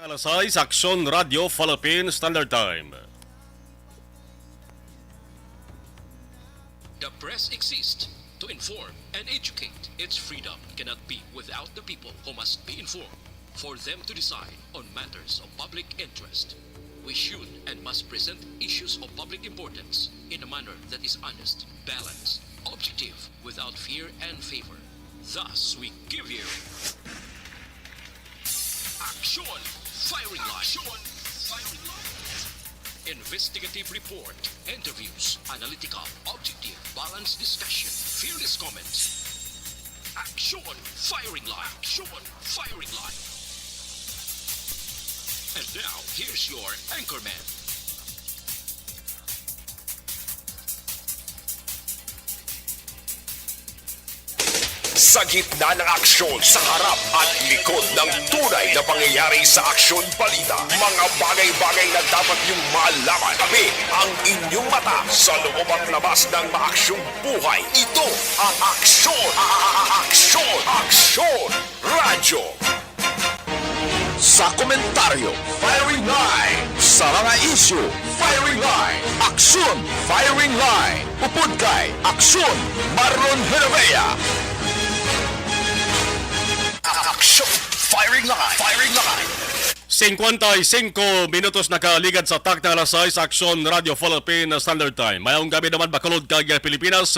Alasay sa Aksyon Radio Philippine Standard Time. The press exists to inform and educate. Its freedom cannot be without the people who must be informed for them to decide on matters of public interest. We should and must present issues of public importance in a manner that is honest, balanced, objective, without fear and favor. Thus, we give you Action Firing Line. Investigative report, interviews, analytical, objective, balanced discussion, fearless comments. Action Firing Line. Action Firing Line. And now, here's your anchorman. Sa gitna ng aksyon, sa harap at likod ng tunay na pangyayari sa Aksyon Balita, mga bagay-bagay na dapat niyong malaman. Kami ang inyong mata sa loob at labas ng maaksyong buhay. Ito ang Aksyon! Aksyon! Aksyon! Radyo! Sa komentaryo, Firing Line. Sa mga issue, Firing Line. Aksyon! Firing Line. Upod kay Aksyon! Marlon Heravea. Aksyon! Firing Line! Firing Line! 55 minutos nakaligad sa tak na alasay sa Aksyon Radio Philippine Standard Time. Mayong gabi naman bakalod kag Pilipinas.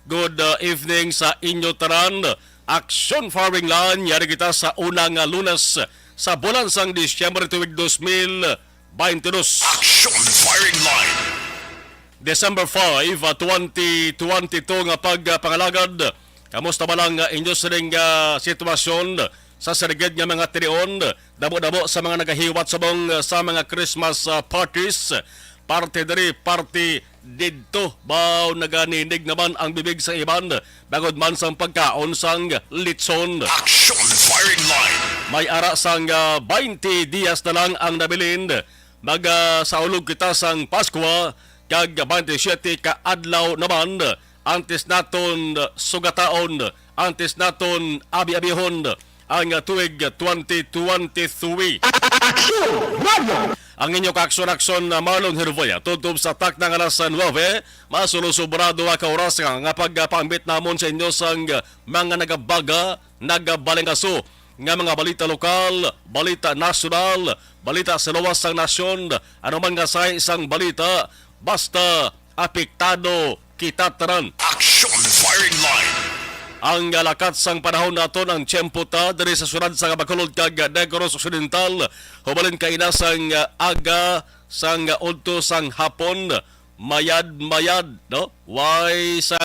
Good evening sa inyo tanan. Aksyon Firing Line, yari kita sa unang Lunes sa bulan sang Disyembre tuwig 2022. Aksyon Firing Line! December 5, 2022 nga pagpangalagad. Kamusta ba lang inyo sining sitwasyon sa serigid nga mga tirion? Damo-damo sa mga nagahiwat sa mga Christmas parties. Parte diri, parte didto. Bao naganinig naman ang bibig sa iban. Bagod man sang pagkaon sang litson. Aksyon Firing Line! May ara sang 20 dias na lang ang nabilin. Saulog kita sang Pasko kag 27 ka adlaw naman. Antes naton sugataon, antes naton abi-abihon ang tuig 2023. Ang inyong kaakson-akson na Marlon Heravea, tutob sa tak ng alas 9, masulusobrado ka oras nga pagpambit namon sa inyo sang mga nagabaga, nagabalingaso, nga mga balita lokal, balita nasyonal, balita sa luwas ng nasyon, anuman nga sa isang balita, basta apektado kita tanan. Aksyon Firing Line! Ang lakat sang panahon naton ang tiyempo ta diri sa sunod sa Bacolod kag Negros Occidental hubalin ka ina sang aga sang udto sang hapon mayad no why sang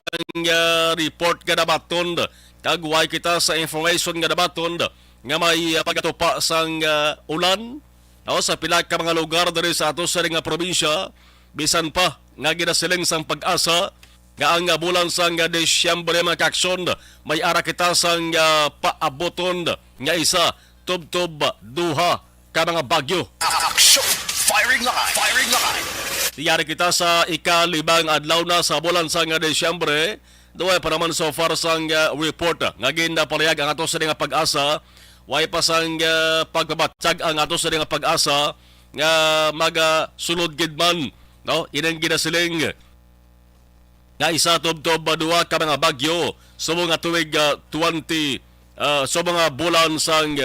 report nga dabaton kag why kita sa information nga dabaton nga may pagatupa sang ulan no, sa pila ka mga lugar diri sa ato sa nga probinsya bisan pa nga ginasiling sang pag-asa nga ang bulan sang Disyembre mga kaksyon may ara kita sang paaboton nga isa tub-tub duha ka mga bagyo. Aksyon Firing Line! Firing Line! Tiyari kita sa ikalibang adlaw na sa bulan sang Disyembre. Duway pa naman so far sang report nga ginapalihag ang ato sa nga pag-asa. Way pa sang pagbabatsag ang ato sa nga pag-asa nga magasulod gid man no inang ginasiling nga isa tub-tub duha ka mga bagyo sa mga tuig 20 sa mga bulan sang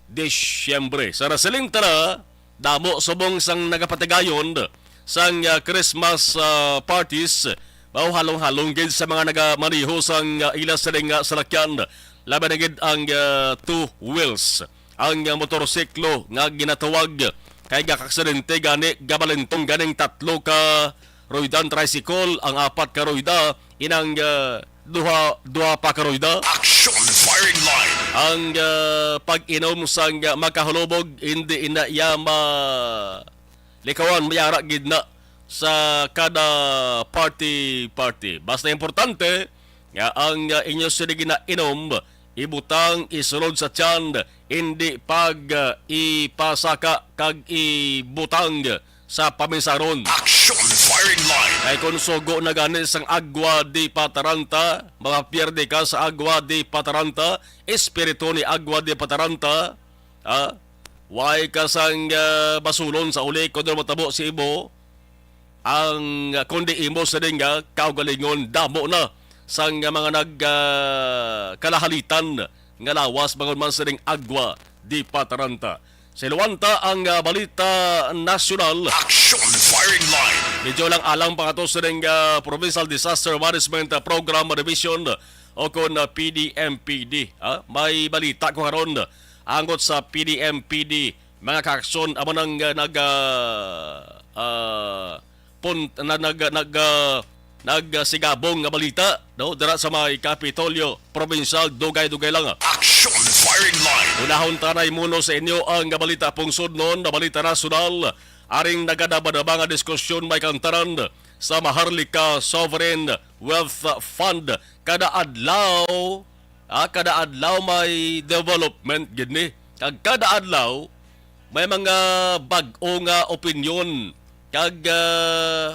Disyembre. Sa nasiling tara, damo subong sang nagapatigayon sang Christmas parties, mao halong-halong gid sa mga nagamaniho sang ilas siling salakyan. Laban na gid ang two wheels, ang motorsiklo nga ginatawag kay gakaksidente gani gabalentong ganing tatlo ka roydan tricycle, ang apat ka royda, inang duha pa ka royda. Aksyon Firing Line! Ang pag-inom sang makahulubog, hindi inayama likawan mayara gid na sa kada party. Basta importante, nga ang inyo sige na inom, ibutang isulod sa tiyan, hindi pag ipasaka kag ibutang sa pamisaron. Aksyon Firing Line! Kay kung sugo na ganis ang agwa di pataranta, mapierde ka sa agwa di pataranta, espiritu ni agwa di pataranta, Way kasang basulon sa uli kung matabo si Ibo ang kundi imo sa nga kaugalingon damo na sang mga kalahalitan nga lawas bangon man sa ding agwa di pataranta. Silwanta ang balita nasyonal. Action Firing Line. Medyo lang alang pa ito sa ding Provincial Disaster Management Program Division o kon PDMPD. May balita ko karon angot sa PDMPD mga kaaksyon amo nang nagsigabong nga balita no dira sa may Kapitolyo Provincial dugay-dugay lang. Action Firing Line. Unahon tanay muno sa inyo ang balita pungsod noon na balita nasyonal aring nagadabadaba nga diskusyon may kantaran sa Maharlika Sovereign Wealth Fund kada adlaw may development gini kag kada adlaw may mga bag-o nga opinyon kag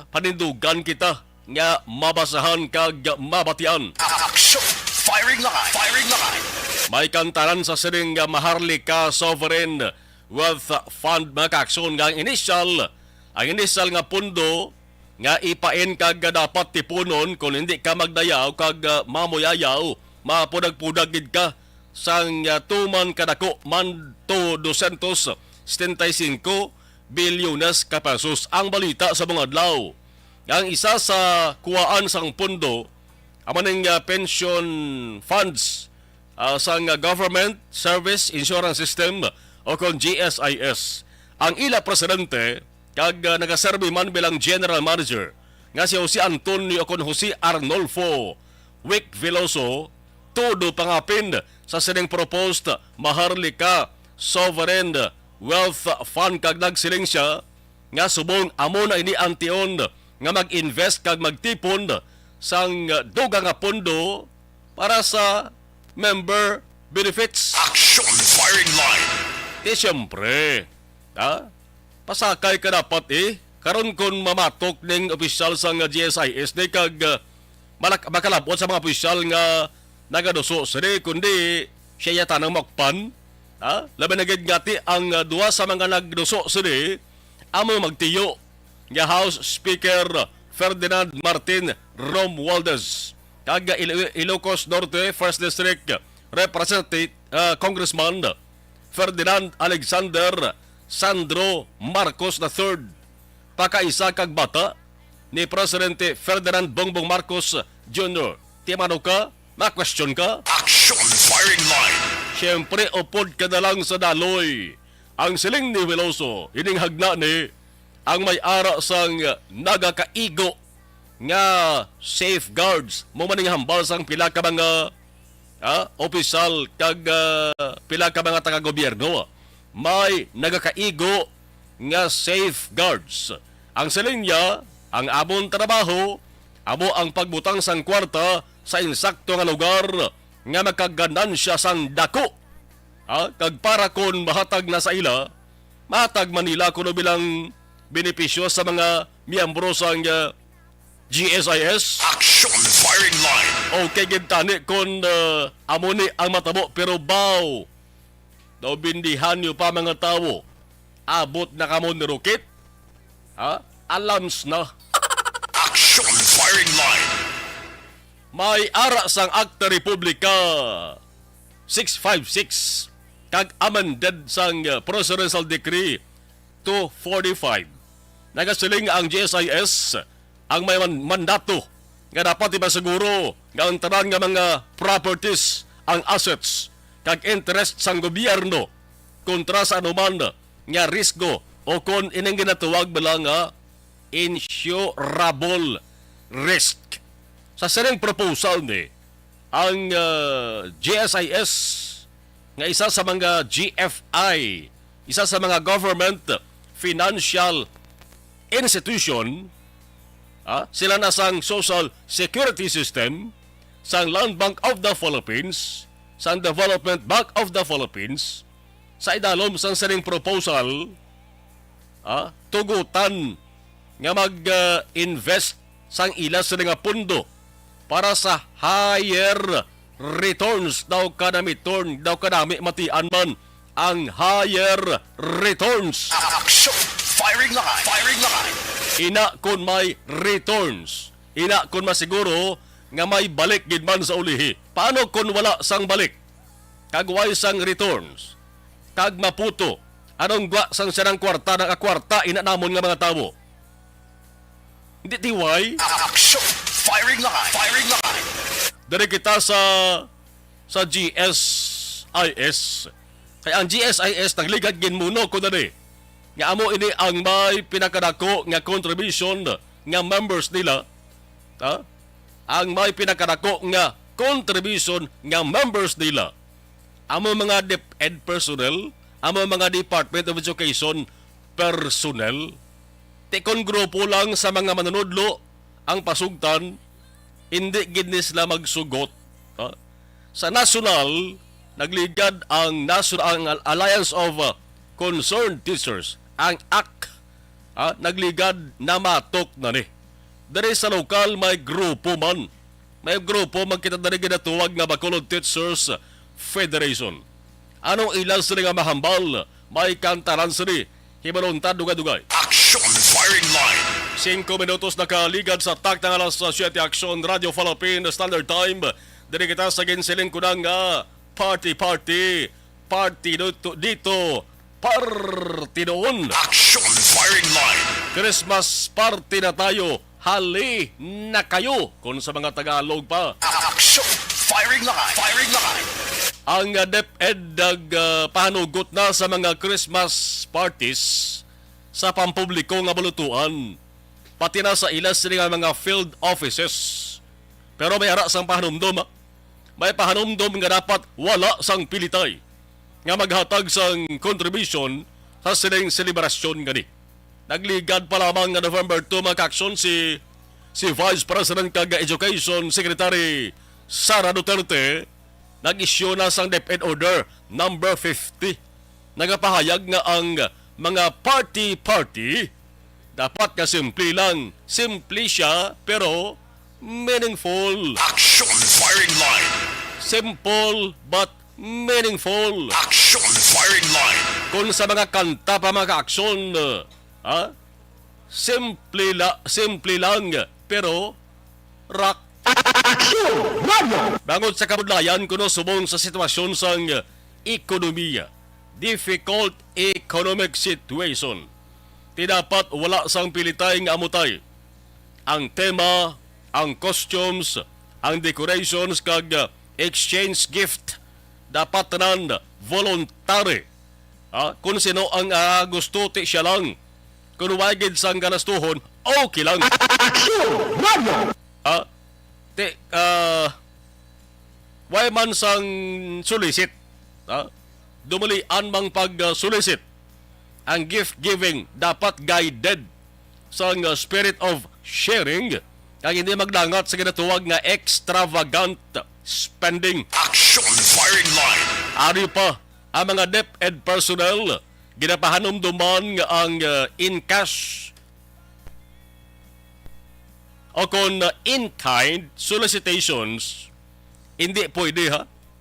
panindugan kita nga mabasahan kag mabatian. Action Firing Line. Firing Line. May kantaran sa siring Maharlika Sovereign Wealth Fund mga kakson nga ang initial nga pundo nga ipain kag dapat tipunon kung hindi ka magdayaw kag mamuyayaw mapudag-pudag gid ka sang tuman kadako man to 275 bilyones ka pesos ang balita sa mga adlaw. Ang isa sa kuwaan sang pundo amaning pension funds sang Government Service Insurance System o kon GSIS. Ang ila presidente kag nagaserbi man bilang general manager nga si Jose Antonio o kon Jose Arnolfo Wick Veloso todo pangapin sa sining proposed Maharlika Sovereign Wealth Fund kag nagsiling siya nga subong amo na ini antion nga mag-invest kag magtipon sang dugang nga pondo para sa member benefits. Action Firing Line. Siyempre, pasakay ka dapat karon kon mamatok ning opisyal sang GSIS di kag makalabot sa mga opisyal nga nagaduso sini kundi siya yata nang makpan. Laban na gid ngati ang duwa sa mga nagduso sini amo magtiyo nga House Speaker Ferdinand Martin Romualdez kag Ilocos Norte 1st District Representative Congressman Ferdinand Alexander Sandro Marcos III pakaisa kag bata ni Presidente Ferdinand Bongbong Marcos Jr. Timano ka? Ma-question ka? Action Firing Line. Siyempre upod ka na lang sa daloy. Ang siling ni Veloso ining hagna ni ang may-ara sang nagakaigo nga safeguards mo maning hambal sang pila ka mga opisyal kag pila ka mga taga-gobyerno may nagakaigo nga safeguards. Ang siling niya ang amon trabaho amo ang pagbutang sang kwarta sa insakto nga lugar nga makaganansya sang dako kag para kon mahatag na sa ila mahatag Manila kuno bilang benepisyo sa mga miyembro sang GSIS. Action Firing Line. Okay gintani kon amo ni ang matabo pero baw daw bindihan niyo pa mga tawo abot na kamo ni Rukit alams na. Action Firing Line. May ara sang Akta Republika 656 kag amended sang Presidential Decree 245. Nagasiling ang GSIS ang may mandato nga dapat ipasiguro nga ang tanan nga mga properties, ang assets, kag interest sang gobyerno kontra sa anuman nga risgo o kon ining ginatuwag bala nga insurable risk. Sa sining proposal ni ang GSIS nga isa sa mga GFI, isa sa mga government financial institution, sila na sang Social Security System, sang Land Bank of the Philippines, sang Development Bank of the Philippines, sa idalom sang sining proposal, tugutan nga mag-invest sang ila sa nga pundo para sa higher returns daw kadami matian man ang higher returns. Action! Firing line! Firing line! Ina kun may returns. Ina kun masiguro nga may balik gid man sa ulihi. Paano kun wala sang balik? Kag way sang returns. Kag maputo. Anong gwa sang siyang kwarta ng akwarta ina namon nga mga tao? Hindi tiway. Action! Firing line! Firing line! Dari kita sa GSIS. Kaya ang GSIS nagligad gin muno ko dali. Nga amo ini ang may pinakadako nga contribution nga members nila. Ha? Ang may pinakadako nga contribution nga members nila. Amo mga DepEd personnel, amo mga Department of Education personnel. Tikon grupo lang sa mga manunodlo ang pasugtan, hindi gid ni sila magsugot. Ha? Sa national, nagligad ang National Alliance of Concerned Teachers, ang AC, nagligad na matok na ni. Dari sa lokal may grupo man. May grupo magkita na rin ginatuwag na Bacolod Teachers Federation. Anong ilan sila nga mahambal? May kantaran sila. Himalunta dugay-dugay. Action! Firing line! 5 minutos nakaligad sa tak ng alas 7 Action Radio Philippine Standard Time. Dari kita sa ginsiling ko ng party dito, party doon. Action! Firing line! Christmas party na tayo. Hali na kayo kung sa mga Tagalog pa. Action! Firing line! Firing line! Ang DepEd pahanugot na sa mga Christmas parties sa pampubliko nga balutuan. Pati na sa ilas sila mga field offices. Pero may ara sang pahanumdom. May pahanumdom nga dapat wala sang pilitay nga maghatag sang contribution sa siling selebrasyon gani. Nagligad pa lamang nga November 2 mag-action si Vice President kag Education Secretary Sara Duterte. Nag-issue na sang DepEd Order number 50. Nagapahayag nga ang mga party dapat nga simple siya pero meaningful. Action! Firing line! Simple but meaningful. Action! Firing line! Kung sa mga kanta pa mga aksyon, simple lang pero rock. Bangod sa kabudlayan kuno subong sa sitwasyon sang ekonomiya, difficult economic situation. Dapat wala sang pilitay nga amutay. Ang tema, ang costumes, ang decorations kag exchange gift dapat tanan voluntary. Kung sino ang gusto ti siya lang. Kung wagid sang ganastuhon, okay lang. Why man sang solicit? Dumalian mang pag-solicit. Ang gift-giving dapat guided sa spirit of sharing kag hindi magdangat sa ginatuwag nga extravagant spending. Action! Firing line! Ari pa, ang mga DepEd personnel ginapahanumduman nga ang in-cash o kung in-kind solicitations, hindi pwede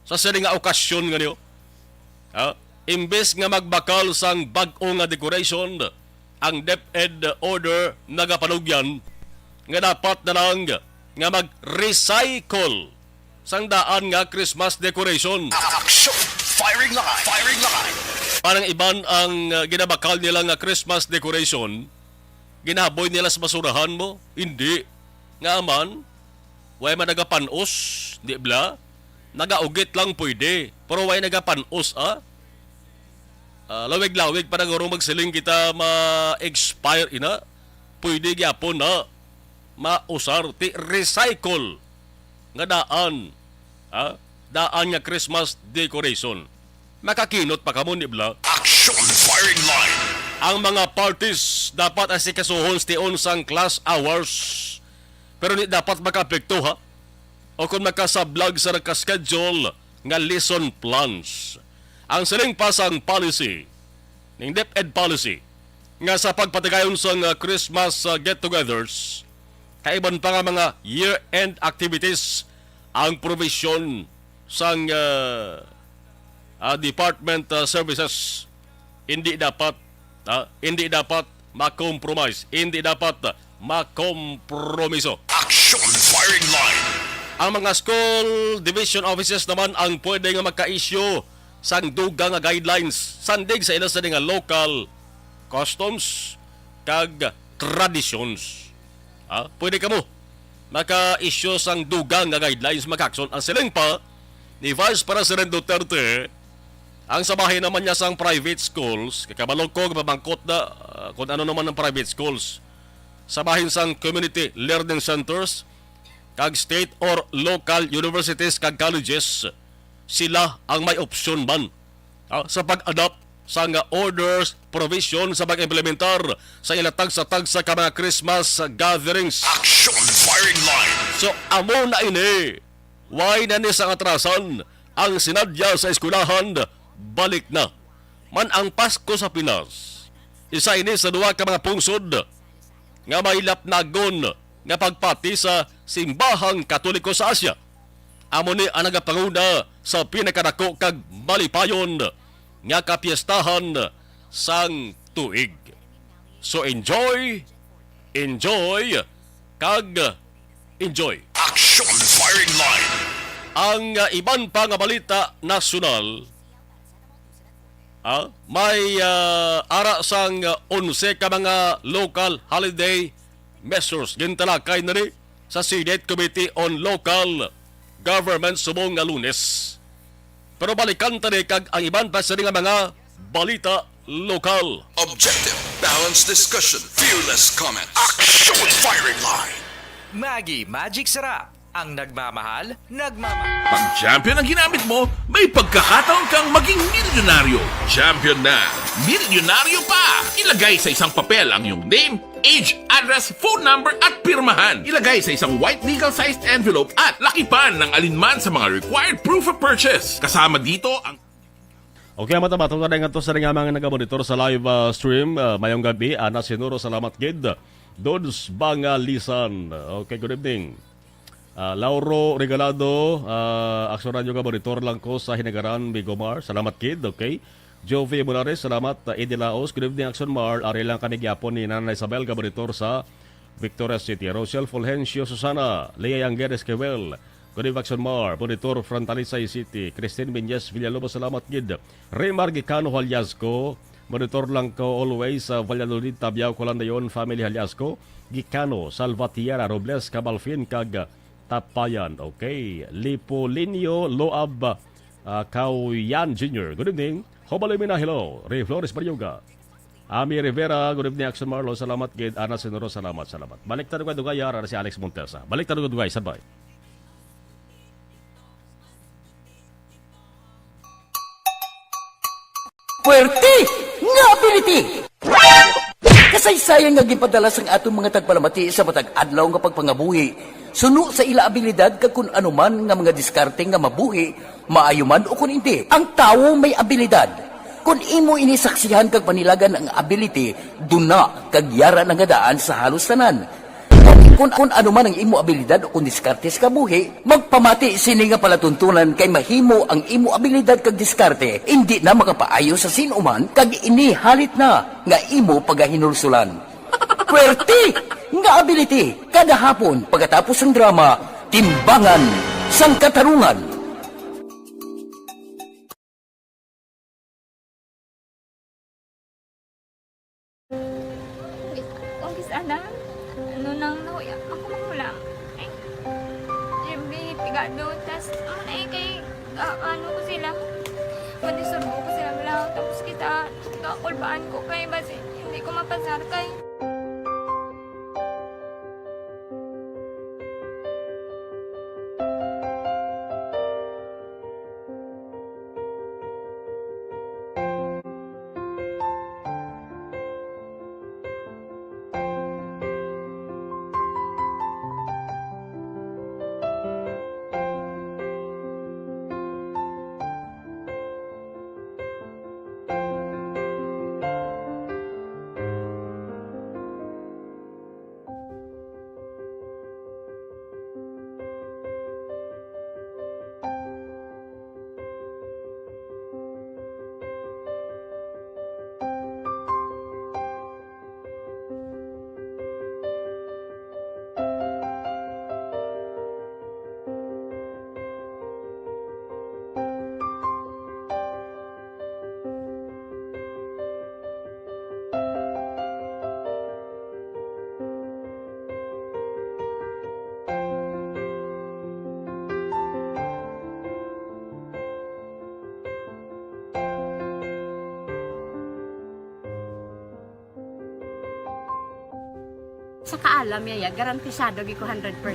sa siling nga okasyon nga niyo. Imbes nga magbakal sang bag-o nga decoration, ang DepEd order nagapanugyan nga dapat na lang nga mag-recycle sang daan nga Christmas decoration. Action! Firing line! Firing line! Parang iban ang ginabakal nila nga Christmas decoration, ginaboy nila sa basurahan mo? Hindi. Nga man, way man nagapanos, di bla? Nagaugit lang pwede, pero way nagapanos, lawig-lawig para guro magsiling kita ma-expire ina, pwede gyapon na mausar, ti recycle nga daan, daan nga Christmas decoration. Makakinot pa kamo, di bla? Action! Firing line! Ang mga parties dapat asikasuhon stiyon sang class hours. Pero di dapat makaapekto o kung makasablag sa nakaschedule nga lesson plans. Ang siling pasang policy, ng DepEd policy, nga sa pagpatigayon sa Christmas get-togethers, kaiban pa nga mga year-end activities ang provision sang department services. Hindi dapat makompromise, hindi dapat makompromiso. Action firing line. Ang mga school division offices naman ang pwede nga magka-issue sang dugang nga guidelines sandig sa ilang sa nga local customs kag traditions. Pwede ka mo maka-issue sang dugang nga guidelines magkakson. Ang siling pa ni Vice President Duterte, ang sabahin naman niya sang private schools, kakabalog ko mabangkot na kung ano naman ang private schools. Sabahin sang community learning centers, kag state or local universities kag colleges, sila ang may opsyon man sa pag-adopt sa nga orders, provision sa pag-implementar sa ilatag sa ka mga Christmas gatherings. Action firing line. So, amo na ini. Why na ni sa atrasan ang sinadya sa eskulahan, balik na. Man ang Pasko sa Pinas, isa ini sa duwa ka mga pungsod nga may lapnagon nga pagpati sa simbahang Katoliko sa Asya. Amo ni ang nagapanguna sa pinakadako kag malipayon nga kapiestahan sang tuig. So enjoy, kag enjoy. Action firing line. Ang iban pa nga balita nasyonal, may ara sang 11 ka mga local holiday measures gintalakay na ni sa Senate Committee on Local Government subong nga Lunes. Pero balikan tani kag ang iban pa sa nga mga balita lokal. Objective, balanced discussion, fearless comments. Action firing line. Maggie Magic Sarap. Ang nagmamahal. Pag champion ang ginamit mo, may pagkakataon kang maging milyonaryo. Champion na, milyonaryo pa! Ilagay sa isang papel ang iyong name, age, address, phone number at pirmahan. Ilagay sa isang white legal-sized envelope at lakipan ng alinman sa mga required proof of purchase. Kasama dito ang... Okay, mata-mata nga nga to sa nga mga nagamonitor sa live stream. Mayong gabi, Ana Sinuro, salamat gid. Dodds Bangalisan. Okay, good evening. Lauro Regalado, Aksyon Radio ka monitor lang ko sa Hinagaran, Bigomar. Salamat kid, okay. Jovi Mulares, salamat. Eddie Laos, good evening Aksyon Mar. Ari lang kanigyapon ni Nanay Isabel ka monitor sa Victoria City. Rochelle Fulgencio Susana, Lea Yanger Esquivel, good evening Aksyon Mar. Monitor Frontalisay City. Christine Vinyes Villalobos, salamat kid. Raymar Gicano Halyasco, monitor lang ko always sa Valladolid, Tabiao, Colandayon, Family Halyasco. Gicano, Salvatierra, Robles, Cabalfin, kag Tapayan, okay. Lipolinio Loab Kauyan Jr. Good evening. Hobalimina, hello. Ray Flores Baryoga. Ami Rivera, good evening. Action Marlo, salamat. Gid Ana Senoro, salamat. Balik tayo ka dugay, yara si Alex Montesa. Balik tayo ka dugay, sabay. Puwerte nga ability! Kasaysayan nga gipadala sang atong mga tagpalamati sa matag adlaw nga pagpangabuhi. Suno sa ila abilidad kag kun anuman nga mga diskarte nga mabuhi, maayo man o kun hindi. Ang tawo may abilidad. Kung imo inisaksihan kag panilagan ang ability, duna kag yara nga daan sa halos tanan. Kung anuman ang imo abilidad o kun diskarte sa kabuhi, magpamati sini nga palatuntunan kay mahimo ang imo abilidad kag diskarte, hindi na makapaayo sa sinuman kag inihalit na nga imo pagahinulsulan. Puwerte nga ability kada hapon pagkatapos ng drama Timbangan sang Katarungan. Kung sana ano nang nauya ako mangulang ay siyempre pigado tas ay kay ano ko sila madisurbo ko sila lang tapos kita kakulbaan ko kay basi hindi ko mapasar kay Sa kaalam yaya, garantisado gi ko 100%.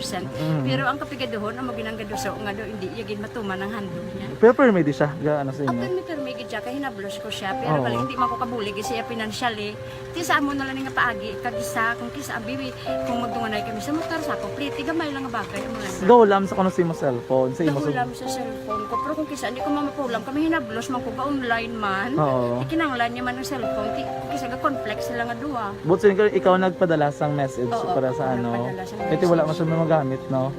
Pero ang kapigaduhon, ang maginanggaduso nga do hindi yagin matuman ang handog niya. Pero permedi siya, ano sa inyo? Ang permit siya, kaya hinablos ko siya. Pero bali, hindi man ko kabulig siya financially. Tisa mo na lang nga paagi, kagisa, kung kisa ang bibi, kung magdunganay kami sa motor sa complete, gamay lang nga bagay. Gawlam sa kano sa imo cellphone, sa imo Gahulam sa cellphone ko. Pero kung kisa, hindi ko mamapulam. Kami hinablos man ko ba online man. Oo. Ikinanglan niya man ang cellphone. Kisa ga complex sila nga duwa. But ikaw nagpadala sang message Oo, para sa ano. nagpadala siyang Kasi wala message. man siya magamit, no?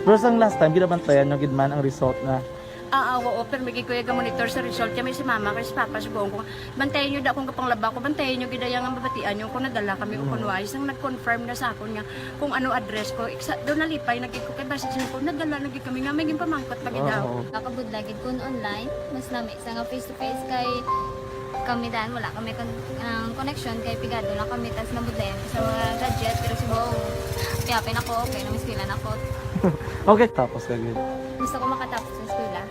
Pero sang last time, ginabantayan nyo gidman ang result na. Oo, pero may kuya ga monitor sa result kami si mama kasi si papa si buong ko. Bantayan niyo da kung kapang laba ko, bantayan niyo gidayang ang babatian niyo kung nadala kami o kunwari sang nag-confirm na sa akon nga kung ano address ko. Doon nalipay nagiko kay basta ko nadala nagi kami nga may pamangkot pagi daw. Oo. Kakabudlagid kun online, mas lami sa nga face to face kay kami dahil wala kami connection kay pigado lang kami tas nabudlayan sa mga gadget pero si Bong piyapin ako okay na miskilan ako Okay, tapos kagid. gusto ko makatapos sa eskwela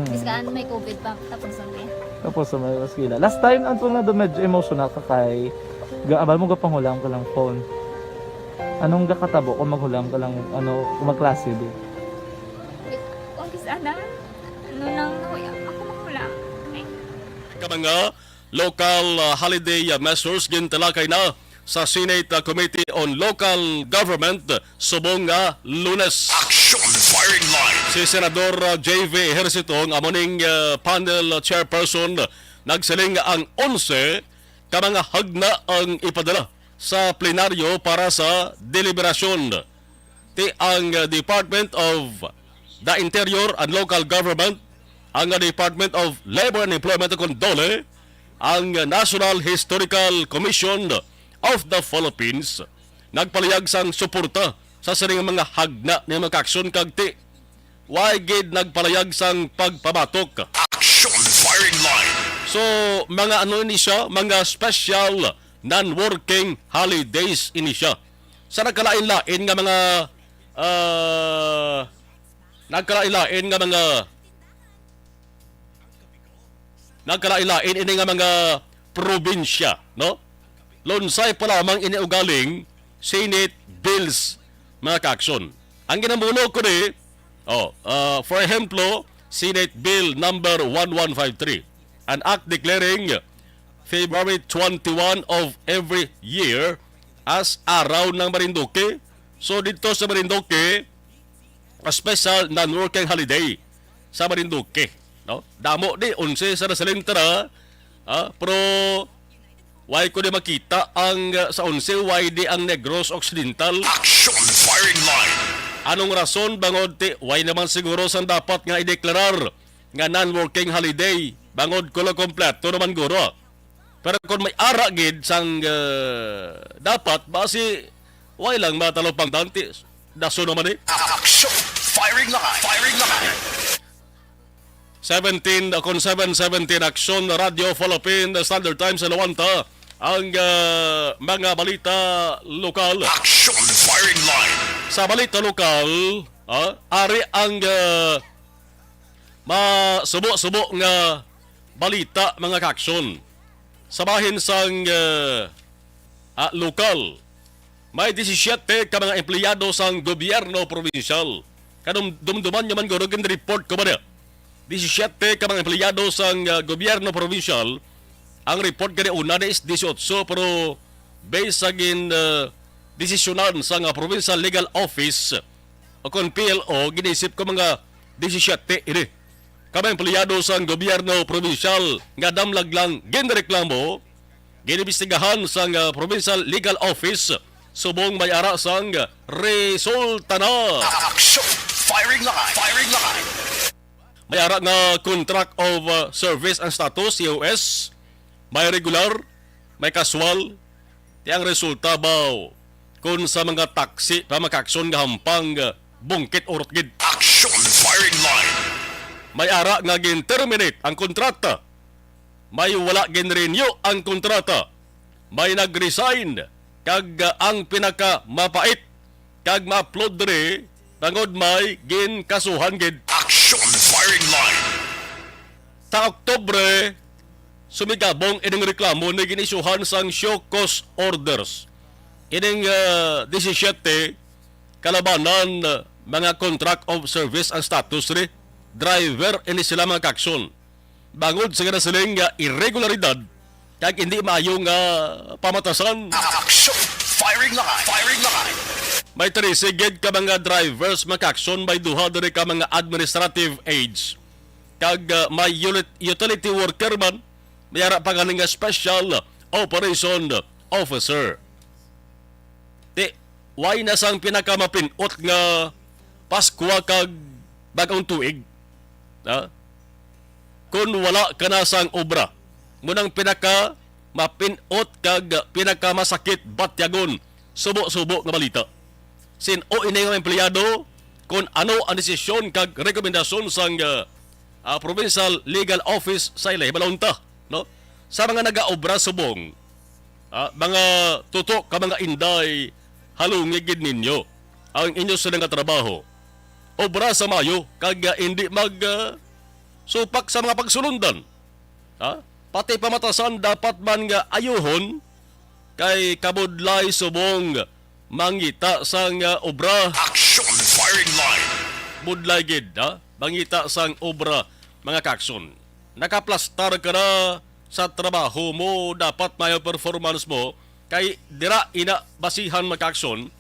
biskaan may COVID pa tapos kami Tapos sa may maskila. Last time, antong na medyo emotional ka kay abal mo gapanghulam ka lang phone. Anong gakatabo kung maghulam ka lang, kung magklase di? kung sana ano nang nahuya ako makulang Mga local holiday measures gintalakay na sa Senate Committee on Local Government subong nga Lunes. Action Firing Line. Si Senador J.V. Ejercito ang amoning panel chairperson nagsiling ang 11 ka mga hagna ang ipadala sa plenaryo para sa deliberasyon. Ti ang Department of the Interior and Local Government, ang Department of Labor and Employment o DOLE, ang National Historical Commission of the Philippines nagpalayag sang suporta sa sining mga hagna ni mga aksyon kag ti why gid nagpalayag sang pagpabatok. Action Firing Line. So mga ano ini siya, mga special non-working holidays ini siya. Sa nagkalain-lain nga mga nagkalain ini nga mga probinsya, no? Lonsay pa lamang iniugaling Senate bills mga kaaksyon. Ang ginamuno ko ni, for example, Senate Bill number 1153, an act declaring February 21 of every year as araw ng Marinduque. So dito sa Marinduque, a special non-working holiday sa Marinduque. No? Damo di 11 sa nasalintara, pero why ko di makita ang sa 11 why di ang Negros Occidental. Action Firing Line. Anong rason bangod ti why naman siguro san dapat nga ideklarar nga non-working holiday bangod ko lang kompleto naman guro. Pero kung may ara gid sang dapat basi why lang matalopang tanti daso naman Action Firing Line. Firing Line. 17 kon 717 Action Radio Philippine Standard Times sa Lawanta ang mga balita lokal. Action Firing Line. Sa balita lokal, ari ang masubo-subo nga balita mga kaksyon. Sa bahin sang lokal, may 17 ka mga empleyado sang gobyerno provincial. Kanong dumduman nyo man guro report ko ba niya? 17 ka mga empleyado sang gobyerno provincial. Ang report gani una is 18 pero based sa desisyonan sa Provincial Legal Office o kung PLO, ginisip ko mga 17 ini. Kami empleyado sa gobyerno provincial nga damlag lang ginreklamo, ginibistigahan sa Provincial Legal Office subong may ara sang resulta na. Action Firing Line. Firing Line. May ara nga contract of service ang status, COS, may regular, may casual, di ang resulta ba kung sa mga taksi pamakaksyon nga hampang bungkit urot gid. Action Firing Line. May ara nga gin-terminate ang kontrata. May wala gin-renew ang kontrata. May nag-resign kag ang pinaka mapait kag ma-upload diri tangod may gin-kasuhan gid. Action Firing Line. Sa Oktubre, sumigabong ining reklamo na ginisuhan sang show cause orders ining 17 kalabanan mga contract of service ang status ni driver ini sila mga kakson. Bangod sa siling irregularidad kag hindi maayo nga pamatasan. Action! Firing line! Firing line! May tarisigid ka mga drivers makakson may duha diri ka mga administrative aides kag may utility worker man mayara pa ganing nga special operation officer. Di why na sang pinakamapinot nga Pasko kag bagong tuig. Ha? Kung wala ka na sang obra, munang pinaka mapinot kag pinakamasakit batyagon subo-subo nga balita. Sin o inay nga empleyado kung ano ang desisyon kag rekomendasyon sang Provincial Legal Office sa ilay balonta, no? Sa mga nagaobra subong, mga tutok ka mga inday halungigid ninyo ang inyo sila nga trabaho. Obra sa Mayo kag hindi supak sa mga pagsulundan. Pati pamatasan dapat man nga ayuhon kay kabudlay subong mangita sang obra. Action! Firing line! Budlay gid, mangita sang obra mga kakson. Nakaplastar ka na sa trabaho mo, dapat mayo performance mo kay dira ina basihan makakson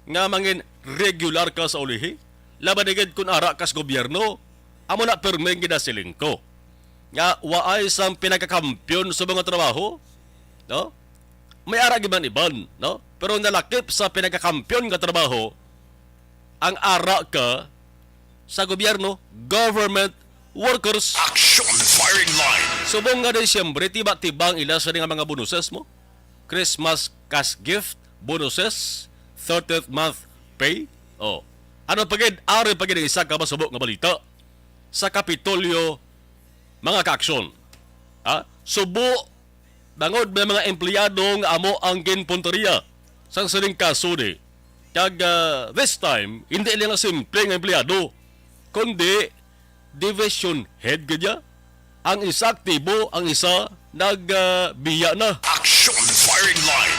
nga mangin regular ka sa ulihi. Laban digid kun ara kas gobyerno, amo na permeng ginasiling ko. Nga waay sang pinakakampiyon sa mga trabaho, no? May ara giban iban, no? Pero nalakip sa pinakakampiyon nga trabaho, ang ara ka sa gobyerno, government workers. Action! Firing line! Subong nga Disyembre, tiba-tibang ila sa nga mga bonuses mo. Christmas cash gift, bonuses, 30th month pay. Oh. Ano pagid, ari pagid isa ka masubok nga balita sa Kapitolyo mga kaakson. Subo bangod may mga empleyado nga amo ang ginpunteriya sa sining kaso ni. Kag this time, hindi lang simple nga empleyado, kundi division head gadya. Ang isa aktibo, ang isa nagbiya na. Action! Firing line!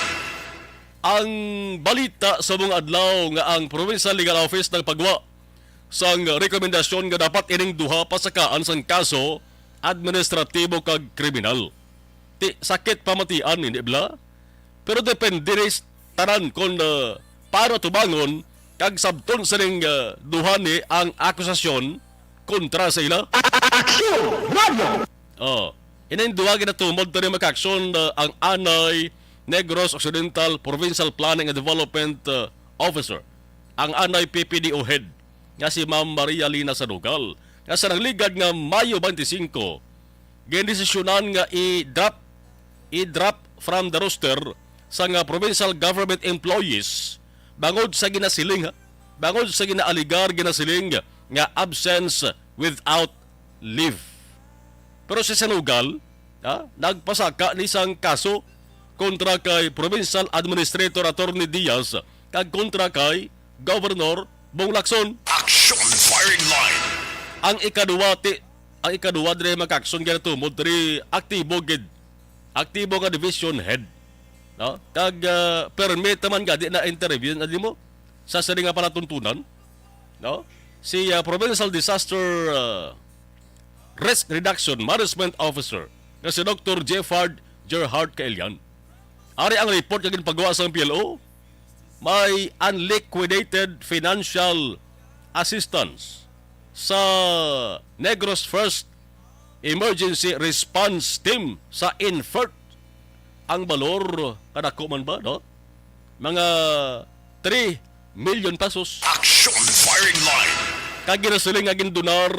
Ang balita sa mga adlaw nga ang Provincial Legal Office nagpagawa sang rekomendasyon nga dapat ining duha pasakaan sang kaso administratibo kag kriminal. Ti sakit pamatian hindi bla, pero depende rin tanan kung para tubangon kag sabton sa ning duha ni ang akusasyon kontra sa ila. Ining duwa ginatumod tani makaksyon ang anay Negros Occidental Provincial Planning and Development Officer, ang anay PPDO head nga si Ma'am Maria Lina Sadugal, nga sa nangligad nga Mayo 25 gendesisyonan nga i-drop from the roster sa nga provincial government employees bangod sa ginasiling bangod sa ginaaligar ginasiling nga absence without leave. Pero si Sanugal nagpasaka ni isang kaso kontra kay Provincial Administrator Attorney Diaz kag kontra kay Governor Bong Lacson. Action! Firing line! Ang ikaduwa dire makakson nga tumod diri aktibo nga division head, no? Kag permit man gadi na interview na mo sa sari nga palatuntunan, no? Si Provincial Disaster Risk Reduction Management Officer nga si Dr. Jeffard Gerhard Kaelian. Ari ang report nga ginpagawa sa PLO, may unliquidated financial assistance sa Negros First Emergency Response Team sa INFERT. Ang balor kadako man ba, no? Mga 3 million pesos. Action! Firing line! Kag ginasiling nga gindonar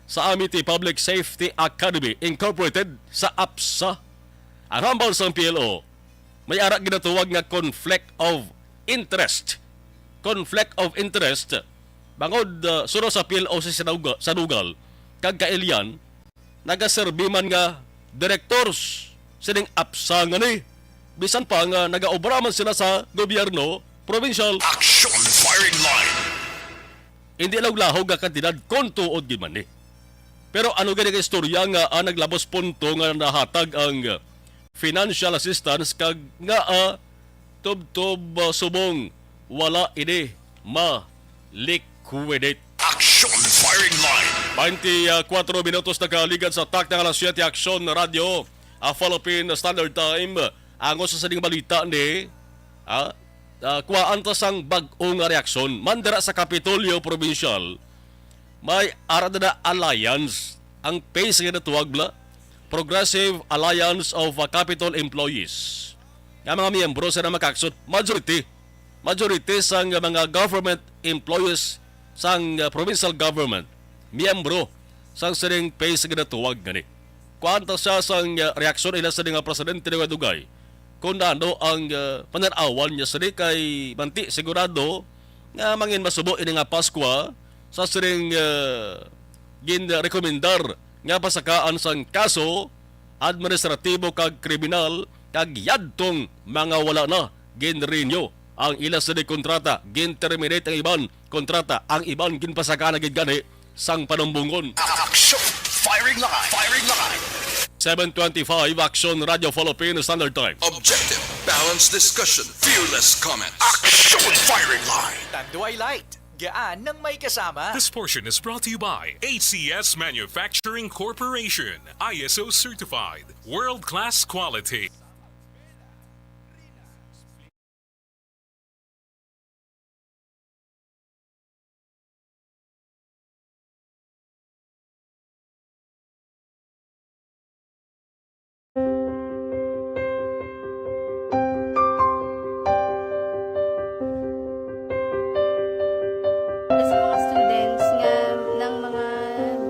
sa Amity Public Safety Academy Incorporated sa APSA. Ang hambal sa PLO, may ara ginatuwag nga conflict of interest. Conflict of interest bangod suno sa PLO sa Sanugal kag Kaelian nagaserbi man nga directors sining APSA nga ni bisan pa nga nagaobra man sila sa gobyerno provincial. Action! Firing line! Hindi lahog nga kantidad kung tuod gid man ni. Pero ano gani ka istorya nga naglabos punto nga nahatag ang financial assistance kag nga tubtob subong wala ini ma-liquidate. Action Firing Line. 24 minutos na kaligad sa tak ng alas 7 Action Radio, Philippine Standard Time. Angos sa sading balita ni kuhaan tas ang bag-ong reaksyon mandara sa Kapitolyo Provincial. May arada na alliance ang PACE nga natuwag bla, Progressive Alliance of Capitol Employees. Nga mga miyembro sa na makaksot, majority sang mga government employees sang provincial government, miyembro sang sining PACE nga natuwag gani. Kuanta siya sang reaksyon ila sa nga presidente ng Dugay kung ano ang pananawan niya sa kay manti sigurado nga mangin masubo ini nga Paskwa sa sining gin-rekomendar nga pasakaan sang kaso administratibo kag kriminal kag yadtong mga wala na gin-renew ang ila sa kontrata, gin-terminate ang iban kontrata, ang iban ginpasakaan na gid-gani sang panumbungon. Action Firing Line. Firing Line. 7:25 Action Radio Philippine Standard Time. Objective, balanced discussion, fearless comments. Action Firing Line. Tanduay Light. Gaan ng may kasama. This portion is brought to you by HCS Manufacturing Corporation, ISO certified, world-class quality. Sa mga students nga ng mga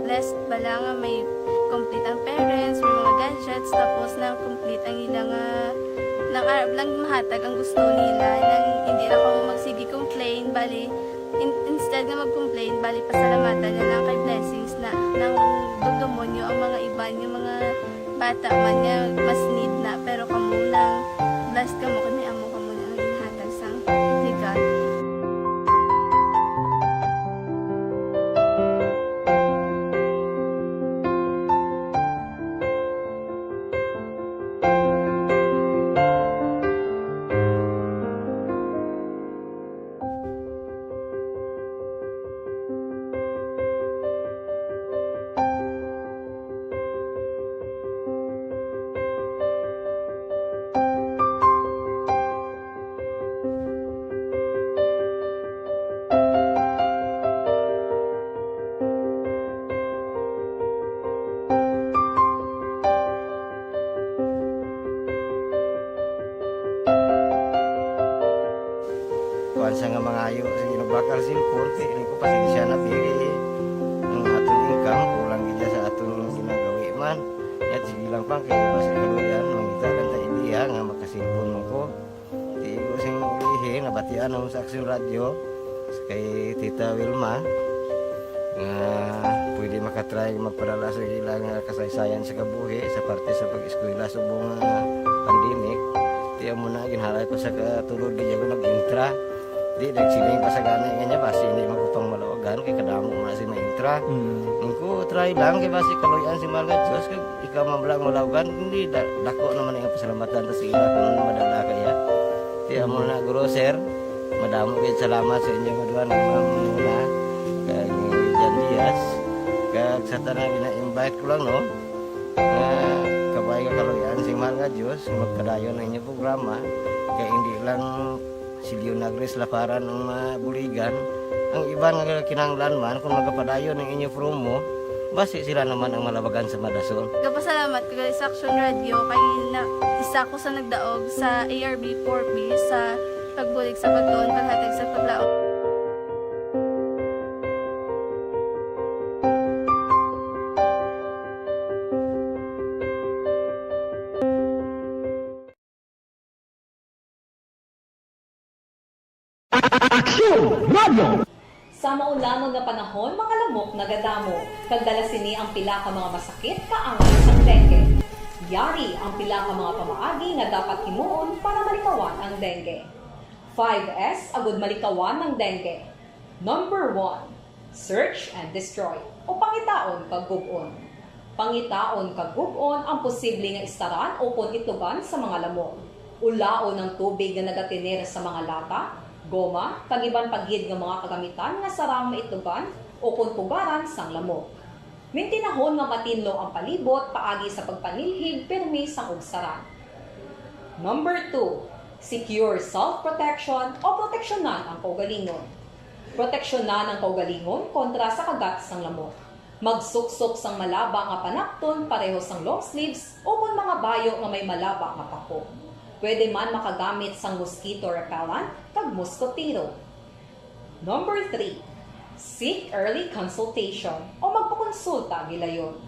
blessed bala nga may complete ang parents, may mga gadgets, tapos na complete ang ilang lang mahatag ang gusto nila nang hindi na ako magsigi complain bali instead nga mag-complain bali pasalamatan na lang kay blessings na nang dudumonyo ang mga iban yung mga bata man nga mas need na pero kamo lang blessed kamo kani amo kamo na ang inhatag sang ni God. Kuan sa nga mga ayo sa ginabakal silpon ini ko pasensya na biri ang atong income kulang gid sa atong ginagawi man at sige lang pang kay basta kaluyan mangita kan ta ideya nga makasilpon mo ko di ko sing ulihi nabatian ang sa Action Radio kay Tita Wilma nga pwede makatry magpadala sa ilang kasaysayan sa kabuhi sa parte sa pag-eskwela subong pandemic tiya mo na ginhalay ko sa katulog gid ko nag-intra di nagsiling pa sa gana nga basi hindi magupang malawagan kay kadamo na si maintra ko try lang kay basi kaloyan si mga Diyos kay ikaw mablang malawagan hindi dako naman ang pasalamatan ta sa ila kung madala kaya tiya mo na guro sir madamo kay salamat sa inyo maduan muna kay Jan Diaz kag sa tanan ina-invite ko lang no kabay ka kaloyan si mga Diyos magpadayon ang inyong programa kay hindi lang si Leonagres laparan ng buligan ang iba nga kinanglan man kung magapadayon ng inyo promo basi sila naman ang malabagan sa Madasol. Kapasalamat ko sa Action Radio kay na isa ko sa nagdaog sa ARB 4B sa pagbulig sa pagtuon paghatag sa paglaom. Sa maulamang nga panahon, mga lamok nagadamo. Kagdala sini ang pila ka mga masakit kaangay sang dengue. Yari ang pila ka mga pamaagi nga dapat himuon para malikawan ang dengue. 5S agud malikawan ng dengue. Number 1, search and destroy o pangitaon kag gub-on. Pangitaon kag gub-on ang posible nga istaran o ituban sa mga lamok. ulaon ng tubig nga nagatinir sa mga lata, goma, kagiban pagyid nga mga kagamitan nga sarang maitlugan o kunpugaran sang lamok. Mintinahon nga matinlo ang palibot paagi sa pagpanilhig permi sang ugsaran. Number 2, secure self-protection o proteksyonan ang kaugalingon. Proteksyonan ang kaugalingon kontra sa kagat sang lamok. Magsuksok sang malaba nga panakton pareho sang long sleeves o kung mga bayo nga may malaba nga pako. Pwede man makagamit sang mosquito repellent kag mosquitero. Number 3, seek early consultation o magpakonsulta gilayon.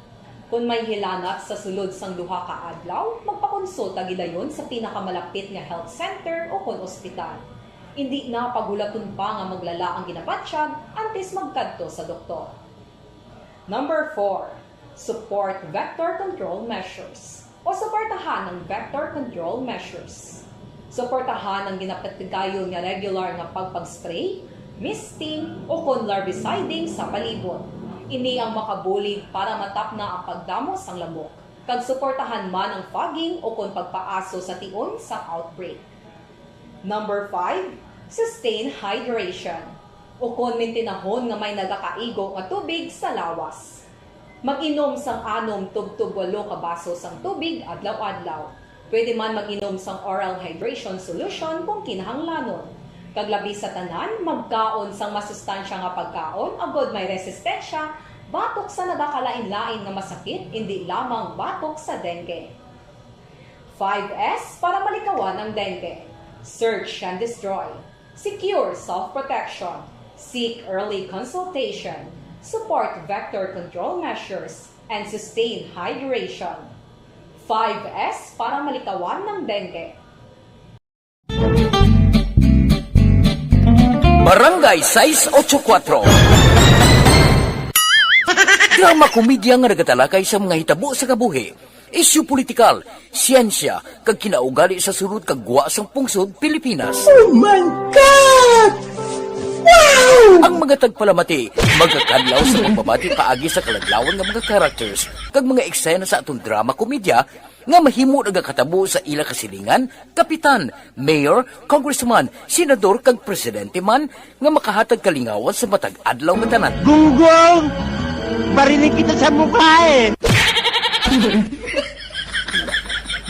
Kung may hilanat sa sulod sang duha ka adlaw, magpakonsulta gilayon sa pinakamalapit nga health center o kon ospital. Hindi na pagulaton pa nga maglala ang ginabatsyag antes magkadto sa doktor. Number 4, support vector control measures o suportahan ng vector control measures. Suportahan ang ginapatigayon nga regular nga pagpag-spray, misting o kon larviciding sa palibot. Ini ang makabulig para matapna ang pagdamo sang lamok. Kag suportahan man ang fogging o kon pagpaaso sa tion sa outbreak. Number 5, sustain hydration o kon mintinahon nga may nagakaigo nga tubig sa lawas. Mag-inom sang 6 tub 8 ka baso sang tubig adlaw-adlaw. Pwede man mag-inom sang oral hydration solution kung kinahanglanon. Kaglabi sa tanan, magkaon sang masustansya nga pagkaon, agod may resistensya, batok sa nagakalain-lain nga masakit, hindi lamang batok sa dengue. 5S para malikawan ang dengue. Search and destroy. Secure self-protection. Seek early consultation. Support vector control measures. And sustain hydration. 5S para malikawan ng dengue. Barangay 684. Drama komedya nga nagatalakay sa mga hitabo sa kabuhi, isyu politikal, siyensya, kag kinaugali sa surut kag guwa sang pungsod Pilipinas. Oh my God! Wow! Ang mga tagpalamati, magkakadlaw sa pagbabati paagi sa kalaglawan ng mga characters kag mga eksena sa atong drama komedya nga mahimo nagakatabo sa ila kasilingan, kapitan, mayor, congressman, senador kag presidente man nga makahatag kalingawan sa matag adlaw nga tanan. Gunggong! Barinig kita sa mukha eh!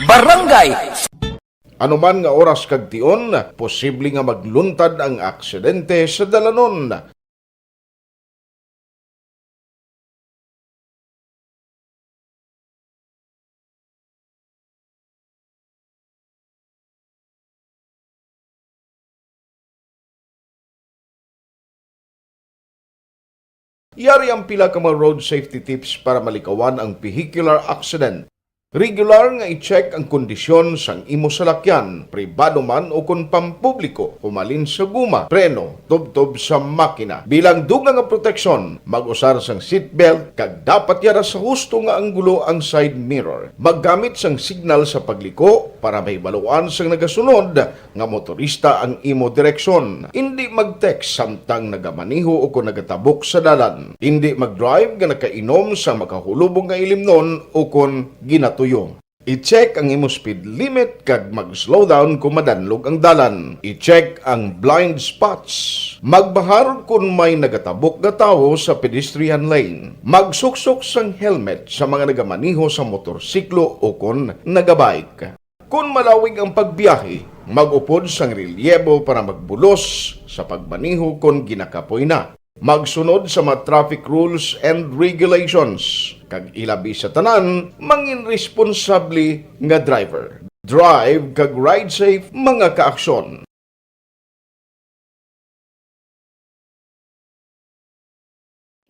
Barangay Anuman nga oras kag tion, posible nga magluntad ang aksidente sa dalanon. Yari ang pila ka mga road safety tips para malikawan ang vehicular accident. Regular nga i-check ang kondisyon sang imo salakyan, pribado man o kung pampubliko, pumalin sa guma, preno, tubtob sa makina. Bilang dugang nga proteksyon, mag-usar sang seatbelt, kag dapat yara sa husto nga anggulo ang side mirror. Maggamit sang signal sa pagliko para may baluan sang nagasunod nga motorista ang imo direksyon. Hindi mag-text samtang nagamaniho o kung nagatabok sa dalan. Hindi mag-drive nga nakainom sa makahulubong nga ilimnon o kung ginatuyo. I-check ang imo speed limit kag mag-slow down kung madanlog ang dalan. I-check ang blind spots. Magbahar kung may nagatabok nga tawo sa pedestrian lane. Magsuksok sang helmet sa mga nagamaniho sa motorsiklo o kung nagabike. Kung malawig ang pagbiyahe, mag-upod sang relyebo para magbulos sa pagmaniho kung ginakapoy na. Magsunod sa mga traffic rules and regulations. Kag ilabi sa tanan, mangin responsable nga driver. Drive kag ride safe mga kaaksyon.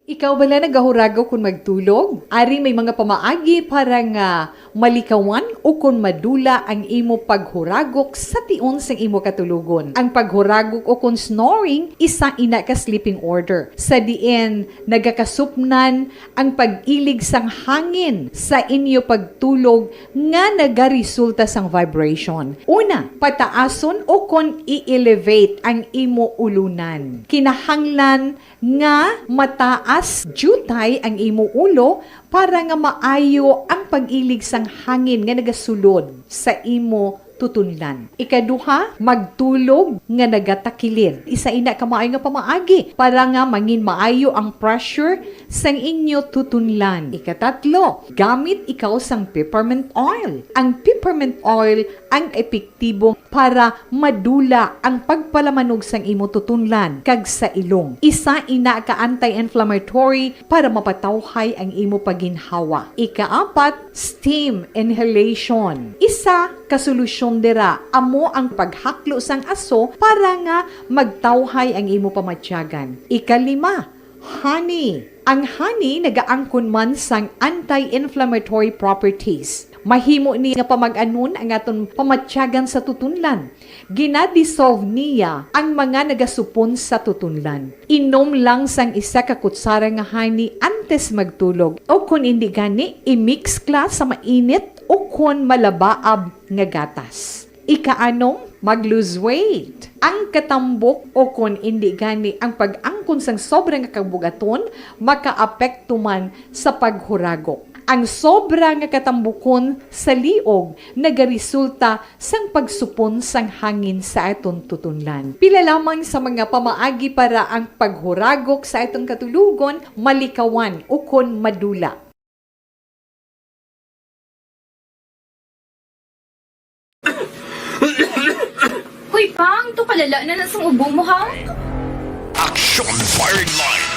Ikaw bala nagahurago kung magtulog? Ari may mga pamaagi para nga malikawan o kung madula ang imo paghuragok sa tion sang imo katulugon. Ang paghuragok o kung snoring, isa ina ka sleeping order. Sa diin, nagakasupnan ang pag-ilig sang hangin sa inyo pagtulog nga nagaresulta sang vibration. Una, pataason o kung i-elevate ang imo ulunan. Kinahanglan nga mataas jutay ang imo ulo para nga maayo ang pag-ilig sang hangin nga nagasulod sa imo tutunlan. Ikaduha, magtulog nga nagatakilir. Isa ina ka maayo nga pamaagi para nga mangin maayo ang pressure sang inyo tutunlan. Ikatatlo, gamit ikaw sang peppermint oil. Ang peppermint oil ang epektibo para madula ang pagpalamanog sang imo tutunlan kag sa ilong. Isa ina ka anti-inflammatory para mapatawhay ang imo paginhawa. Ikaapat, steam inhalation. Isa ka solusyon dira amo ang paghaklo sang aso para nga magtawhay ang imo pamatyagan. Ikalima, honey. Ang honey nagaangkon man sang anti-inflammatory properties. Mahimo ni nga pamag-anon ang aton pamatyagan sa tutunlan. Ginadissolve niya ang mga nagasupon sa tutunlan. Inom lang sang isa ka kutsara nga honey antes magtulog. O kung hindi gani, i-mix kla sa mainit o kung malabaab nga gatas. Ikaanom, mag-lose weight. Ang katambok o kung hindi gani ang pag-angkon sang sobrang kabugaton, makaapekto man sa paghuragok. Ang sobra nga katambukon sa liog nagaresulta sang pagsupon sang hangin sa aton tutunlan. Pila lamang sa mga pamaagi para ang paghuragok sa atong katulugon malikawan o kon madula. Hoy, Pang! Ito kalala na nasang ubo mo, ha? Action Firing Line.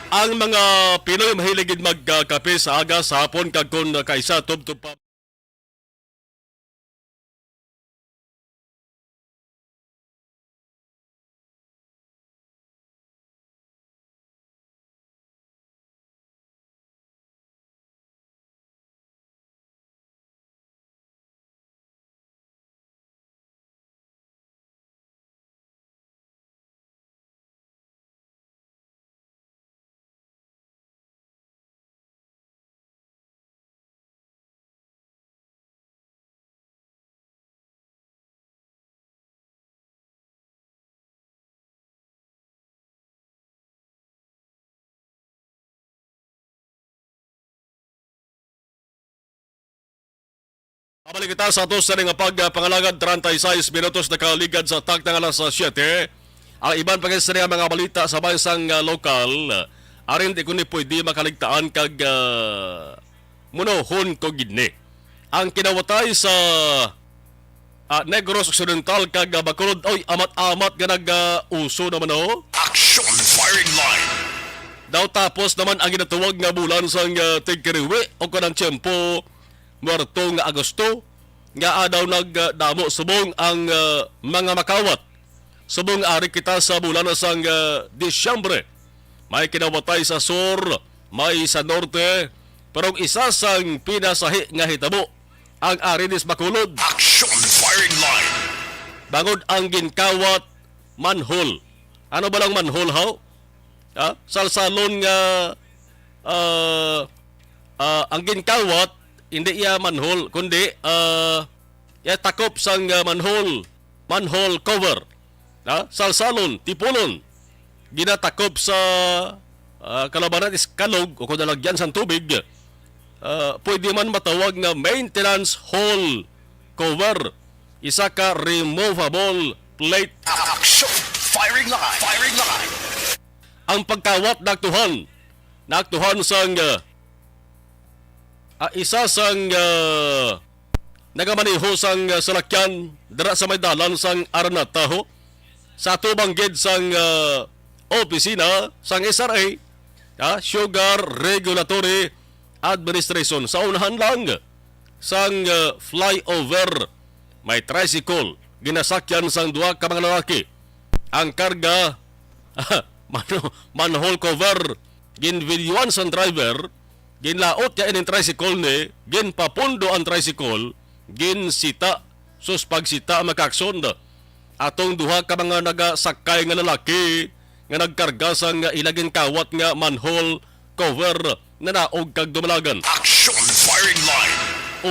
Ang mga Pinoy mahiligid magkape sa aga sa hapon kag kun kaisa tub-tub pa. Abalik kita sa atos sa nga pagpangalagad 36 minutos na kaligad sa takta nga alas 7. Ang iban pag sa mga balita sa bansang lokal, arin di kundi pwede makaligtaan kag munohon ko gidni. Ang kinawatay sa Negros Occidental kag Bacolod, oy amat-amat nga nag-uso naman o. Action Firing Line. Daw tapos naman ang ginatuwag nga bulan sang tigkiriwi o kanang tiyempo Muerto nga Agosto nga daw nagdamo subong ang mga makawat. Subong ari kita sa bulan sang Disyembre. May kinawatay sa sur, may sa norte, pero isa sang pinasahi nga hitabo ang ari dis Bacolod. Action Firing Line. Bangod ang ginkawat manhole. Ano ba lang manhole how? Salsalon nga ang ginkawat hindi iya manhole kundi ya takop sang manhole cover. Salsalon, tipulon. Ginatakop sa kalabanan is kalog o kung nalagyan sa tubig. Pwede man matawag nga maintenance hole cover. Isa ka removable plate. Action Firing Line. Firing Line. Ang pagkawat naktuhan sang isa sang nagamaniho sang salakyan dira sa may dalan sang Aranataho sa tubang gid sang opisina sang SRA, Sugar Regulatory Administration. Sa unahan lang sang flyover may tricycle ginasakyan sang duha ka mga lalaki. Ang karga manhole cover ginvideoan sang driver. Ginlaot ya ining tricycle ni, ginpapundo ang tricycle, ginsita, sus pagsita makakson. Atong duha ka mga nagasakay nga lalaki, nga nagkarga sang ilagin kawat nga manhole cover na naog kag dumalagan. Action Firing Line.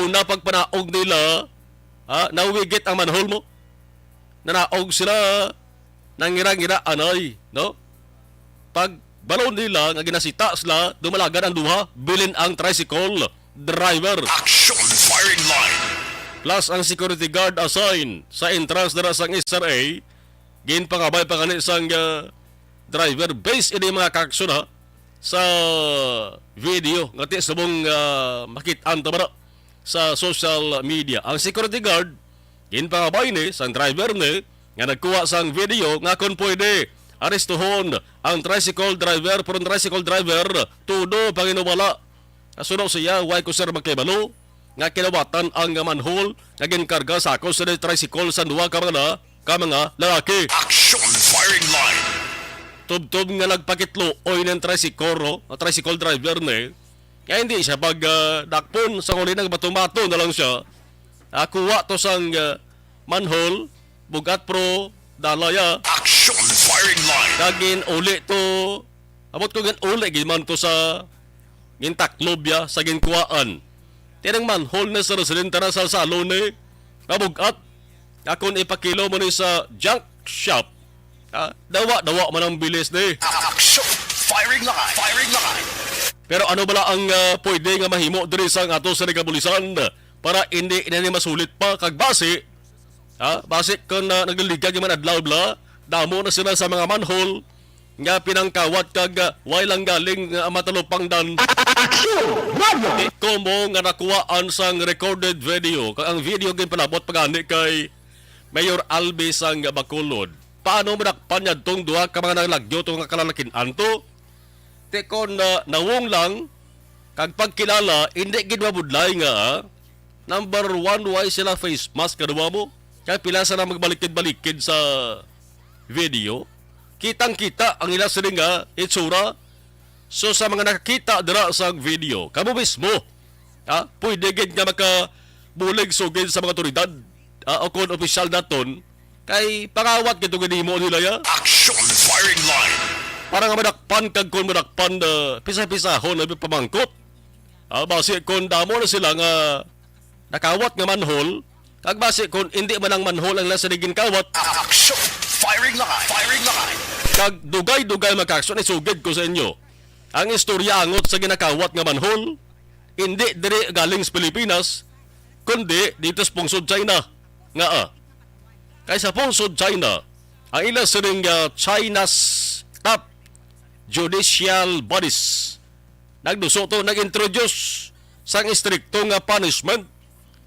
Una pagpanaog nila, nawigit ang manhole mo. Nanaog sila, nangira-ngira anay, no? Pag balon nila nga ginasita sila, dumalagan ang duha, bilin ang tricycle driver. Action Firing Line. plus ang security guard assign sa entrance na sang SRA, ginpangabay pa kani sang driver based ini mga kaaksyon ha sa video ngati subong makitaan ta ba sa social media. Ang security guard ginpangabay ni sang driver ni nga nagkuha sang video nga kon pwede arestuhon ang tricycle driver pero tricycle driver tudo panginubala. Asuno siya why ko sir magkaibalo nga kinawatan ang manhole nga ginkarga sa ako sa tricycle sa duwa ka mga lalaki. Action firing line. Tub-tub nga nagpakitlo oy ng tricycle driver ni kaya hindi siya pag dakpon sa uli ng bato-bato na lang siya kuha to sang manhole bugat pro dalaya. Action firing line. Kagin uli to abot ko gan uli giman to sa gintaklob ya sa ginkuhaan. Tinang manhole na sa residente na sa salon ni nabugat akon ipakilo mo ni sa junk shop. Dawa man ang bilis ni. Action firing line. Firing line. Pero ano bala ang pwede nga mahimo diri sa ato sa kapulisan para hindi inani masulit pa kag base base kon nagliligag man adlaw bla damo na sila sa mga manhole nga pinangkawat kag way lang galing matalupang dan. Iko mo nga nakuhaan sang recorded video kag ang video gin palabot pagani kay Mayor Albi sang Bacolod. Paano manakpan niya tong duha ka mga naglagyo tong kalalakin anto? Tekon nawong lang kag pagkilala hindi gid mabudlay nga number 1 why sila face mask kadua mo kay pila sa na magbalikid-balikid sa video kitang-kita ang ila sila nga itsura. So sa mga nakakita dira sa video kamo mismo pwede gid nga makabulig sugid sa mga otoridad o kon opisyal naton kay pangawat gid mo nila ya. Action firing line. Para nga madakpan kag kon madakpan pisa-pisahon na pamangkot. Base kon damo na sila nga nakawat nga manhole kag base kon hindi man ang manhole ang nasa digin kawat. Action firing line. Firing line. Kag dugay-dugay makaksyon isugid ko sa inyo. Ang istorya angot sa ginakawat nga manhole hindi diri galing sa Pilipinas kundi dito sa pungsod China nga kay sa pungsod China ang ilang siring China's top judicial bodies nagduso to nag-introduce sang istrikto nga punishment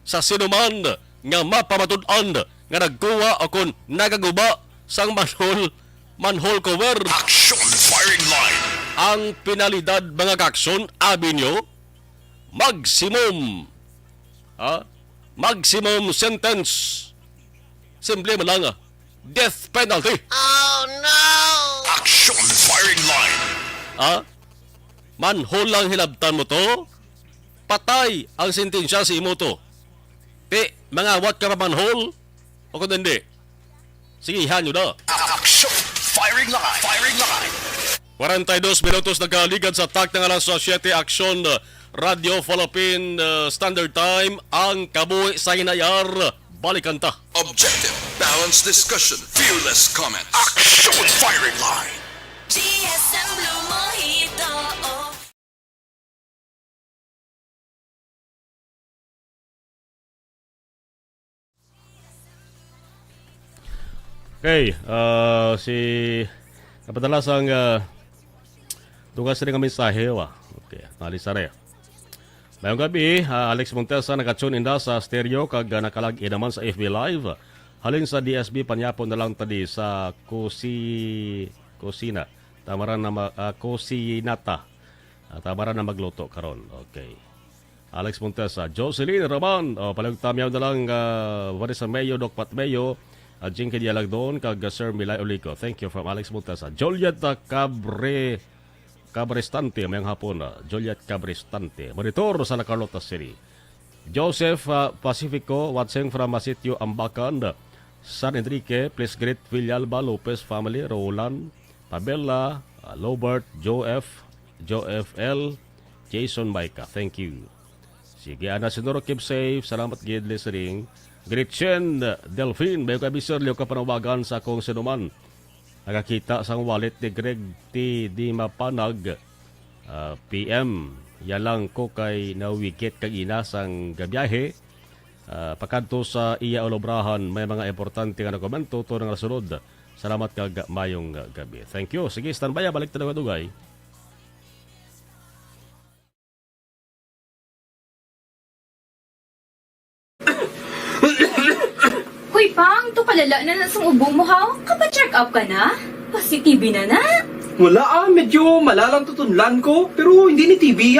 sa sinuman nga mapamatud-an nga nagkuha o kon nagaguba sang manhole cover. Action firing line. Ang penalidad mga kaksyon abinyo maximum sentence simple mo lang death penalty. Oh no. Action firing line. Manhole lang hilabtan mo to patay ang sentensya sa imo to. Mangawat ka pa manhole o kung hindi sige hanyo na. Action firing line. Firing line. 42 minutos nagkaligad sa tak ng alas 7 Action Radio Philippine Standard Time ang kabuhi sa hinayar balikan ta. Objective, balanced discussion, fearless comment. Action firing line. GSM Blue Mojito. Okay, si kapadalas ang tugas rin ang mensahe Okay, nalisare. Mayong gabi, Alex Montesa nakatune inda sa stereo kag nakalag naman sa FB Live. Halin sa DSB panyapon na lang tadi sa kusina. Tamaran na kusinata. Tamaran na magluto karon. Okay. Alex Montesa, Jocelyn Roman, palagtamyaw na lang Vanessa Mayo, Doc Pat Mayo, Jinky Dialag doon kag Sir Milay Olico. Thank you from Alex Montesa. Juliet Cabrestante, mayang hapon Juliet Cabrestante. Monitor sa Carlota City. Joseph Pacifico, watching from Masitio Ambacan. San Enrique, please greet Villalba Lopez family, Roland, Pabella, Lobert, Joe F. L, Jason Maika. Thank you. Sige, Ana Sinoro, keep safe. Salamat gid listening. Gretchen Delphine, may kabisor liyo ka panawagan sa akong sinuman. Nakakita sang wallet ni Greg T. Di Mapanag PM. Yalang ko kay nawikit kag ina sang gabiyahe. Pagkanto sa iya olobrahan, may mga importante nga dokumento to nga nasunod. Salamat kag mayong gabi. Thank you. Sige, standby, balik ta nga dugay. Hoy, Pang, to kalala na sa ubo mo, ha? Kapa-check up ka na? Positive na na? Wala medyo malalang tutunlan ko, pero hindi ni TV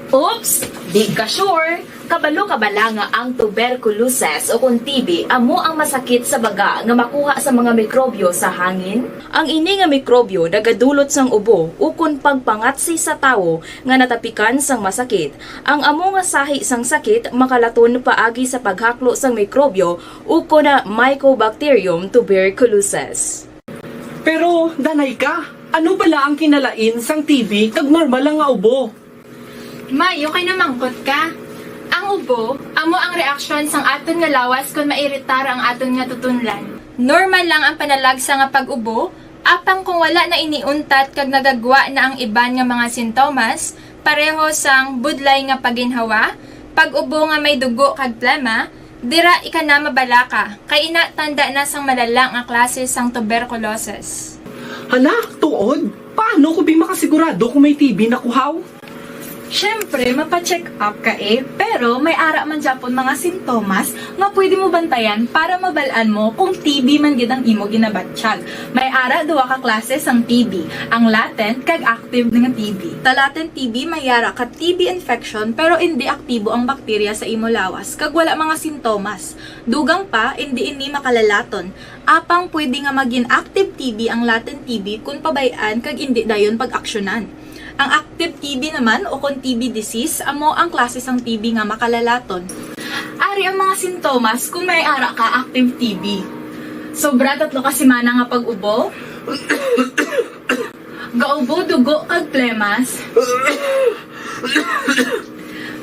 Oops! Di ka sure. Kabalo kabala nga ang tuberculosis o kung TB amo ang masakit sa baga nga makuha sa mga mikrobyo sa hangin. Ang ini nga mikrobyo nagadulot sang ubo ukon pagpangatsi sa tawo nga natapikan sang masakit. Ang amo nga sahi sang sakit makalaton paagi sa paghaklo sang mikrobyo ukon na Mycobacterium tuberculosis. Pero, danay ka, ano bala ang kinalain sang TB kag normal lang nga ubo? Mayo kay namangkot ka. Ang ubo, amo ang reaksyon sang aton nga lawas kung mairitar ang aton nga tutunlan. Normal lang ang panalagsa nga pag-ubo, apang kung wala na iniuntat kag nagagwa na ang iban nga mga sintomas, pareho sang budlay nga paginhawa, pag-ubo nga may dugo kag plema, dira ika na mabala ka, kay ina tanda na sang malala nga klase sang tuberculosis. Hala, tuod? Paano ko makasigurado kung may TB na kuhaw? Siyempre, mapacheck up ka pero may ara man Japon mga sintomas nga pwede mo bantayan para mabalaan mo kung TB man gid ang imo ginabatsyag. May ara duwa ka klase sang TB, ang latent kag active nga TB. Ta latent TB may ara ka TB infection pero hindi aktibo ang bakterya sa imo lawas kag wala mga sintomas. Dugang pa hindi ini makalalaton. Apang pwede nga maging active TB ang latent TB kung pabayaan kag hindi dayon pag-aksyonan. Ang active TB naman o kung TB disease, amo ang klase sang TB nga makalalaton. Ari ang mga sintomas kung may ara ka active TB. Sobra 3 ka semana nga pag-ubo. Gaubo, dugo, kag plemas.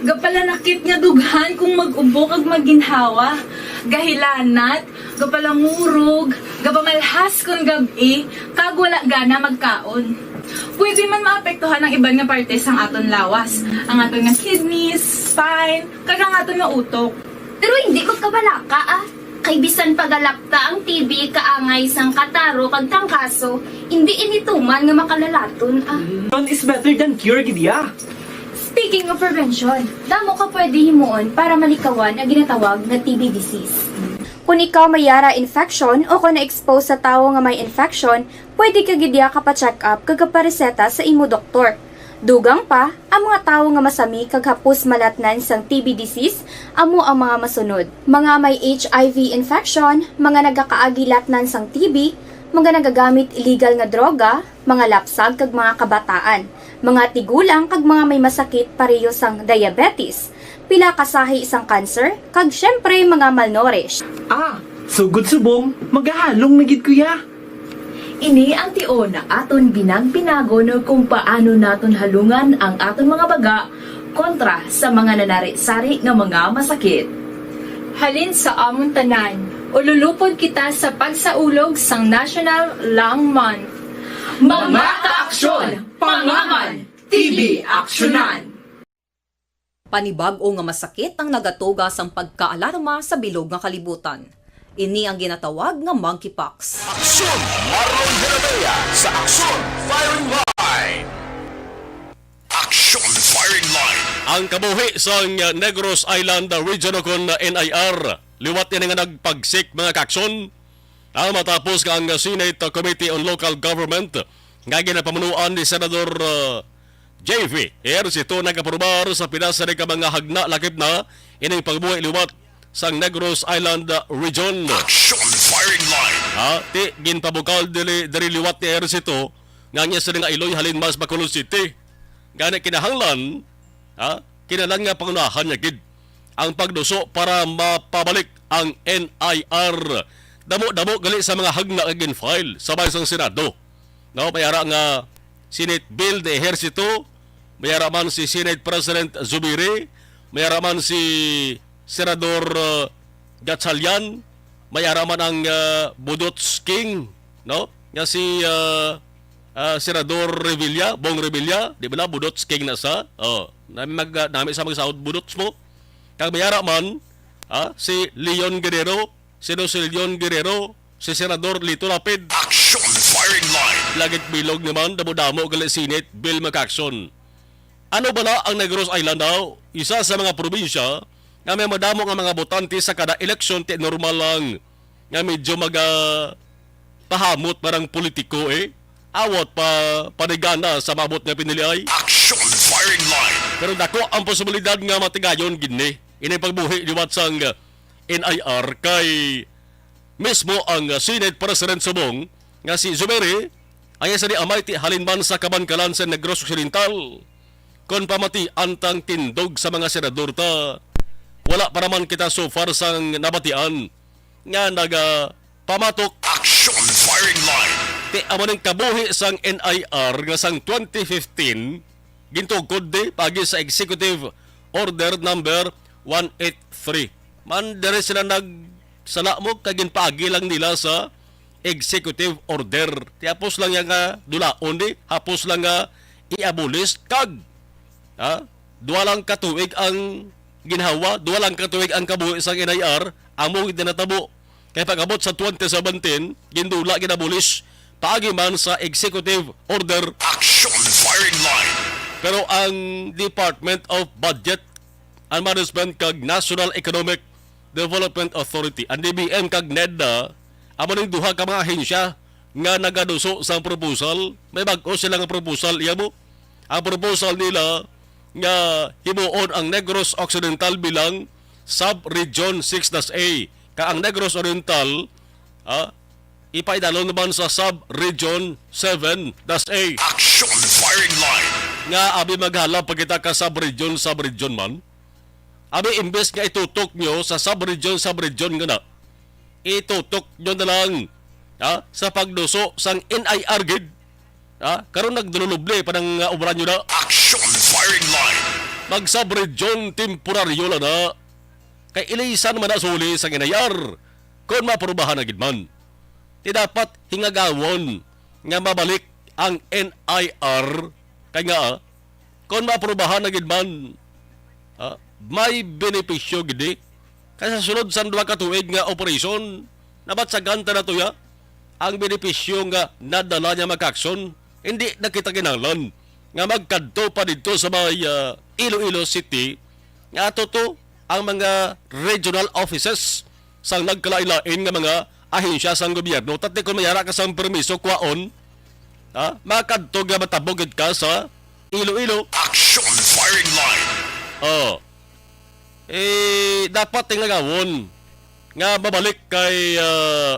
Gapalanakit nga dughan kung mag-ubo kag maginhawa. Gahilanat, gapalangurog, gapamalhas kung gabi, kag wala gana magkaon. Pwede man maapektuhan ang iban nga parte sang aton lawas. Ang aton nga kidneys, spine, kag ang aton nga utok. Pero hindi ko kabalaka Kay bisan pagalakta ang TB kaangay sang kataro kag tangkaso, hindi inituman nga makalalaton None is better than cure gidya. Speaking of prevention, damo ka pwede himuon para malikawan ang ginatawag na TB disease. Kung ikaw may yara infection o kung na-expose sa tao nga may infection, pwede ka gidya ka pa-check up kag pareseta sa imo doktor. Dugang pa, ang mga tao nga masami kag hapos malatnan sang TB disease, amo ang mga masunod. Mga may HIV infection, mga nagakaagilatnan sang TB, mga nagagamit illegal nga droga, mga lapsag kag mga kabataan, mga tigulang kag mga may masakit pareho sang diabetes, pila kasahi isang cancer, kag syempre mga malnourished. Sugod subong, magahalong nagid kuya. Ini ang tion na aton binag-binago no kung paano naton halungan ang aton mga baga kontra sa mga nanari-sari nga mga masakit. Halin sa amon tanan, ululupod kita sa pagsaulog sang National Lung Month. Mga kaaksyon, pangaman, TB aksyonan. Panibag-o nga masakit ang nagatuga sang pagkaalarma sa bilog nga kalibutan. Ini ang ginatawag nga monkeypox. Aksyon! Marlon Heredia sa Aksyon Firing Line! Aksyon Firing Line! Ang kabuhi sa Negros Island Region kon NIR, liwat yan nga nagpagsik mga kaksyon. Matapos ang Senate Committee on Local Government, nga ginapamunuan ni Senador JV. Ejercito nagaprubar sa pinasa ka mga hagna lakip na ining pagbuhi liwat sa Negros Island Region. Action Firing Line! Ti ginpabukal diri liwat ni Ejercito nga niya sa nga Iloy halin mas Bacolod City. Gana kinahanglan, kinalan nga pangunahan niya gid ang pagduso para mapabalik ang NIR. Damo-damo gali sa mga hagna nga gin-file sa bansang Senado. Mayara nga Senate Bill de Ejercito, mayara man si Senate President Zubiri, mayara man si Senador Gatchalian, mayara man ang Budots King, nga si Senador Revilla, Bong Revilla, di ba na Budots King na sa? Nami sa mga saod Budots mo. Kag mayara man Si Leon Guerrero, sino si Leon Guerrero? Si Senador Lito Lapid. Action firing line. Lagit bilog naman, damo-damo gali Senate Bill McAction. Ano bala ang Negros Island daw? Isa sa mga probinsya nga may madamo nga mga botante sa kada eleksyon ti normal lang nga medyo pahamot parang politiko awat pa panigana sa mabot nga piniliay. Action firing line. Pero dako ang posibilidad nga matigayon gini. Inay pagbuhi liwat sang NIR kay mismo ang Senate President Subong nga si Zuberi ay sa di amay ti halinman sa kabankalan sa Negros Occidental. Kon pamati antang tindog sa mga senador ta, wala pa naman kita so far sang nabatian nga pamatok. Action firing line. Ti amaning kabuhi sang NIR nga sang 2015 gintugkod pagi sa Executive Order number 183. Man dire sila nagsala mo kagin pagi lang nila sa Executive Order. Ti hapos lang nga dulaon hapos lang nga i-abolish kag duwa lang katuig ang ginhawa, duwa lang katuig ang kabuhi sa NIR, amo hindi natabo. Kaya pag-abot sa 2017, gindula, ginabulish, paagi man sa Executive Order. Action firing line. Pero ang Department of Budget and Management kag National Economic Development Authority, ang DBM kag NEDA, amo ning duha ka mga ahensya nga nagaduso sa proposal. May bag-o sila nga proposal, iya mo? Ang proposal nila nga himuon ang Negros Occidental bilang Sub-Region 6-A. Ka ang Negros Oriental ipaidalo naman sa Sub-Region 7-A. Action firing line. Nga abi maghala pagkita ka Sub-Region man. Abi imbes nga itutok nyo sa Sub-Region nga na, itutok nyo na lang sa pagduso sang NIR gid. Karon nagdululuble pa ng obra nyo na. Action firing line. Mag-sub-region temporaryo lang na. Kay ilisan man na suli sa ginayar kung mapurubahan na gidman. Di dapat hingagawon nga mabalik ang NIR kay nga kung mapurubahan na gidman may benepisyo gidi. Kaya sa sunod sa 2 katuig nga operasyon nabat sa ganta na tuya ang benepisyo nga nadala niya McAction. Hindi nakita kinahanglan nga magkadto pa dito sa may Iloilo City nga toto ang mga regional offices sang nagkalain-lain nga mga ahensya sang gobyerno. Tati kung mayara ka sang permiso kwaon, makadto nga matabogid ka sa Iloilo. Action firing line. Dapat tinagawon nga mabalik kay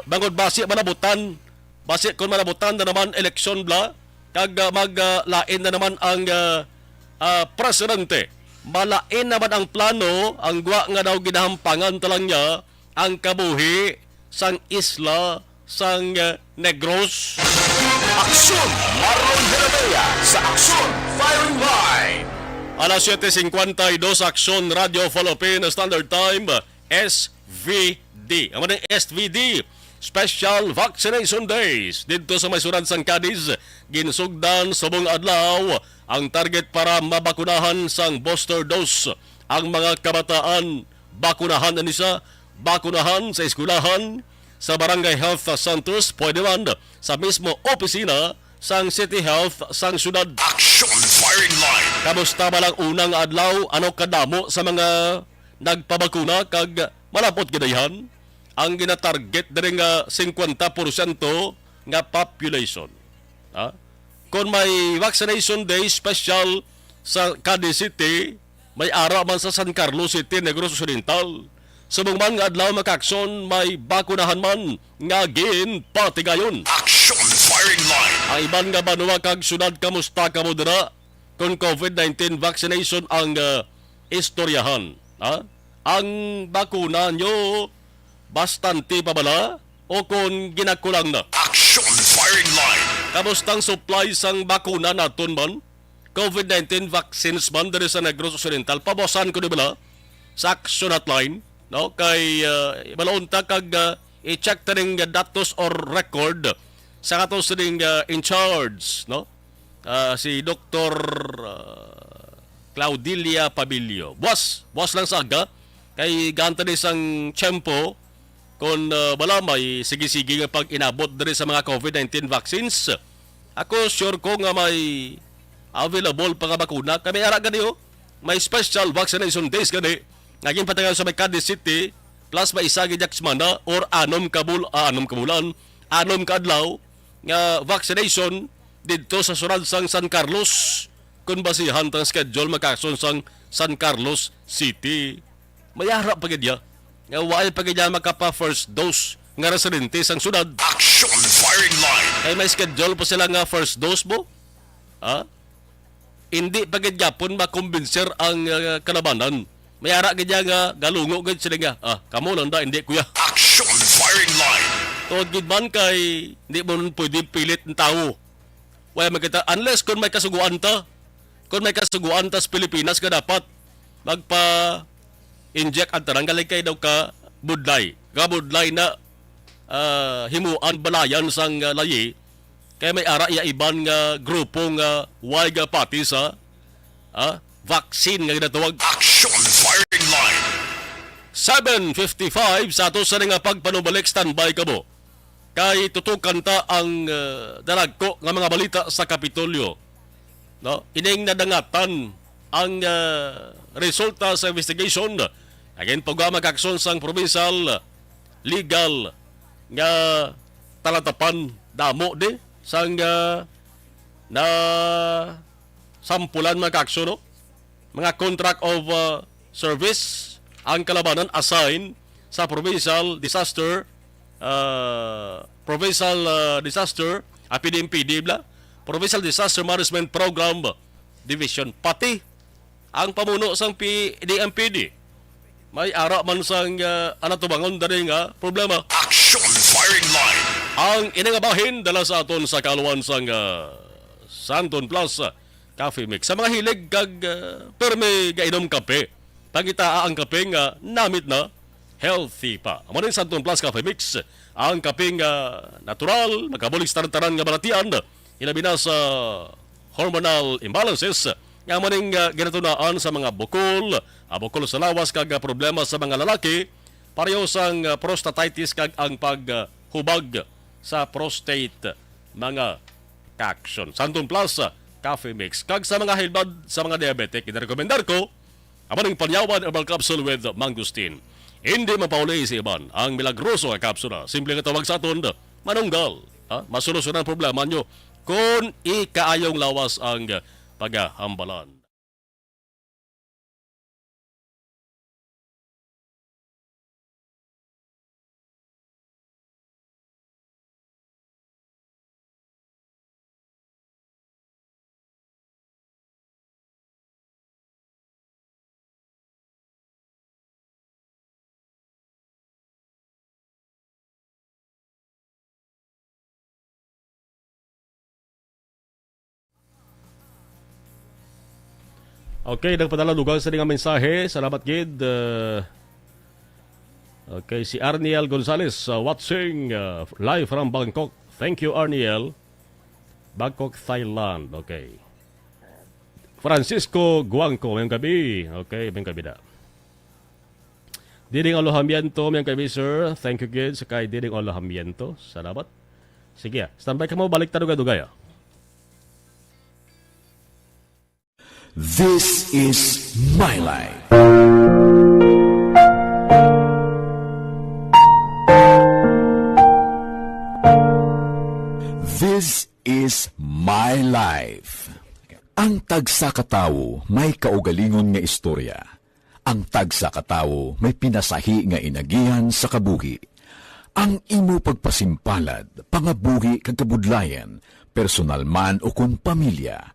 bangod basi manabutan. Basi kung manabutan na naman eleksyon bla kag maglain na naman ang presidente. Malain naman ang plano, ang gwa nga daw ginahampangan talang niya ang kabuhi sang isla sang Negros. Aksyon Marlon Heredia sa Aksyon Firing Line. Alas 7:52 Aksyon Radio Philippine Standard Time SVD. Ang mga SVD Special Vaccination Days dito sa Maysuran sang Cadiz, ginsugdan sa buong adlaw ang target para mabakunahan sang booster dose ang mga kabataan. Bakunahan anisa, bakunahan sa eskwelahan, sa barangay health centers, pwede man sa mismo opisina sang City Health sang syudad. Action firing line. Kamusta ba lang unang adlaw? Ano kadamo sa mga nagpabakuna kag malapot gidayhan? Ang ginatarget diri nga 50% nga population. Kung may vaccination day special sa Cadiz City, may ara man sa San Carlos City, Negros Occidental. Subong man nga adlaw McAction, may bakunahan man nga ginpatigayon. Action firing line. Ang iban nga banwa kag syudad, kamusta kamo dira? Kung COVID-19 vaccination ang istoryahan. Ang bakuna nyo bastante pa bala o kung ginakulang na? Action firing line. Kamustang supply sang bakuna naton man? COVID-19 vaccines man diri sa Negros Occidental. Pabosan ko di bala sa action hotline, no? Kay balaunta kag i-check taning datos or record sa katos ning in charge, no? Si Dr. Claudilia Pabilio. Boss lang sa aga Kay ganta din sang tiyempo kung wala may sige-sige nga pag inabot din sa mga COVID-19 vaccines. Ako sure ko nga may available pa nga bakuna. Kami ara gani may special vaccination days gani. Naging patagal sa may Cadiz City plus may isa gid semana or 6 kaadlaw nga vaccination didto sa sunod sang San Carlos kung basihan tang schedule makason sang San Carlos City. Mayara pa gid ya nga waay pa gid makapa first dose nga residente sang syudad. Action firing line. Kay may schedule pa sila nga first dose mo. Hindi pa gid gyapon makumbinser ang kalabanan. Mayara gid nga galungo gid sila nga. Kamo lang da hindi kuya. Action firing line. Tuod gid man kay hindi mo pwede pilit ng tao. Wala magkita unless kung may kasuguan ta. Kung may kasuguan ta sa Pilipinas ka dapat magpa-inject ang taranggalay kay daw ka budlay. Ka budlay na himuan balayan sang layi. Kaya may ara iya iban nga grupo nga way nga pati sa vaccine nga ginatawag. Action firing line. 7:55 sa ato sa nga pagpanubalik standby ka mo. Kay tutukan ta ang daragko nga mga balita sa Kapitolyo. No? Ining nadangatan ang resulta sa investigation. Again, pag-amakakson sang provincial legal nga talatapan damo de sang na sampulan magkakso no? Mga contract of service ang kalabanan assign sa provincial disaster PDMPD Provincial Disaster Management Program Division pati ang pamuno sang PDMPD may ara man sang anatubangon dali nga problema. Action firing line. Ang inangabahin dala sa aton sa kaluan sang Santon Plus Coffee Mix. Sa mga hilig kag perme gainom kape. Pagitaa ang kape nga namit na healthy pa. Amo rin Santon Plus Coffee Mix. Ang kape nga natural, makabulig sa taran nga balatian. Ilabi na sa hormonal imbalances. Nga amo rin ginatunaan sa mga bukol sa lawas kag problema sa mga lalaki. Pareho sang prostatitis kag ang paghubag sa prostate mga action. Santon Plus Coffee Mix. Kag sa mga hilbad sa mga diabetic, ina-recommendar ko amo ning Panyawan Herbal Capsule with Mangustin. Hindi mapauli si Iban ang milagroso nga kapsula. Simple nga tawag sa aton, manunggal. Masolusyonan ang problema nyo kung ikaayong lawas ang paghambalan. Okay, nagpadala lugar sa nga mensahe. Salamat, Gid. Okay, si Arniel Gonzalez watching live from Bangkok. Thank you, Arniel. Bangkok, Thailand. Okay. Francisco Guangco, mayang gabi. Okay, mayang gabi na. Diding Alohamiento, mayang gabi, sir. Thank you, Gid. Sakay Diding Alohamiento. Salamat. Sige, standby ka mo. Balik ta dugay-dugay. This is my life. This is my life. Ang tagsa katawo may kaugalingon nga istorya. Ang tagsa katawo may pinasahi nga inagihan sa kabuhi. Ang imo pagpasimpalad, pangabuhi kag kabudlayan, personal man o kung pamilya,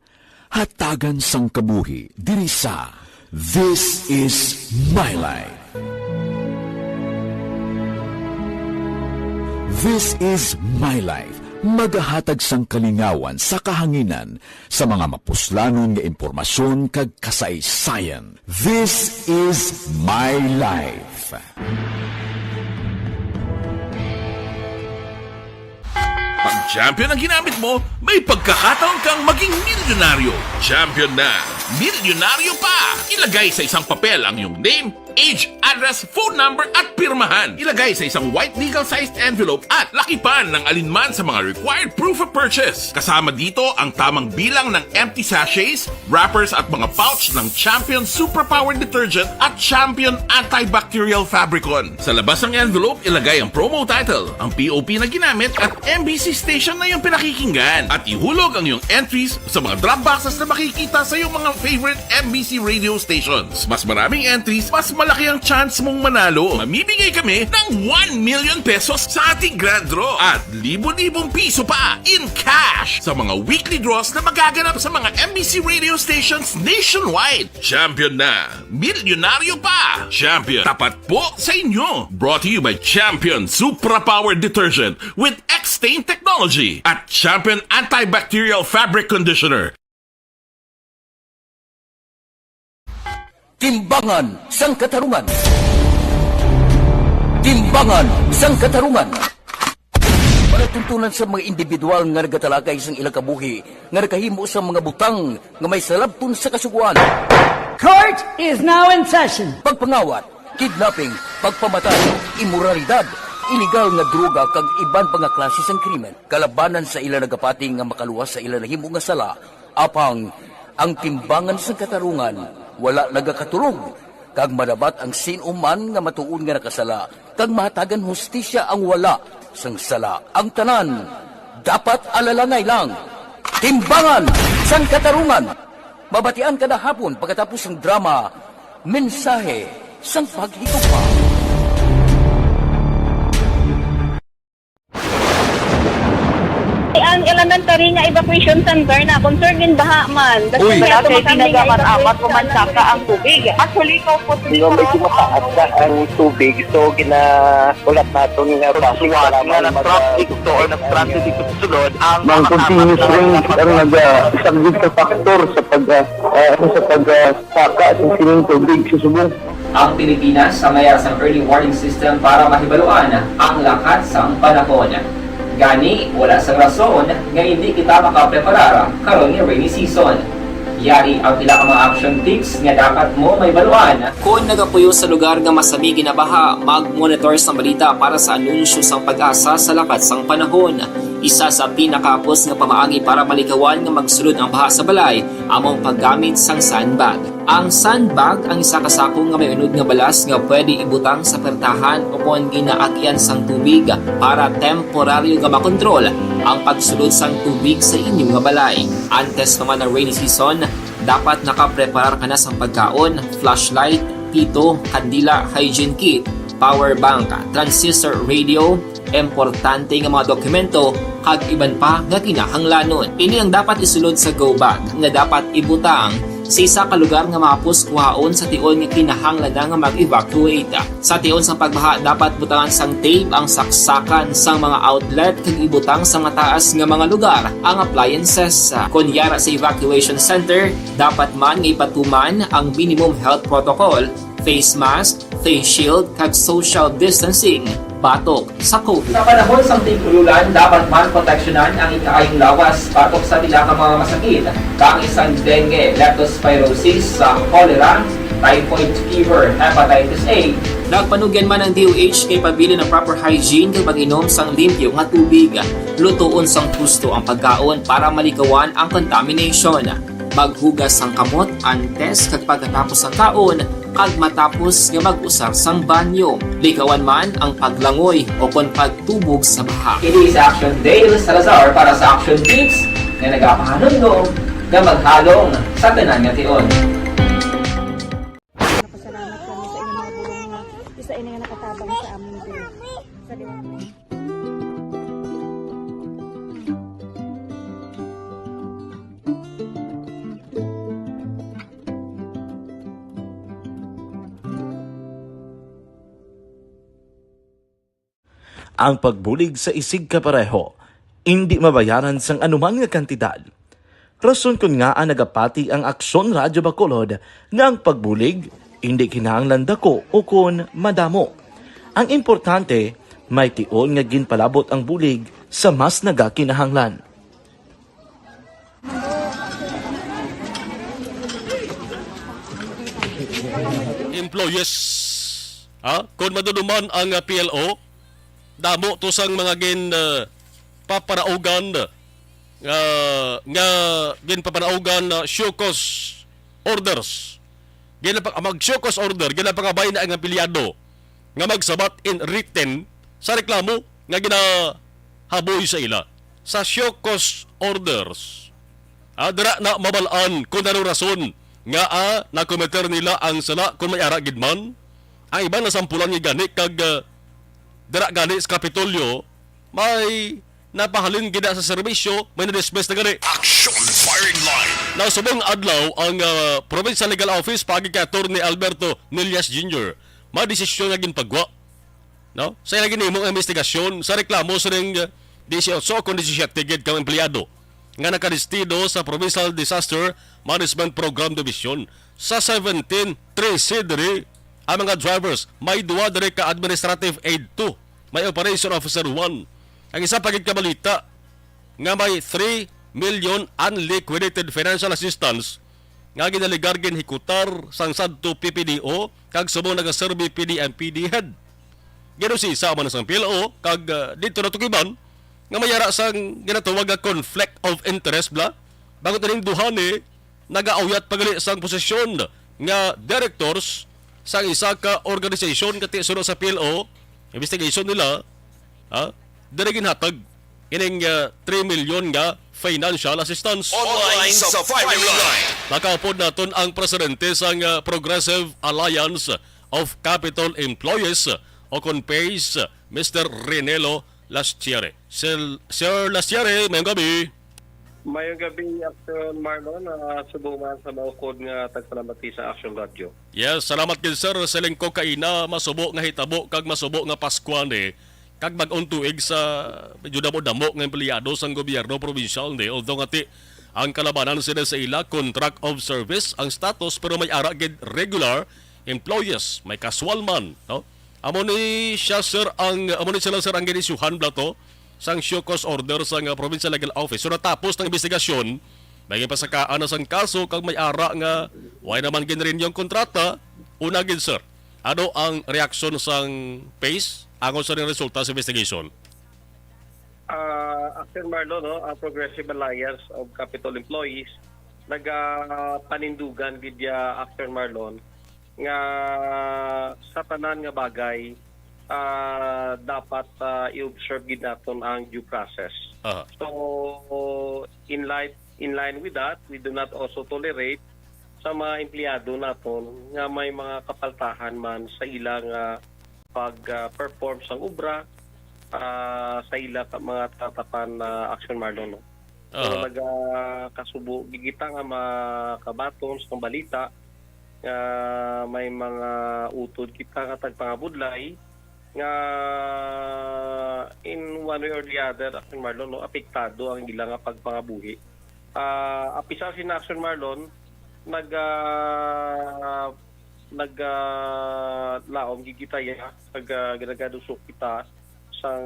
hatagan sang kabuhi diri sa This is my life. This is my life. Magahatag sang kalingawan sa kahanginan sa mga mapuslanon nga impormasyon kag kasaysayan. This is my life. Pag champion ang ginamit mo, may pagkakataon kang maging milyonaryo. Champion na, milyonaryo pa! Ilagay sa isang papel ang iyong name, age, address, phone number at pirmahan. Ilagay sa isang white legal-sized envelope at lakipan ng alinman sa mga required proof of purchase. Kasama dito ang tamang bilang ng empty sachets, wrappers at mga pouch ng Champion Superpower Detergent at Champion Antibacterial Fabricon. Sa labas ng envelope, ilagay ang promo title, ang POP na ginamit at MBC station na yung pinakikinggan. At ihulog ang iyong entries sa mga drop boxes na makikita sa iyong mga favorite MBC radio stations. Mas maraming entries, mas malaki ang chance mong manalo. Mamimigay kami ng 1 million pesos sa ating grand draw at libo-libong piso pa in cash sa mga weekly draws na magaganap sa mga MBC radio stations nationwide. Champion na, milyonaryo pa. Champion, tapat po sa inyo. Brought to you by Champion Superpower Detergent with X-Stain Technology at Champion Antibacterial Fabric Conditioner. Timbangan sang katarungan. Timbangan sang katarungan. Panatuntunan sa mga individual nga nagatalakay sang ilang kabuhi nga nakahimo sa mga butang nga may salabton sa kasuguan. Court is now in session. Pagpangawat, kidnapping, pagpamatay, immoralidad, iligal nga droga kag iban pa nga klase sang krimen. Kalabanan sa ila nagapati nga makaluwas sa ila nahimo nga sala, apang ang timbangan sang katarungan wala nagakatulog, kag madabat ang sinuman nga matuon nga nakasala, kag mahatagan hustisya ang wala sang sala. Ang tanan, dapat alalangay lang. Timbangan sang katarungan. Mabatian kada hapon pagkatapos ng drama, mensahe sang paghigugma. Ang elementary nga evacuation center na concern din baha man. Uy, kasi pinagamat-amat pumansaka ang tubig. Actually, ko po medyo mataas na ang tubig. So, ginaulat natin nga pasiwala nga na-trap dito or na-transit dito sa sulod. Ang continuous range ang nag-isaglit sa factor sa pagsaka at sining tubig sa subong. Ang Pilipinas sa mayroon sa early warning system para mahibaluan ang lakas ng panahon. Gani, wala sa rason nga hindi kita makapreparar karon nga rainy season. Yari ang pila ka mga action tips nga dapat mo may baluan. Kung nagapuyo sa lugar nga masami ginabaha, mag-monitor sa balita para sa anunsyo sang pag-asa sa lakas sang panahon. Isa sa pinakapos nga pamaagi para malikawan nga magsulod ang baha sa balay, among paggamit sang sandbag. Ang sandbag ang isa kasako nga may unod nga balas nga pwede ibutang sa pertahan upon ginaagyan sang tubig para temporaryo nga makontrol ang pagsulod sang tubig sa inyong nga balay. Antes naman ng rainy season, dapat nakapreparar ka na sang pagkaon, flashlight, pito, kandila, hygiene kit, power bank, transistor radio, importante nga mga dokumento kag iban pa nga kinahanglanon. Ini ang dapat isulod sa go bag nga dapat ibutang sa isa ka lugar nga mapos kuhaon sa tion nga kinahanglan nga mag-evacuate. Sa tion sa pagbaha dapat butangan sang tape ang saksakan sang mga outlet kag ibutang sa mataas nga mga lugar ang appliances. Kunyara sa evacuation center, dapat man nga ipatuman ang minimum health protocol, face mask, face shield kag social distancing batok sa COVID. Sa panahon sa tigululan, dapat man proteksyonan ang ikaayong lawas batok sa pila ka mga masakit, kang isang dengue, leptospirosis, cholera, typhoid fever, hepatitis A. Nagpanugyan man ang DOH kay pabili ng proper hygiene kay pag-inom sang limpyo nga tubig. Lutuon sang gusto ang pagkaon para malikawan ang contamination. Maghugas sang kamot antes kag pagkatapos ang kaon kag matapos nga mag-usar sang banyo. Likawan man ang paglangoy o kon pagtubog sa baha. It is Action Dale Salazar para sa Action Tips nga nagapahanong nga maghalong sa tanan nga tion. Napasalamat kami sa inyong mga bulong nga isa ini nga nakatabang sa aming Diyos. Sa ang pagbulig sa isig kapareho, hindi mabayaran sang anuman nga kantidad. Rason kun nga ang nagapati ang Aksyon Radyo Bacolod nga ang pagbulig, hindi kinahanglan dako o kun madamo. Ang importante, may tion nga ginpalabot ang bulig sa mas nagakinahanglan. Employees Kung maduduman ang PLO, damo to sang mga papanaugan nga ginpapanaugan na show cause orders. Mag-show cause order, ginapangabay na ang pilyado nga magsabat in written sa reklamo nga ginahaboy sa ila. Sa show cause orders, dira na mabalaan kung anong rason nga nakometer nila ang sala kung may ara gid man. Ang iba na sampulan nga gani kag dira gani sa Kapitolyo may napahalin gina sa serbisyo, may na-dismiss na gani. Action Firing Line. Nasubong adlaw ang Provincial Legal Office pagi kay Attorney Alberto Nillas Jr. Madesisyon nga ginpagwa. No? Sa ilang ginimong investigasyon sa reklamo sa ring 18 kung 17 gid kang empleyado nga nakadistido sa Provincial Disaster Management Program Division. Sa 17, 13 diri ang mga drivers. May duwa diri ka Administrative Aid 2. May Operation Officer 1. Ang isa pagid kabalita nga may 3 million unliquidated financial assistance nga ginaligar hikutar sang sadto PPDO kag subong nagaserbi PD head. Gino si isa man sang PLO kag dito natukiban nga mayara sang ginatawag nga conflict of interest bla bago taning duhani nagaawiyat pagali sang posisyon nga directors sang isa ka organization kati sunod sa PLO. Investigation nila diri ginhatag ining 3 million nga financial assistance. Online sa Firing Line. Nakaupod naton ang presidente sang Progressive Alliance of Capital Employees o CONPACE, Mr. Renelo Lastiere. Sir Lastiere, mayong gabi. Mayong gabi, Action Marlon, subuman sa maukod nga tagpalamati sa Action Radio. Yes, salamat gid sir sa lingko kaina masubo nga hitabo kag masubo nga Paskwane kag bag-ong tuig sa medyo damo-damo nga empleyado sang gobyerno provincial ni. Although ngati ang kalabanan sila sa ila contract of service ang status pero may ara gid regular employees, may casual man, no? Amo ni sila sir ang ginisuhan blato sang show cause order sa Provincial Legal Office. So natapos ng investigasyon, may pasakaan na sang kaso kag may ara nga way naman ginrin yung kontrata. Una gid sir, ano ang reaksyon sang PACE angon sa resulta sa investigation? Action Marlon, no, ang Progressive Alliance of Capital Employees nagapanindugan gidya Action Marlon nga sa tanan nga bagay dapat i-observe gid naton ang due process. So in line with that, we do not also tolerate sa mga empleyado naton nga may mga kapaltahan man sa ilang pag-perform sang obra sa ila mga tatapan na Action Marlon. No? So nagkasubo gigita nga makabaton sa balita nga may mga utod kita nga tagpangabudlay nga in one way or the other, Action Marlon, no, apektado ang ilang pagpangabuhi. Apisa si Action Marlon laom gigitaya pag ginadusok kita sang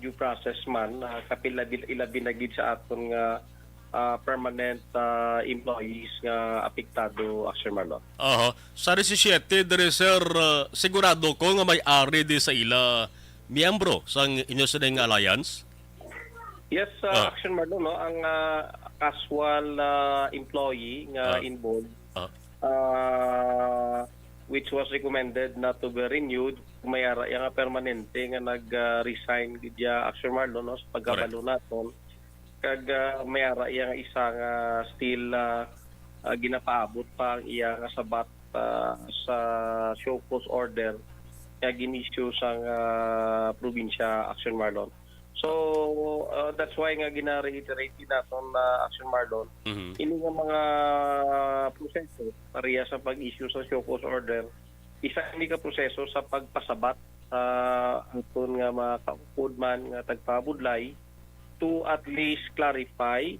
due process man kapilabi na gid sa aton nga permanent employees nga apektado, Action Marlon. Sa 17 dire sir, sigurado ko nga may ari di sa ila miyembro sang inyo sa alliance? Yes, Action Marlon, no, ang casual employee nga involved which was recommended not to be renewed, mayara yang permanente nga nag-resign gidya Action Marlon, no, sa pagkabalo naton kag mayara yang isa nga still ginapaabot pa ang iya nga sabat sa show cause order nga ginisyu sang probinsya, Action Marlon. So that's why nga gina-reiterate naton Action Marlon, ini nga mga proseso pareha sa pag-issue sa show cause order, isa ini ka proseso sa pagpasabat aton nga mga kaupod man nga tagpabudlay to at least clarify,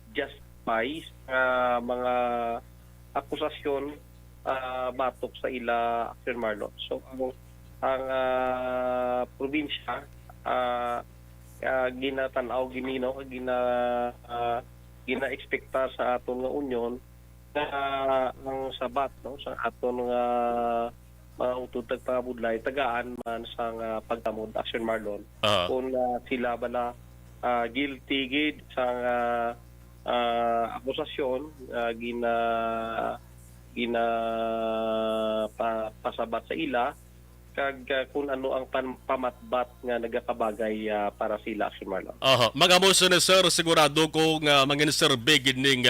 justify mga akusasyon batok sa ila, Action Marlon. So ang probinsya ginatanaw ginino gina-expecta sa aton nga union na ang sabat, no, sa aton nga mautod tagpangabudlay tagaan man sang pagtamod action marlon Aha. kung sila bala guilty gid sang akusasyon pasabat sa ila kag kung ano ang pamatbat nga nagakabagay para sila action marlon. Aha, magamo na sir sigurado kung mangin survey gining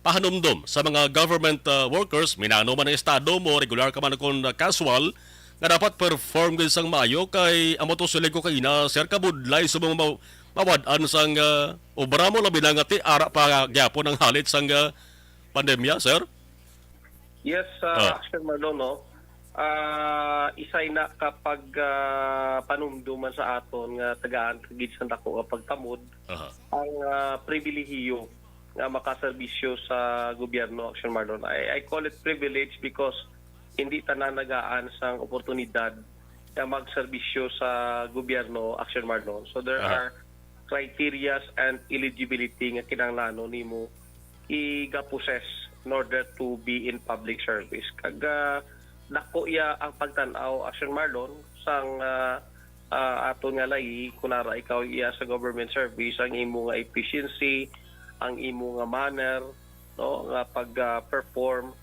pahanumdom sa mga government workers, minano man ang estado mo, regular ka man kung casual, nga dapat perform gid sang maayo kay amo to sulig ko kay ina sir kabudlay sa mga mawad-an sang obra mo labi na nga ti ara pa gyapon ang halit sang pandemya, sir. Yes, action marlon no. Isay na kapag panumduman sa aton nga tagaan kagid sa dako nga pagtamod ang pribilehiyo nga makaserbisyo sa gobyerno action marlon. I call it privilege because hindi tanan nagaan sang oportunidad nga magserbisyo sa gobyerno action marlon. So there are criterias and eligibility nga kinahanglan nimo i-possess in order to be in public service. Kag dako ya ang pagtan-aw action marlon sang aton nga lay kunara ikaw iya sa government service ang imo nga efficiency, ang imo nga manner no nga pag-perform.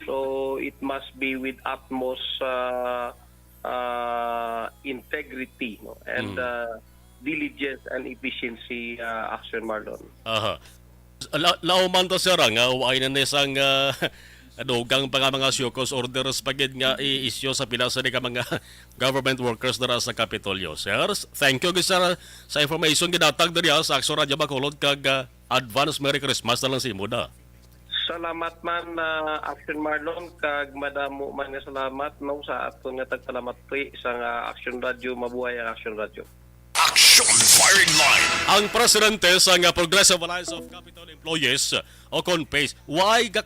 So it must be with utmost integrity no and diligence and efficiency action marlon. Aha. Lauman to sir nga way na nesang dugang pa nga mga syokos orders pagid nga i-issue sa pinasa ni ka mga government workers dara sa Kapitolyo. Sir, thank you sir sa information gidatag diri sa Action Radio Bacolod kag advance Merry Christmas na lang sa imo da. Salamat man Action Marlon kag madamo man nga salamat no sa aton nga tagpalamat pri sa Action Radio. Mabuhay ang Action Radio. Action Firing Line. Ang presidente sa Progressive Alliance of Capital Employees o CONPACE, why ga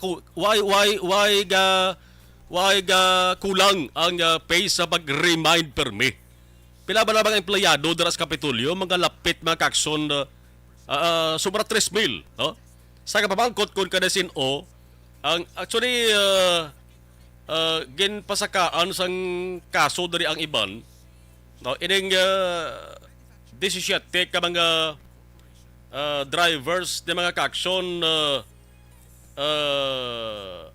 kulang ang pay sa pag-remind permi? Pila ba na mga empleyado dara sa Kapitolyo, mga lapit mga kaksyon sobra 3,000, no? Sa kapabangkot kun kadasin o ang actually ginpasakaan sang kaso dari ang iban, no? Ining 17 ka mga drivers de mga kaksyon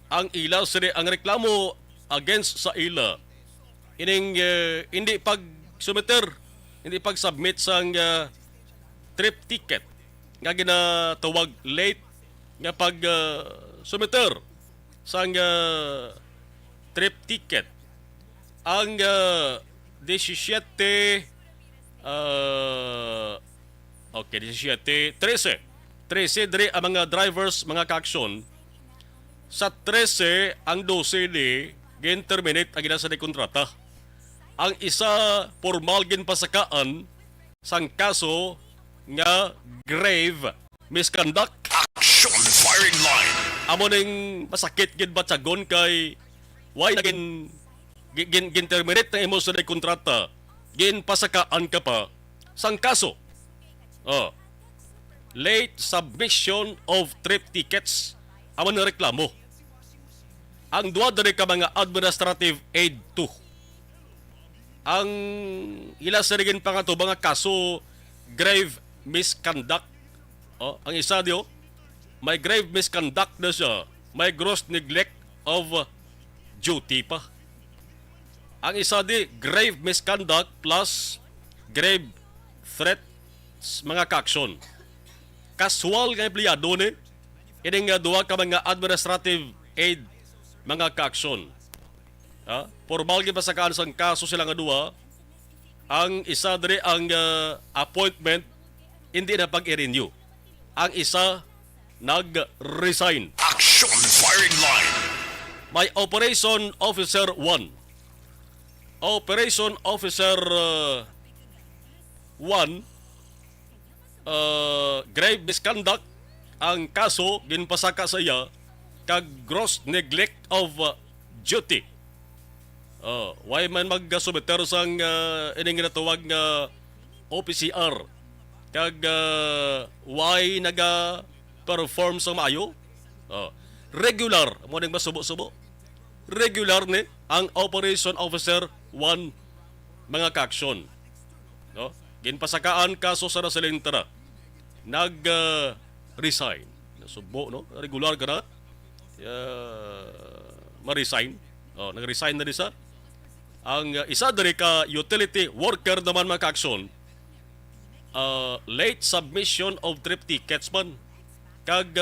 ang ila ang reklamo against sa ila ining hindi pag submit sang trip ticket nga ginatawag late nga pag submiter sang trip ticket ang 17 13 diri ang mga drivers, mga kaksyon. Sa 13, ang 12 ni gin-terminate ang ginasa ni kontrata. Ang isa, formal ginpasakaan sang kaso nga grave misconduct. Action Firing Line. Amo ning masakit gid batsagon kay why na gin-terminate na imo sa ni kontrata. Ginpasakaan ka pa sang kaso. Late submission of trip tickets amo na reklamo. Ang duwa diri ka mga administrative aid 2. Ang ila sa rigin pangato mga kaso grave misconduct. Ang isa diyo may grave misconduct na siya, may gross neglect of duty pa. Ang isa di grave misconduct plus grave threats mga kaksyon. Casual nga empleyado ni ining duwa ka mga administrative aid mga kaksyon. Formal gyud pasakaan sang kaso sila nga duwa. Ang isa diri ang appointment hindi na pag-i-renew. Ang isa nag-resign. Action Firing Line. May Operation Officer 1. Operation Officer 1 grave misconduct ang kaso ginpasaka sa iya kag gross neglect of duty. Why man mag-submiter sang ining ginatawag nga OPCR kag why naga-perform sa maayo? Regular mo ning masubo-subo. Regular ni ang Operation Officer 1 mga kaaksyon. No? Ginpasakaan kaso sa nasilintara. Nag-resign. Subo, no? Regular ka na. Ma-resign. Nag-resign na isa. Ang isa dari ka utility worker naman mga kaaksyon, late submission of trip tickets man. Kag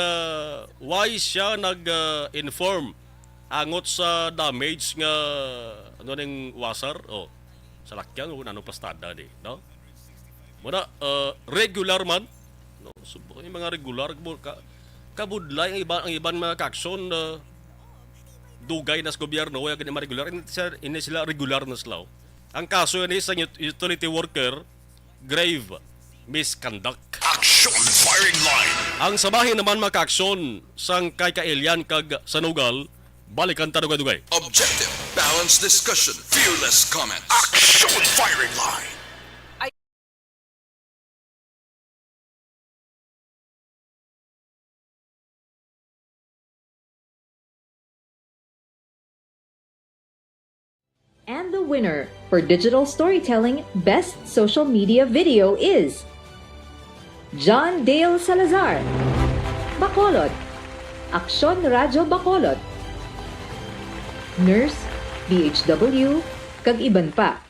why siya nag-inform angot sa damage nga ano ning wasar sa lakyan o ano pastada di, no? Muna regular man, no? Subok yung mga regular kabudlay ang iban mga kaaksyon dugay nas gobyerno wala gani regular ini sila regular na slaw. Ang kaso ni sa utility worker grave misconduct. Action firing line. Ang sabahin naman mga kaaksyon sang kay Kaelian kag Sanugal balikan ta dugay-dugay. Objective, balanced discussion, fearless comment. Action firing line. And the winner for Digital Storytelling Best Social Media Video is John Dale Salazar, Bacolod, Aksyon Radyo Bacolod, Nurse, DHW, kag iban pa.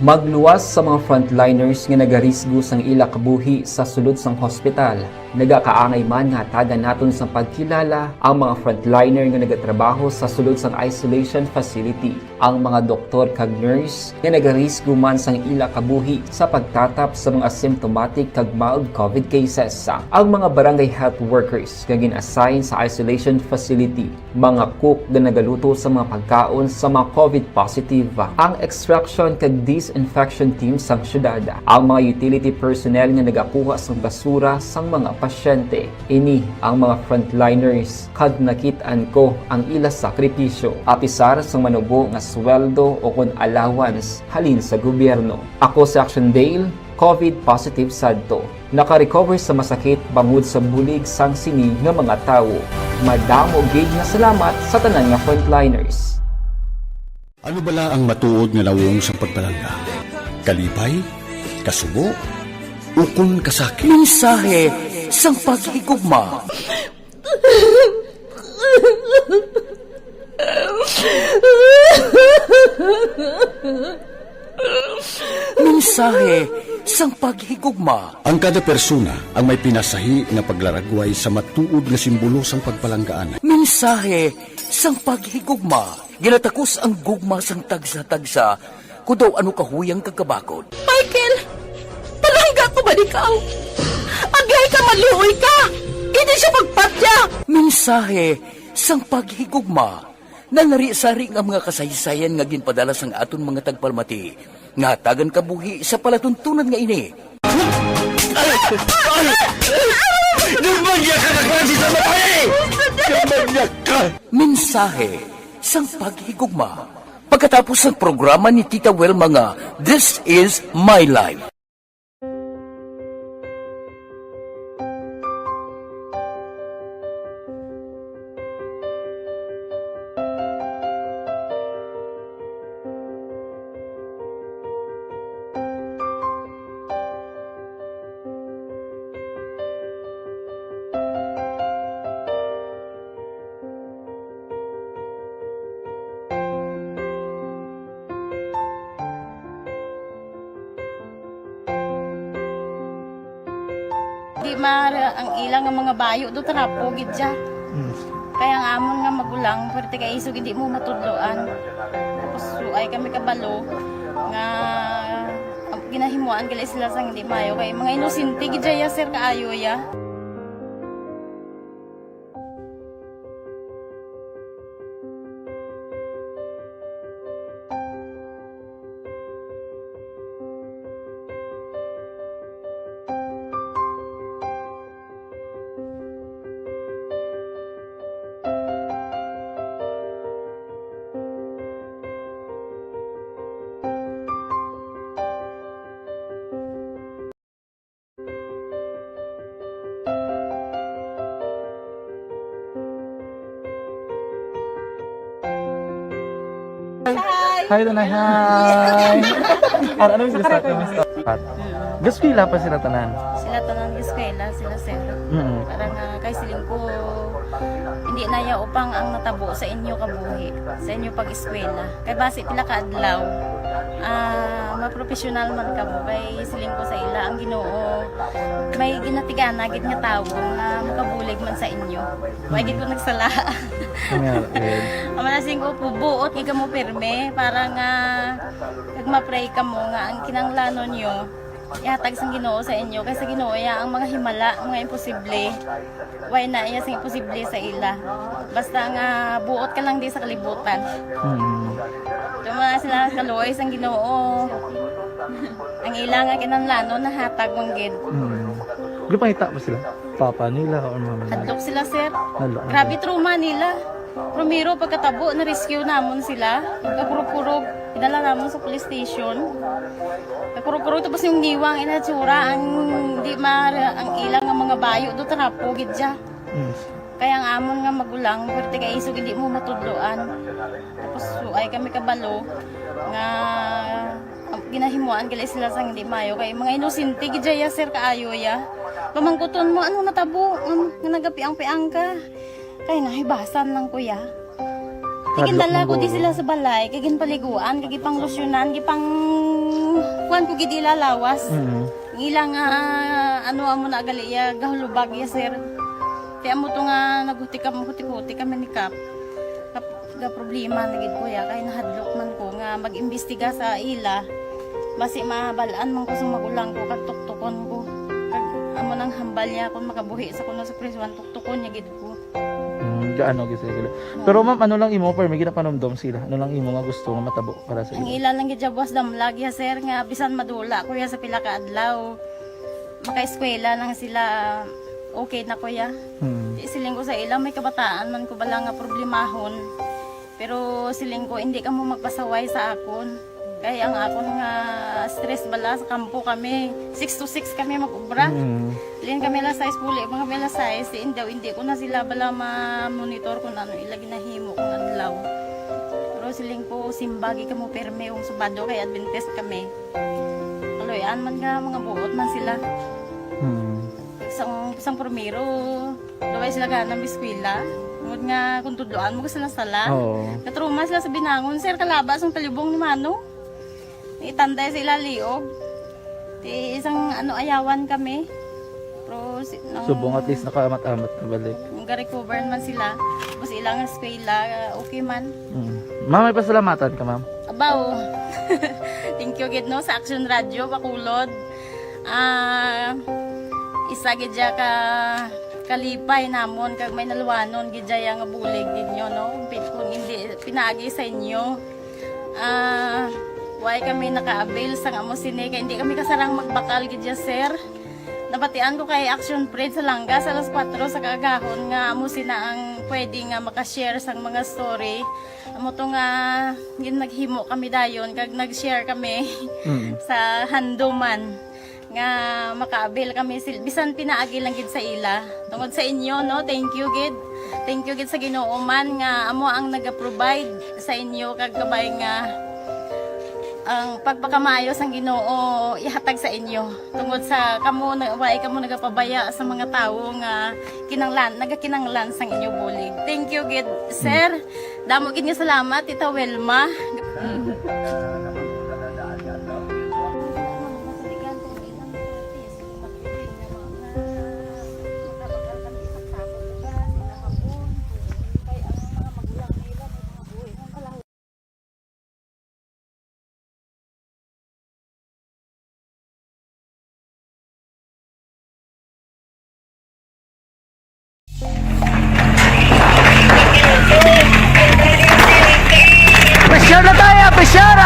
Magluwas sa mga frontliners nga nagarisgo sang ila kabuhi sa sulod sang hospital. Nagakaangay man nga tagan naton sa pagkilala ang mga frontliner nga nagatrabaho sa sulod sang isolation facility. Ang mga doktor kag nurse nga nagarisgo man sang ila kabuhi sa pagtatap sa mga asymptomatic kag mild COVID cases. Ang mga barangay health workers nga gin-assign sa isolation facility, mga cook nga nagaluto sa mga pagkaon sa mga COVID positive. Ang extraction kag disinfection team sang syudad, ang mga utility personnel nga nagakuha sang basura sang mga pasyente. Ini ang mga frontliners kag nakit-an ko ang ila sakripisyo apisar sang manubo nga sweldo o kun allowance halin sa gobyerno. Ako si Action Dale, COVID positive sadto. Naka-recover sa masakit bangod sa bulig sang sini nga mga tawo. Madamo gid nga salamat sa tanan nga frontliners. Ano bala ang matuod nga lawong sa pagpalangga? Kalipay? Kasubo? Ukon kasakit? Mensahe sang paghigugma. Mensahe sang paghigugma. Ang kada persona ang may pinasahi nga paglaragway sa matuod nga simbolo sang pagpalanggaan. Mensahe sang paghigugma. Ginatakos ang gugma sang tagsa-tagsa kung daw ano kahuyang kagkabakod. Michael! Palangga ko ba di ka? Agay ka, maluoy ka! Hindi siya magpatya! Mensahe sang paghigugma. Nangari-sari nga mga kasaysayan nga ginpadala sang aton mga tagpalmati. Nga tagan kabuhi sa palatuntunan nga ini. Dumagya ka na klase sa matay! Dumagya ka! Mensahe sang paghigugma. Pagkatapos ng programa ni Tita Welma nga, This is My Life. Di mara ang ilang nga mga bayo do tarapo gid siya. Kaya nga amon nga magulang pwerte kay isog hindi mo matudloan. Tapos suay kami kabalo nga ginahimuan kila sila sang hindi mayo kay mga inosente gid ya sir kaayo ya. Hi, Danay. Hi. Ano yung sila sa Gaspila pa sila tanan. Sila tanan eskwela, sila sir. Parang kay siling ko hindi na ya upang ang natabo sa inyo kabuhi, sa inyo pag-eskwela. Kay base pila ka adlaw. Maprofessional man ka mo kay siling ko sa ila ang Ginoo. May ginatigana gid nga tawo nga makabulig man sa inyo. Wa gid ko nagsala. Amanasing ko pubuot nga mo pirme para nga kag ma-pray ka mo nga ang kinanglanon nyo ihatag sang Ginoo sa inyo kay sa Ginoo ya ang mga himala, mga imposible. Why na iya sing imposible sa ila. Basta nga buot ka lang di sa kalibutan. Tuma sila kaluoy sang Ginoo. Ang ila nga kinanglanon nahatag mong gid. Di pa hita ba sila? Papa nila o mama nila? Hadlok sila sir. Hadlok. Grabe trauma nila. Primero pagkatabo na-rescue namon sila. Kakurog-kurog. Idala namon sa police station. Kakurog-kurog tapos yung giwang inatsura ang di ang ilang nga mga bayo do tarapo gid siya. Kaya ang amon nga magulang perti kay isog hindi mo matudloan. Tapos ay kami kabalo nga ginahimuan gali sila sang hindi mayo kay mga inosente gid ya sir kaayo ya. Pamangkuton mo ano natabo nga nagapiang-piang ka. Kay nahibasan lang kuya. Kigindala ko di sila sa balay, kagin paliguan, kagi pang losyunan, kagi pang kuan ko gid ilalawas. Ilang ano amo na gali ya gahulubag ya sir. Kaya mo to nga naguti kami ni Kap. Ga problema na gid kuya kay nahadlok man ko nga mag-imbestiga sa ila. Basi mabalaan man ko sa magulang ko kag tuktukon ko. Kag amo nang hambal niya kun makabuhi sa kuno sa prison tuktukon niya gid ko. Gaano gid sila. Pero ma'am, ano lang imo per may ginapanomdom sila? Ano lang imo nga gusto nga matabo para sa Ang ila? ila lang gid jabwas damlag ya sir nga bisan madula kuya sa pila ka adlaw. Maka-eskwela lang sila okay na kuya. Siling ko sa ila may kabataan man ko bala nga problemahon. Pero siling ko hindi ka mo magpasaway sa akon. Kaya ang akon nga stress bala sa kampo kami. 6 to 6 kami mag-ubra. Lin kami la size puli, mga kami la size. Hindi ko na sila bala ma-monitor kung ano ila ginahimo kung adlaw. Pero siling ko simbagi ka mo perme yung subado kay Adventist kami. Kaloyan man nga mga buot man sila. Isang primero, daway sila ka ng biskwila. Ngod nga kung tudloan mo sila sala. Katruma sila sa binangon, sir kalabas ang talibong ni Manong. Itanday sila liog. Di isang ayawan kami. Pero Subong at least nakaamat-amat na balik. Ga-recover man sila. Tapos ilang eskwela, okay man. Ma'am, may pasalamatan ka ma'am? Abaw. Thank you gid no sa Action Radio Bacolod. Isa gid ka kalipay namon kag may naluwanon gid nga bulig ninyo no. Kung hindi pinaagi sa inyo. Why kami naka-avail sa amo sine kay hindi kami kasarang magbakal gid sir. Nabatian ko kay Action Fred sa Langga sa alas 4 sa kaagahon nga amo sina ang pwede nga maka-share sang mga story. Amo to nga gin naghimo kami dayon kag nag-share kami sa handuman nga maka-avail kami bisan pinaagi lang gid sa ila. Tungod sa inyo no, thank you gid. Thank you gid sa Ginoo man nga amo ang naga-provide sa inyo kag gabay nga ang pagpakamayo sang Ginoo ihatag sa inyo tungod sa kamo nagapabaya sa mga tawo nga nagakinanglan sang inyo bulig. Thank you gid sir. Damo gid nga salamat Tita Welma. Pressure na tayo! Pressure!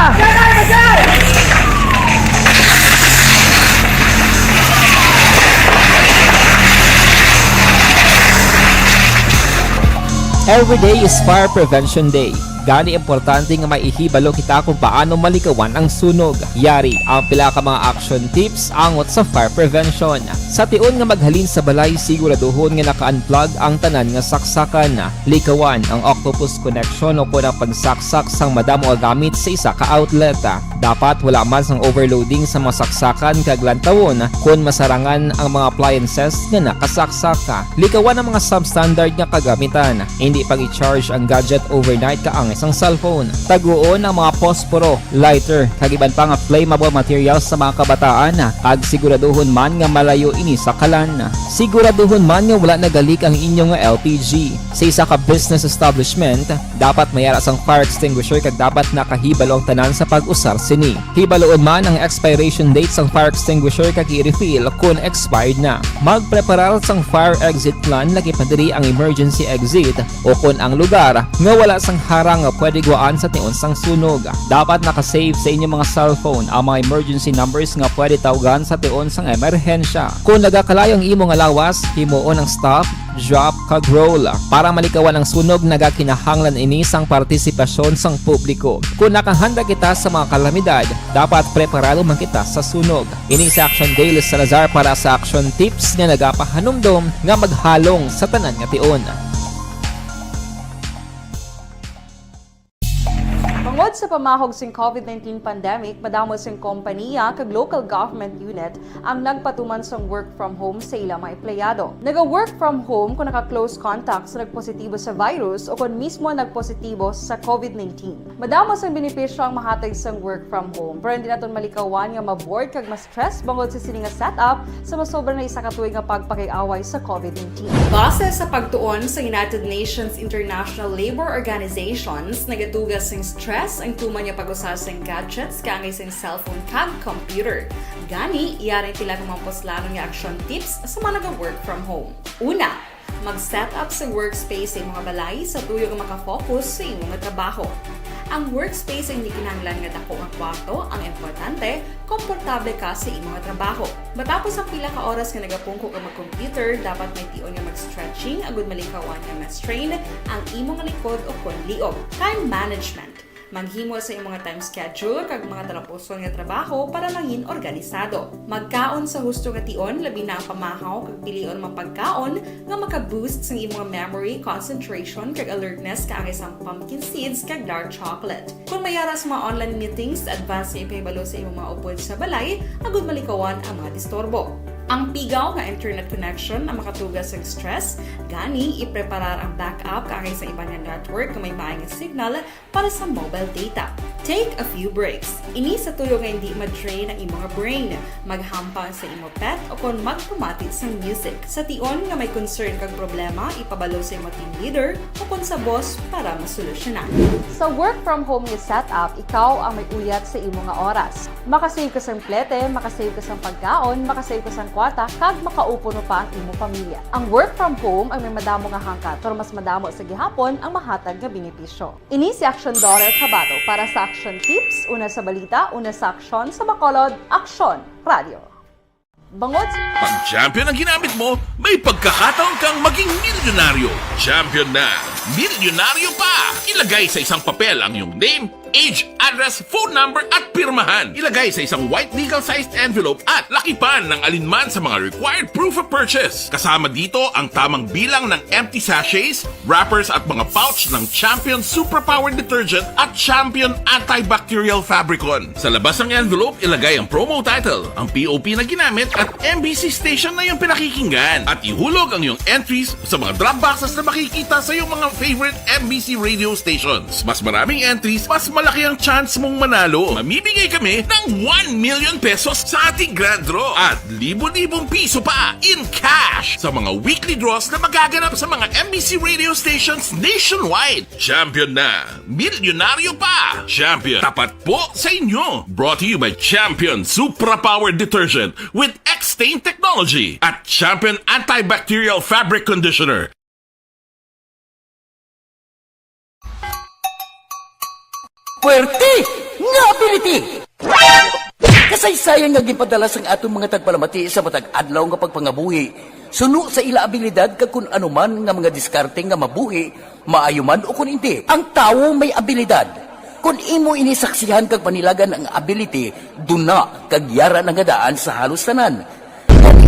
Every day is Fire Prevention Day. Gani importante nga maihibalo kita kung paano malikawan ang sunog. Yari ang pila ka mga action tips angot sa fire prevention. Sa tion nga maghalin sa balay, siguraduhon nga naka-unplug ang tanan nga saksakan. Likawan ang octopus connection o kung ang pagsaksak sang madamo nga gamit sa isa ka outlet. Dapat wala man sang overloading sa mga saksakan kag lantawon kung masarangan ang mga appliances nga nakasaksaka. Likawan ang mga substandard nga kagamitan. Hindi pag i-charge ang gadget overnight kaangay sang cellphone. Taguon ang mga posporo, lighter, kag iban pa nga flammable materials sa mga kabataan. Kag siguraduhon man nga malayo ini sa kalan. Siguraduhon man nga wala nagalik ang inyong LPG. Sa isa ka business establishment, dapat mayara sang fire extinguisher kag dapat nakahibalo ang tanan sa pag-usar sini. Hibaloon man ang expiration date sang fire extinguisher kag i-refill kung expired na. Magpreparar sang fire exit plan lagi pa diri ang emergency exit o kung ang lugar nga wala sang harang nga pwede guaan sa tion sang sunog. Dapat nakasave sa inyong mga cellphone ang mga emergency numbers nga pwede tawagan sa tion sang emerhensya. Kung nagakalayo ang imong lawas, himuon ang stop, drop, kag roll. Para malikawan ang sunog, nagakinahanglan ini sang partisipasyon sang publiko. Kung nakahanda kita sa mga kalamidad, dapat preparado man kita sa sunog. Ini sa Action Dale Salazar para sa action tips nga nagapahanumdom nga maghalong sa tanan nga tion. Tungod sa pamahog sing COVID-19 pandemic, madamo sing kompanya kag local government unit ang nagpatuman sang work from home sa ilang mga empleyado. Naga-work from home kung naka-close contact sa nagpositibo sa virus o kung mismo nagpositibo sa COVID-19. Madamo sang benepisyo ang mahatag sang work from home, pero hindi naton malikawan nga ma-bored kag ma-stress bangod sa sini nga setup sa masobra na isa ka tuig nga pagpakiaway sa COVID-19. Base sa pagtuon sa United Nations International Labour Organizations, nagatugas sing stress ang tuman niya pag-usar sa gadgets kaangay sa cellphone kag computer. Gani, iyaring tila ng mga poslano nga action tips sa mga nag-work from home. Una, mag-set up sa workspace sa mga balay sa tuyo nga makafocus sa imong trabaho. Ang workspace ay hindi kinahanglan nga dako ang kwarto, ang importante, komportable ka sa imong trabaho. Matapos ang pila ka oras nga nagapungko ka mag-computer, dapat may tion nga mag-stretching agud malikawan nga ma-strain ang imong likod o kon liog. Time management. Manghimo sa imong time schedule kag mga talapuson nga trabaho para mangin organisado. Magkaon sa husto nga tion, labi na ang pamahaw kag pilion mapagkaon nga maka-boost sa imong memory, concentration kag alertness kaangay sa pumpkin seeds kag dark chocolate. Kung mayara sa mga online meetings, advance sa ipahibalo sa imong mga upod sa balay, agud malikawan ang mga disturbo. Ang pigaw nga internet connection ang makatugas sa stress, gani ipreparar ang backup kaangay sa ibang network nga may maayong signal para sa mobile data. Take a few breaks. Ini sa tuyo nga hindi ma-drain ang imong brain, maghampang sa imong pet o kon magpumati sa music. Sa tion nga may concern kag problema, ipabalo sa imong team leader o kon sa boss para masolusyonan. Sa work from home nga setup, ikaw ang may uyat sa imong nga oras. Makasave ka sa plete, makasave ka sa pagkaon, makasave ka sa kwarta, kag makaupo no pa ang imong pamilya. Ang work from home ay may madamo nga hangkat, pero mas madamo sa gihapon ang mahatag nga benepisyo. Ini si Action Daughter Cabato para sa Action Tips, una sa balita, una sa aksyon sa Bacolod, Aksyon Radio. Bangod Pag champion ang ginamit mo, may pagkakataon kang maging milyonaryo. Champion na, milyonaryo pa! Ilagay sa isang papel ang iyong name, age, address, phone number at pirmahan. Ilagay sa isang white legal-sized envelope at lakipan ng alinman sa mga required proof of purchase. Kasama dito ang tamang bilang ng empty sachets, wrappers at mga pouch ng Champion Super Power Detergent at Champion Antibacterial Fabricon. Sa labas ng envelope, ilagay ang promo title, ang POP na ginamit at MBC station na yung pinakikinggan. At ihulog ang iyong entries sa mga drop boxes na makikita sa iyong mga favorite MBC radio stations. Mas maraming entries, mas malaki ang chance mong manalo. Mamibigay kami ng 1 million pesos sa ating grand draw at libo-libong piso pa in cash sa mga weekly draws na magaganap sa mga MBC radio stations nationwide. Champion na, milyonaryo pa. Champion, tapat po sa inyo. Brought to you by Champion Supra Power Detergent with X-Stain Technology at Champion Antibacterial Fabric Conditioner. Puwerte nga ability! Kasaysayan nga gipadala sang atong mga tagpalamati sa matag adlaw nga pagpangabuhi. Suno sa ila abilidad kag kun anuman nga mga diskarte nga mabuhi, maayo man o kun hindi. Ang tawo may abilidad. Kung imo inisaksihan kag panilagan ang ability, duna kag yara nga daan sa halos tanan.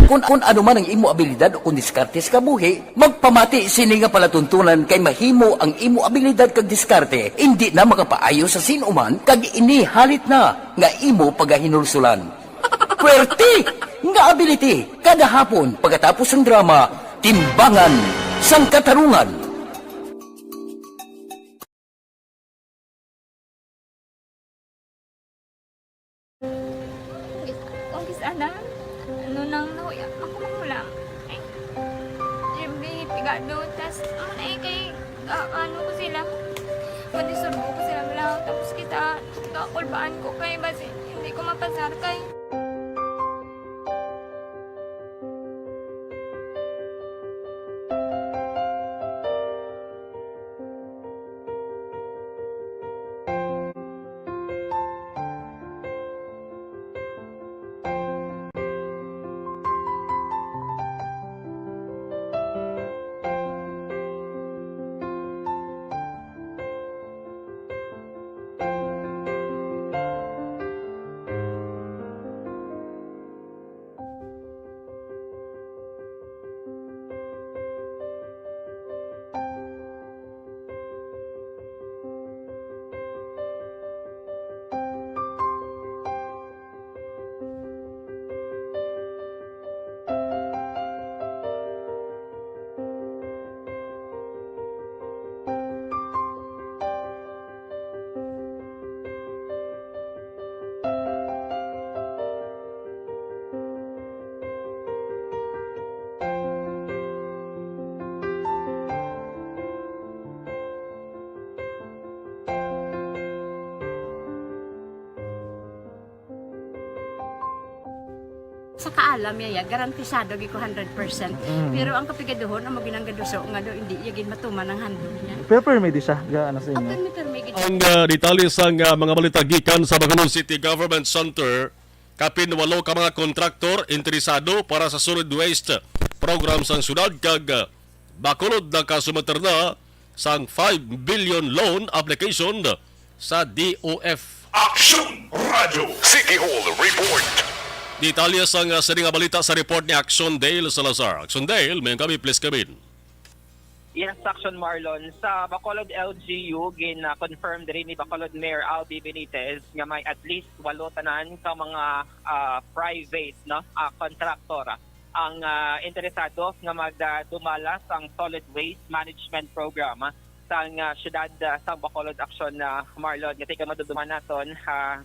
Kung ano man ang imo abilidad o kung diskarte sa kabuhi, magpamati sini nga palatuntunan kay mahimo ang imo abilidad kag diskarte, hindi na makapaayo sa sinuman kag inihalit na nga imo pagahinulsulan. Puwerte nga ability, kada hapon pagkatapos ng drama, Timbangan sang Katarungan. Kung sana, ano nang nahuya, ako mangulam. Ay, siyempre, pigado, tas, kay, ano ko sila, madisurbo ko sila lang, tapos kita, kakulbaan ko kay, basi, hindi ko mapasar kay. Sa kaalam yaya, garantisado gi ko 100%. Pero ang kapigaduhon, ang maginanggaduso, nga do, hindi yagin matuman ang handog niya. Pero permi di siya, gaano sa inyo? Ang detalye sa mga balita gikan sa Bacolod City Government Center, kapin 8 ka mga kontraktor interesado para sa solid waste program sang syudad kag Bacolod nakasumater na sang 5 billion loan application sa DOF. Action Radio City Hall Report. Detalye sang sini nga balita sa report ni Action Dale Salazar. Action Dale, may kami please kabin. Yes, Action Marlon. Sa Bacolod LGU, confirmed rin ni Bacolod Mayor Albi Benitez nga may at least 8 tanan sa mga private contractor ang interesado nga magdumala sa solid waste management program sa syudad sa Bacolod Action Marlon. Nga tika maduduman naton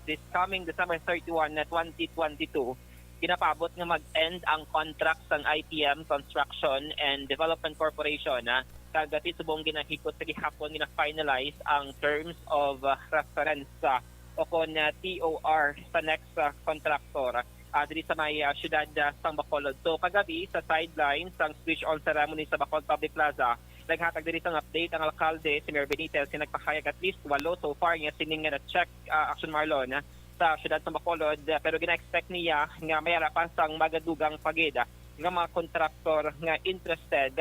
this coming December 31, 2022. Kinapabot nga mag-end ang contract ng ITM Construction and Development Corporation kagati subong ginahikot sa gihapon gina-finalize ang terms of reference o kon TOR sa next contractor diri sa may syudad sa Bacolod. So kagabi sa sidelines ang switch-on ceremony sa Bacolod Public Plaza, naghatag diri sang update ang alkalde si Mayor Benitez nga nagpahayag at least 8 so far nga sining nga na-check Action Marlon sa syudad sa Bacolod, pero gina-expect niya nga mayara pa sang magadugang pagida nga mga kontraktor nga interested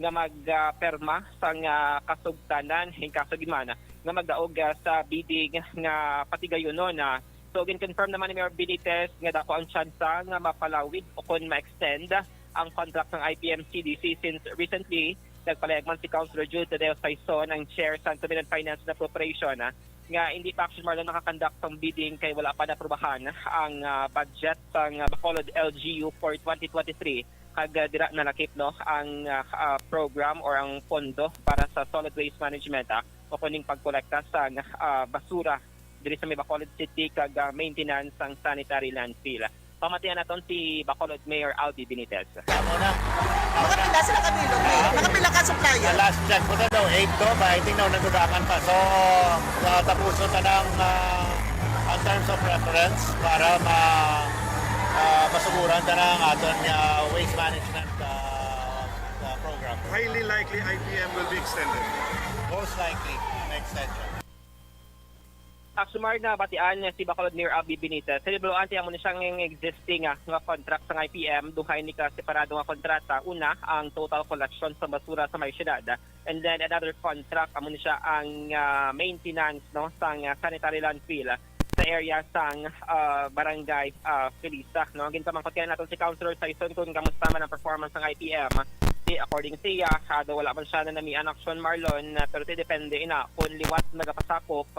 nga magperma sang kasugtanan hin kasugimana nga magdaog sa bidding nga patigayonon so gin-confirm naman ni Mayor Benitez nga dako ang tsansa nga mapalawig o kon ma-extend ang contract ng IPM-CDC since recently nagpalayag man si Councilor Jude Tadeo Saison ang chair sa Cabinet Finance and Appropriation nga hindi pa Action Marlon nakakandak ng bidding kay wala pa naprubahan ang budget ng Bacolod LGU for 2023 kag dira na nakip ang program or ang pondo para sa solid waste management o kuning pagkolekta sa basura diri sa may Bacolod City kag maintenance ng sanitary landfill. Pamatian naton si Bacolod Mayor Albi Benitez. Makapila sila kabilog makapila ka supplier. Last check ko na daw 8 to, but I think now nagudakan pa. So, tapuso na ng terms of reference para masuguran na ng aton waste management program. Highly likely IPM will be extended. Most likely, an extension. Aksumar na batian si Bacolod Mayor Abby Benitez. Sa libloan tiya mo na siyang existing nga contract sa IPM, duhay ni ka separado nga kontrata. Una, ang total collection sa basura sa may syudad. And then another contract, amo ni siya ang maintenance no sang sanitary landfill sa area sang barangay Felisa. No, gintamangkot kaya natin si Councilor Saison kung kamusta man ang performance ng IPM. According sa iya, wala man siya na namian action Marlon, pero depende ina kung liwat nagapasakop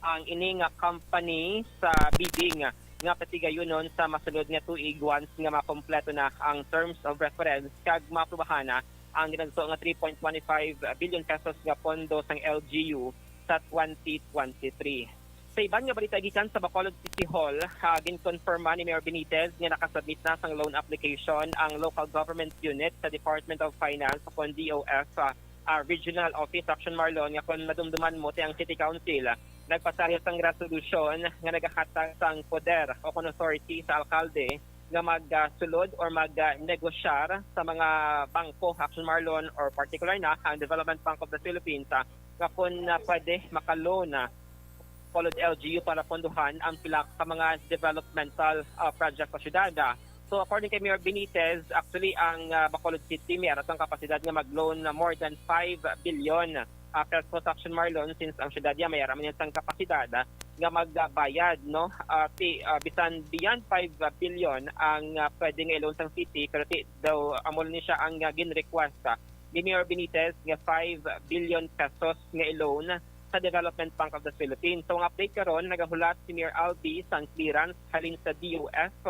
ang ining company sa bidding nga patigayonon sa masunod nga tuig once nga makompleto na ang terms of reference kag maaprubahan na ang ginagso nga 3.25 billion pesos nga pondo sang LGU sa 2023. Sa iban nga balita gikan sa Bacolod City Hall, gin-confirm ni Mayor Benitez nga nakasubmit na sang loan application ang local government unit sa Department of Finance upon DOF Regional Office Action Marlon nga kung madumduman mo ang City Council nagpasaryo sang resolution nga nagahatag sang poder o kung authority sa alkalde nga magsulod or magnegosyar sa mga bangko Action Marlon or particular na ang Development Bank of the Philippines nga kung pwede makaloan Bacolod LGU para ponduhan ang pila ka mga developmental project sa syudad. So according kay Mayor Benitez, actually ang Bacolod City mayroon ang kapasidad nga mag-loan na more than 5 billion pesos Action Marlon since ang syudad niya mayroon man yung kapasidad nga magbayad no bisan beyond 5 billion ang pwede nga i-loan sang city pero daw amol ni siya ang gin-request ni Mayor Benitez nga 5 billion pesos nga i-loan sa Development Bank of the Philippines. So ang update karon nagahulat si Mayor Albi sang clearance halin sa DOF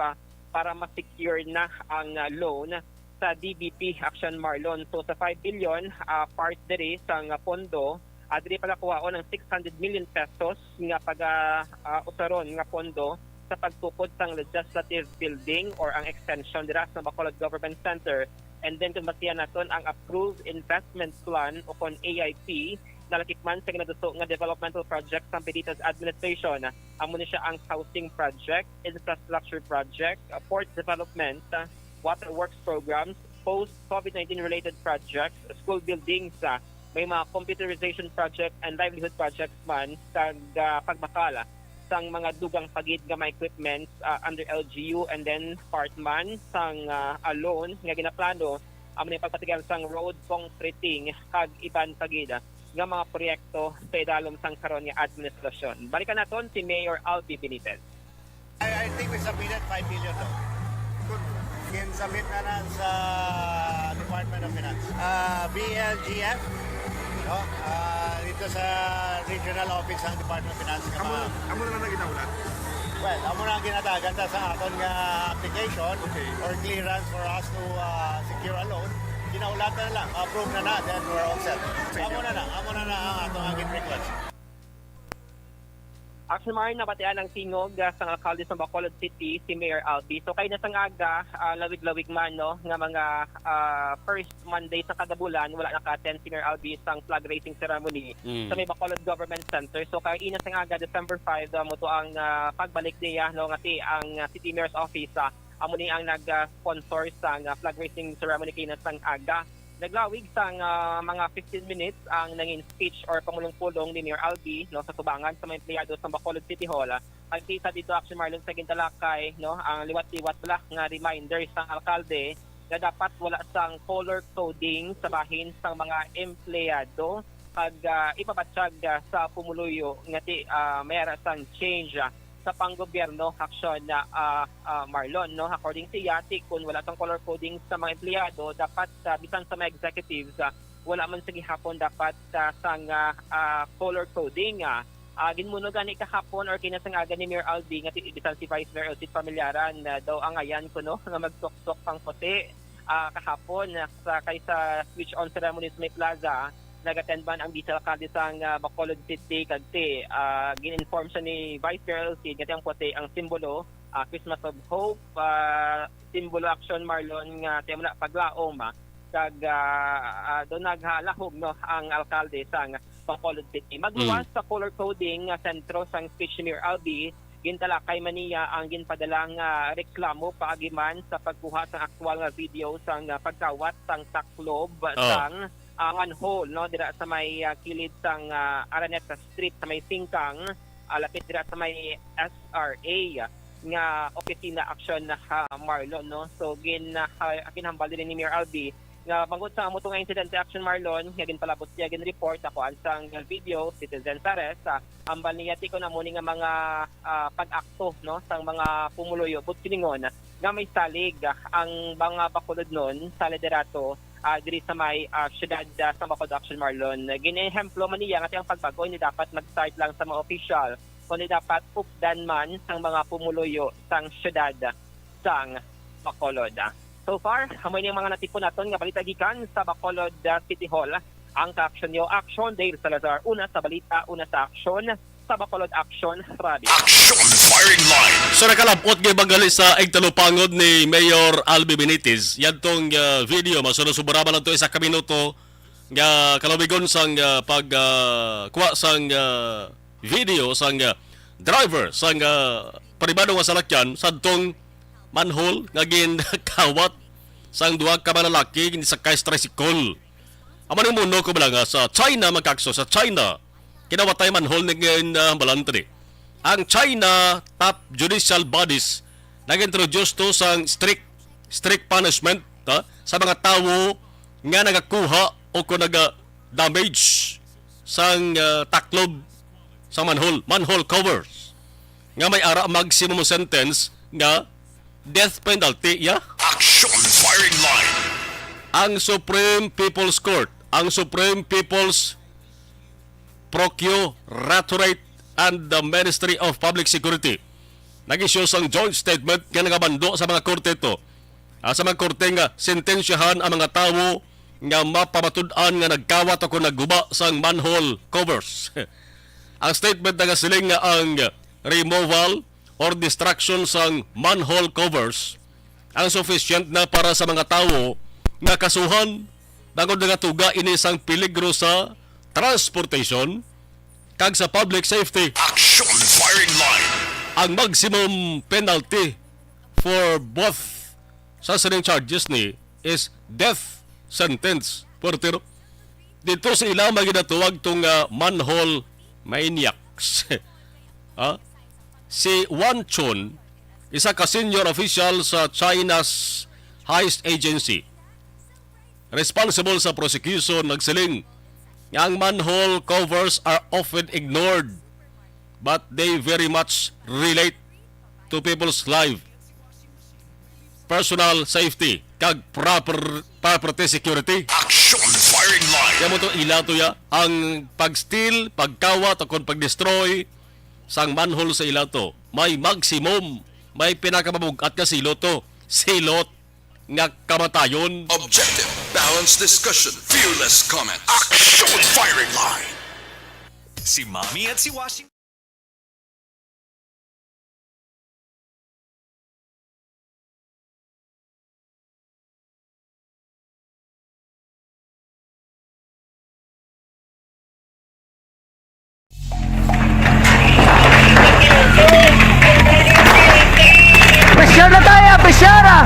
para ma-secure na ang loan sa DBP Action Marlon. So sa 5 billion part diri sang pondo diri pala kuwaon ng 600 million pesos nga usaron nga pondo sa pagtukod sang legislative building or ang extension dira sa Bacolod Government Center. And then kung basihan naton ang approved investment plan o kon AIP nalakikman sa ginaduso nga developmental project sa Benitez administration. Amo ni siya ang housing project, infrastructure project, port development, water works programs, post-COVID-19 related projects, school buildings, may mga computerization project and livelihood projects man sa pagbakala sang mga dugang pagid nga mga equipments under LGU and then part man sang loan nga ginaplano amo ni pagpatigal sang road concreting kag iban pagid nga mga proyekto sa idalom sang karon nga administrasyon. Balikan naton si Mayor Albi Benitez. I think we submitted 5 billion though. Submit na sa Department of Finance. BLGF, no? Dito sa regional office ng Department of Finance. Amo na lang ginaulat? Well, amo na ang ginatagan sa aton nga application or clearance for us to secure a loan. Ginaulatan na lang, approve na then we're all set. Amo na ang atong agin request. Action Marin, nabatian ang tingog sa alkalde sa Bacolod City, si Mayor Albi. So kayo na sang aga, lawig-lawig man, no, nga mga first Monday sa kada bulan, wala naka-attend si Mayor Albi sang flag raising ceremony sa may Bacolod Government Center. So kayo ina sang aga, December 5, mo to ang pagbalik niya, no, ngati ang City Mayor's Office, amo ni ang nag-sponsor sang flag raising ceremony kayo na sang aga. Naglawig sang mga 15 minutes ang nanging speech or pamulong-pulong ni Mayor Albi no sa tubangan sa mga empleyado sa Bacolod City Hall. Ang kita dito Action Marlon sa gintalakay no ang liwat-liwat pala nga reminder sang alkalde na dapat wala sang color coding sa bahin sang mga empleyado pag ipabatsyag sa pumuluyo ngati mayara sang change sa panggobyerno action na Marlon no according to Yati kung wala tang color coding sa mga empleyado dapat bisan sa mga executives wala man sa gihapon dapat sang color coding ginmuno gani kahapon or kinasangaga ni Mayor Albi nga bisan si Vice Mayor Elsie Familiaran daw ang ayan ko no nga magtok-tok pang puti kahapon sa kaysa switch on ceremony sa may plaza nag-attend man ang Vice Alcalde sang Bacolod City kagti gin-inform siya ni Vice Mayor Elsie nga ang puti ang simbolo Christmas of Hope simbolo Action Marlon nga tiyan na paglaom kag doon naghalahog no ang alkalde sang Bacolod City magluwas sa color coding sentro sang speech ni Mayor Albi gintalakay man niya ang ginpadalang reklamo paagiman sa pagkuha sang aktual nga video sang pagkawat sang taklob sang manhole no dira sa may kilid sang Araneta Street sa may Singkang lapit dira sa may SRA nga opisina aksyon na Marlon, no. So ginhambal din ni Mayor Albi nga bangod sa amo nga incident action Marlon nga ginpalabot siya report ako ansang video citizen arrest ambal niya tiko na muni nga mga pag-akto, no, sang mga pumuluyo but kiningon nga may salig ang mga bakulod nun sa liderato diri sa may syudad sa Bacolod Action Marlon. Ginehemplo man niya nga ang pagbago hindi dapat mag-start lang sa mga official kundi dapat updan man sang mga pumuluyo sang syudad sang Bacolod. So far, hamoy niyang mga natipon naton nga balita gikan sa Bacolod City Hall. Ang ka-action niyo, Action Dale Salazar, una sa balita, una sa aksyon sa Bacolod Action Radio. Action Firing Line. So nakalapot nga bagali sa igtalupangod ni Mayor Albi Benitez. Yan tong video, masunod-suburama lang to isa ka minuto nga kalabigon sang pagkuha sang video sang driver sang paribado nga salakyan sadtong manhole nga ginakawat sang duha ka mga lalaki sakay sa tricycle. Amo ni muno ko bala nga sa China magkakso sa China kinawatay manhole ni balantri. Ang China top judicial bodies nag-introduce to sang strict punishment sa mga tawo nga nagakuha o kung naga-damage sang taklob sa manhole covers nga may ara maximum sentence nga death penalty Action Firing Line. ang Supreme People's Court, ang Supreme People's Procuratorate and the Ministry of Public Security nag-issue sang joint statement nga nagabando sa mga korte ito sa mga korte nga sentensyahan ang mga tawo nga mapamatud-an nga nagkawat o kung nagguba sang manhole covers. Ang statement nga siling nga ang removal or destruction sang manhole covers ang sufficient na para sa mga tawo nga kasuhan bangod nga tuga ini sang peligro sa transportation kag sa public safety. Action Firing Line. Ang maximum penalty for both sa sining charges ni is death sentence. Portero dito sa ilang maginatuwag tong manhole maniacs. Si Wan Chun, isa ka senior official sa China's Heist Agency, responsible sa prosecution, nagsiling nga ang manhole covers are often ignored but they very much relate to people's life, personal safety, kag property security. Action Firing Line. Kaya mo ito ilato ang pag-steal, pagkawat, o kung pag-destroy sang manhole sa ilato. May maximum, may pinakamabugat ka silot nga kamatayon. Objective, balanced discussion, fearless comment. Action Firing Line. Si Mami at si Washington. Presyar na tayo! Presyara!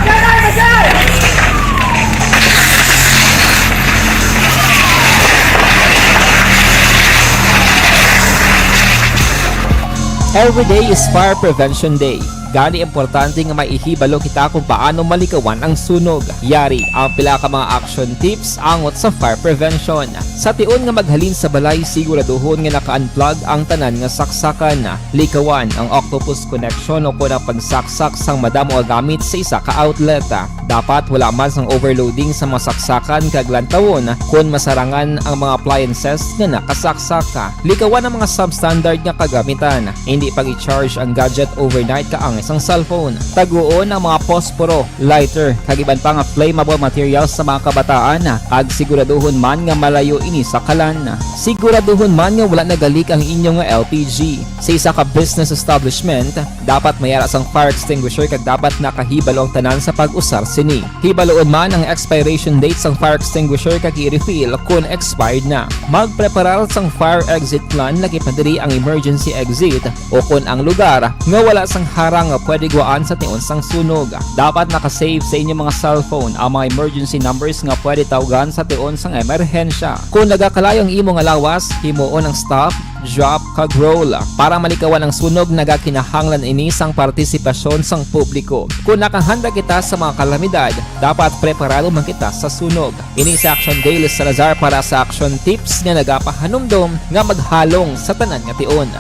Every day is Fire Prevention Day. Gani importante nga maihibalo kita kung paano malikawan ang sunog. Yari ang pila ka mga action tips angot sa fire prevention. Sa tion nga maghalin sa balay, siguraduhon nga naka-unplug ang tanan nga saksakan. Likawan ang octopus connection o kung ang pagsaksak sang madamo gamit sa isa ka outlet. Dapat wala man sang overloading sa mga saksakan kag lantawon kung masarangan ang mga appliances nga nakasaksaka. Likawan ang mga substandard nga kagamitan. Hindi pag i-charge ang gadget overnight kaang isang cellphone. Taguon ang mga posporo, lighter, kag iban pa nga flammable materials sa mga kabataan. Ag siguraduhon man nga malayo ini sa kalan. Siguraduhon man nga wala nagalik ang inyong LPG. Sa isa ka business establishment, dapat mayara sang fire extinguisher kag dapat nakahibalo ang tanan sa pag-usar sini. Hibaloon man ang expiration date sang fire extinguisher kag i-refill kung expired na. Magpreparar sang fire exit plan lagi pa diri ang emergency exit o kung ang lugar nga wala sang harang nga pwede guwaan sa tiun sang sunog. Dapat nakasave sa inyong mga cellphone ang mga emergency numbers nga pwede tawagan sa tiun sang emerhensya. Kung nagakalayo ang imo nga lawas, himuon ang stop, drop, kag roll. Para malikawan ang sunog, nagakinahanglan ini sang partisipasyon sang publiko. Kung nakahanda kita sa mga kalamidad, dapat preparado man kita sa sunog. Ini sa Action Dale Salazar para sa Action Tips nga nagapahanumdom nga maghalong sa tanan nga tiun.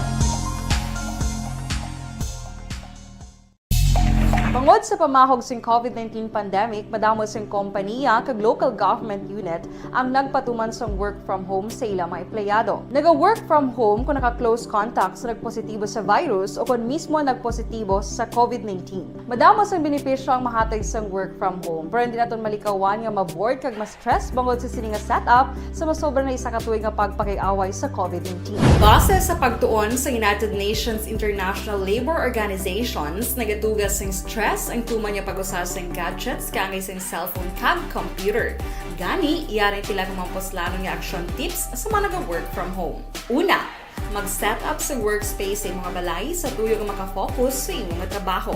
Bangod sa pamahog sing COVID-19 pandemic, madamo sing kompanya kag local government unit ang nagpatuman sang work from home sa ilang mga empleyado. Naga-work from home kung naka-close contact sa nagpositibo sa virus o kung mismo nagpositibo sa COVID-19. Madamo sang benepisyo ang mahatag sang work from home, pero hindi naton malikawan nga ma-bored kag ma-stress bangod sa sini nga setup sa masobra na isa ka tuig nga pagpakiaway sa COVID-19. Base sa pagtuon sa United Nations International Labour Organizations, nagatugas sing stress ang tuman niya pag-usas ng gadgets kangay sa cellphone kag computer. Gani, iyarin tila kung mamposlano nga action tips sa mga nag-work from home. Una, mag-set up sa workspace sa imong balay sa tuyo nga makafocus sa imong trabaho.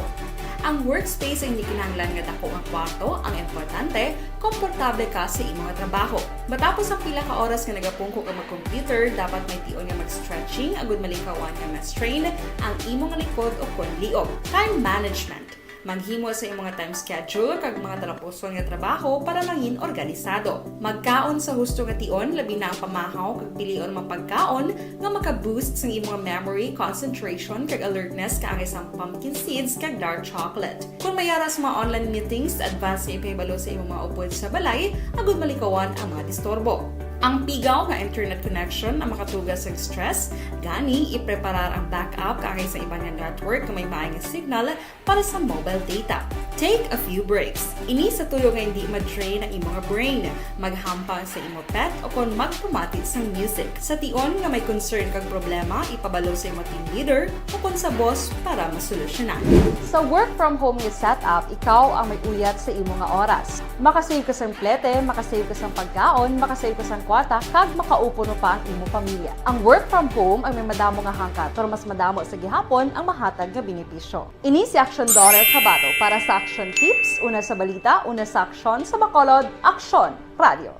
Ang workspace ay hindi kinahanglan nga dako nga kwarto, ang importante, komportable ka sa imong trabaho. Matapos ang pila ka oras nga nagapungko ka mag-computer, dapat may tion nga mag-stretching agud malikawan nga ma-strain ang imong likod o konliog. Time management. Maghimo sa imong time schedule kag mga talapuson nga trabaho para mangin organisado. Magkaon sa husto nga tion, labi na ang pamahaw kag pilion mga pagkaon nga maka-boost sa imong memory, concentration kag alertness kaangay sa pumpkin seeds kag dark chocolate. Kung mayara sa mga online meetings, advance sa ipahibalo sa imong mga upod sa balay, agud malikawan ang mga disturbo. Ang pigaw nga internet connection ang makatugas sa stress, gani ipreparar ang backup kaangay sa ibang nga network nga may maayong signal para sa mobile data. Take a few breaks. Ini sa tuyo nga hindi ma-drain ang imong brain, maghampang sa imong pet o kung magpamati sa music. Sa tion nga may concern kag problema, ipabalo sa imong team leader o kung sa boss para masolusyonan. Sa work from home nga setup, ikaw ang may uyat sa imong nga oras. Makasave ka sang plete, makasave ka sang pagkaon, makasave ka sang kwarta, kag makaupo no pa ang imong pamilya. Ang work from home ay may madamo nga hangkat, pero mas madamo sa gihapon ang mahatag nga benepisyo. Ini si Action Dorel Cabato para sa Action Tips, una sa balita, una sa aksyon sa Bacolod, Aksyon Radio.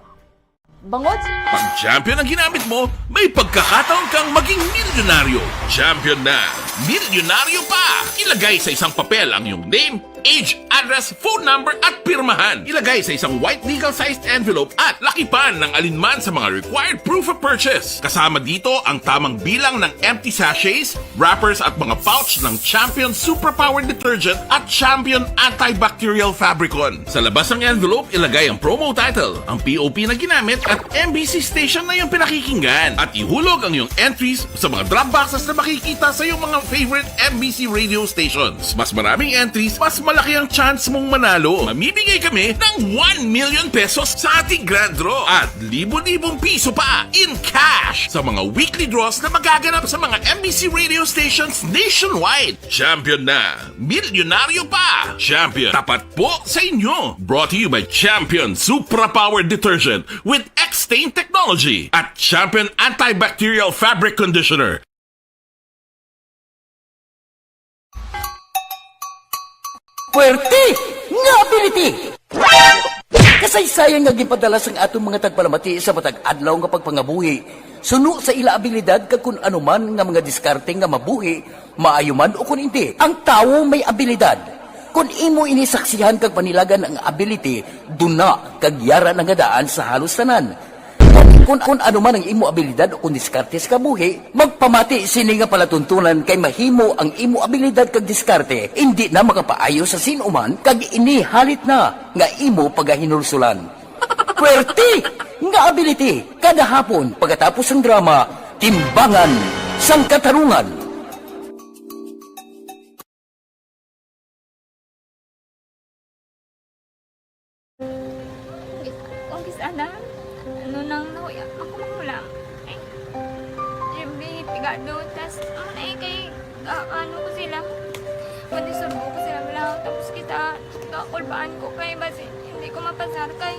Bangod Pag champion ang ginamit mo, may pagkakataon kang maging milyonaryo. Champion na, milyonaryo pa! Ilagay sa isang papel ang iyong name, age, address, phone number at pirmahan. Ilagay sa isang white legal-sized envelope at lakipan ng alinman sa mga required proof of purchase. Kasama dito ang tamang bilang ng empty sachets, wrappers at mga pouch ng Champion Superpower Detergent at Champion Antibacterial Fabricon. Sa labas ng envelope, ilagay ang promo title, ang POP na ginamit at MBC station na yung pinakikinggan. At ihulog ang iyong entries sa mga drop boxes na makikita sa iyong mga favorite MBC radio stations. Mas maraming entries, mas malaki ang chance mong manalo. Mamimigay kami ng 1 million pesos sa ating grand draw at libo-libong piso pa in cash sa mga weekly draws na magaganap sa mga MBC radio stations nationwide. Champion na, milyonaryo pa! Champion, tapat po sa inyo. Brought to you by Champion Superpower Detergent with X-Stain Technology at Champion Antibacterial Fabric Conditioner. Puwerte nga ability! Kasaysayan nga gipadala sang atong mga tagpalamati sa matag adlaw nga pagpangabuhi. Suno sa ila abilidad kag kun anuman nga mga diskarte nga mabuhi, maayo man o kun hindi. Ang tawo may abilidad. Kung imo inisaksihan kag panilagan ang ability, duna kag yara nga daan sa halos tanan. Kung ano man ang imo abilidad o kung diskarte sa kabuhi, magpamati sini nga palatuntunan kay mahimo ang imo abilidad kag diskarte, hindi na makapaayo sa sinuman kag inihalit na nga imo pagahinulsulan. Puwerte nga ability, kada hapon pagkatapos ng drama, timbangan sang katarungan. Sana ano nang nauya ako mangulam ay siyempre pigado tas ay kay ano ko sila pwede surbo ko sila lang tapos kita kakulbaan ko kay basi hindi ko mapasar kay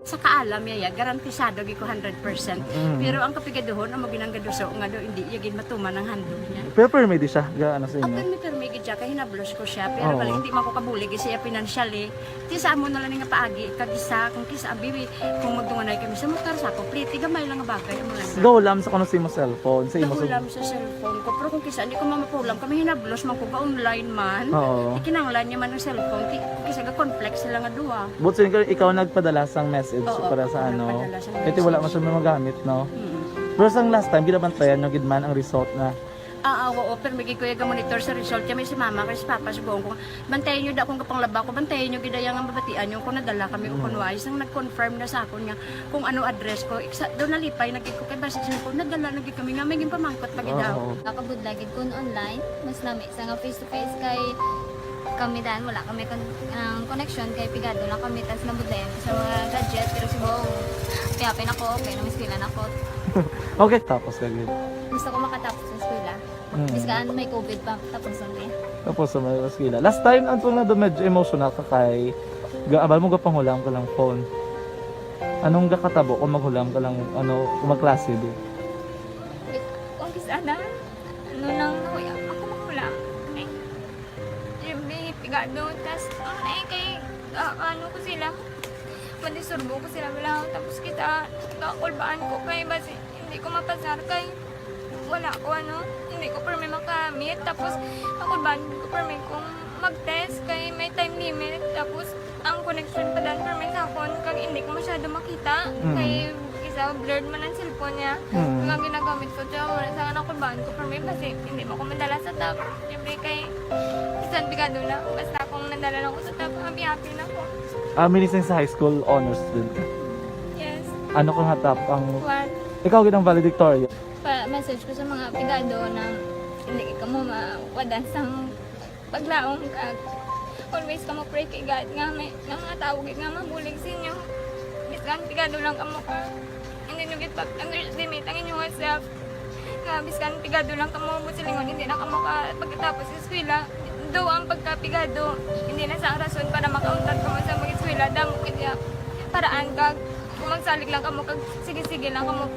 Sa kaalam yaya, garantisado gi ko 100%. Pero ang kapigaduhon, ang maginanggaduso nga do, hindi yagin matuman ang handog niya. Pero permi di siya, gaano sa Ang inyo? permi siya, kaya hinablos ko siya. Pero Oo. balik, hindi man ko kabulig siya financially. Tisa mo na lang nga paagi, kagisa, kung kisa abibi, kung magdunganay kami sa motor sa complete, gamay lang nga bagay. Gawlam sa kuno sa imo cellphone, sa imo Nahulam sa cellphone ko. Pero kung kisa, hindi ko mamapulam. Kami hinablos man ko ka online man. Oo. Ikinanglan niya man ng cellphone. Kisa ka complex sila nga duwa. But so, ikaw nagpadala sang message Oo, para sa ako ano. nagpadala sang Ito wala man siya may magamit, no? Pero sang last time, ginabantayan nyo gidman ang result na. Oo, pero may kuya monitor sa result. Kami si mama, kasi si papa, si buong ko. Bantayan nyo da kung kapanglaba ko. Bantayan nyo gidayang ang babatian nyo. Kung nadala kami o kunwais. Nang nag-confirm na sa akon nga kung ano address ko. Doon nalipay, nagkiko kay basis ko. Nadala, nagkik kami nga. May pamangkot pag daw. Kakabudlagid kun online, mas lami sa nga face-to-face kay kami dahil wala kami connection kay pigado lang kami tas nabudlayan sa mga gadget pero si Bong piyapin ako okay na miskilan ako. Okay, tapos kagid. Gusto ko makatapos sa eskwela. Biskaan may COVID pa tapos ulit. Tapos sa may skila. Last time antong na do medyo emotional ka kay gaabal mo gapanghulam ka lang phone. Anong gakatabo kung maghulam ka lang ano kung magklase di? Kung kisana ano nang nahuya ako mahulam. May pigado tas kay ano ko sila madisurbo ko sila bilang tapos kita kakulbaan ko kay basi hindi ko mapasar kay wala ko ano hindi ko permi makamit tapos kakulbaan ko permi kung mag-test kay may time limit tapos ang connection pa dan permi sa phone kag hindi ko masyado makita kay isa blurred man ang cellphone niya nga ginagamit ko siya wala sa kakulbaan ko permi kasi hindi mo ko madala sa tab siyempre kay isang bigado na basta kung nadala lang ko sa tab happy na ko. Minising sa high school honors student ka. Yes. Ano kang hatap ang One. ikaw ginang valedictorian? Message ko sa mga pigado na hindi ka mo mawadan sang paglaong kag always ka mo pray kay God nga may mga tawag nga mabulig sa inyo. Biskan pigado lang kamo ka. Hindi nyo git underestimate ang inyong self. Nga biskan pigado lang kamo busilingon hindi na kamo ka pagkatapos sa eskwela. Do ang pagkapigado hindi na sa rason para makauntat ka mo sa mga eskwela damo kaya paraan kag kung magsalig lang kamo kag sige-sige lang kamo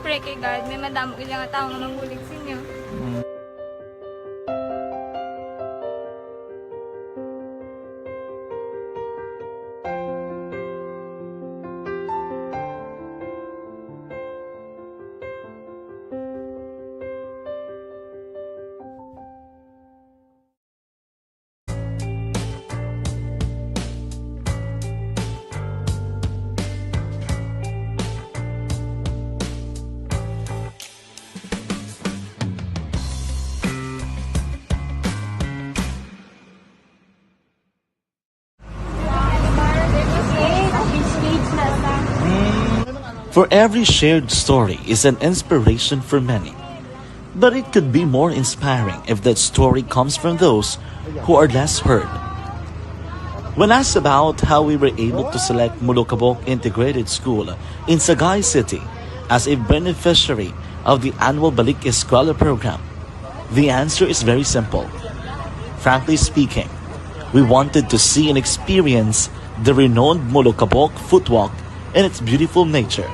pray kay God may madamo kaya nga tao nga mabulig sa inyo. For every shared story is an inspiration for many. But it could be more inspiring if that story comes from those who are less heard. When asked about how we were able to select Mulukabok Integrated School in Sagay City as a beneficiary of the annual Balik Eskwela program, the answer is very simple. Frankly speaking, we wanted to see and experience the renowned Mulukabok footwalk in its beautiful nature.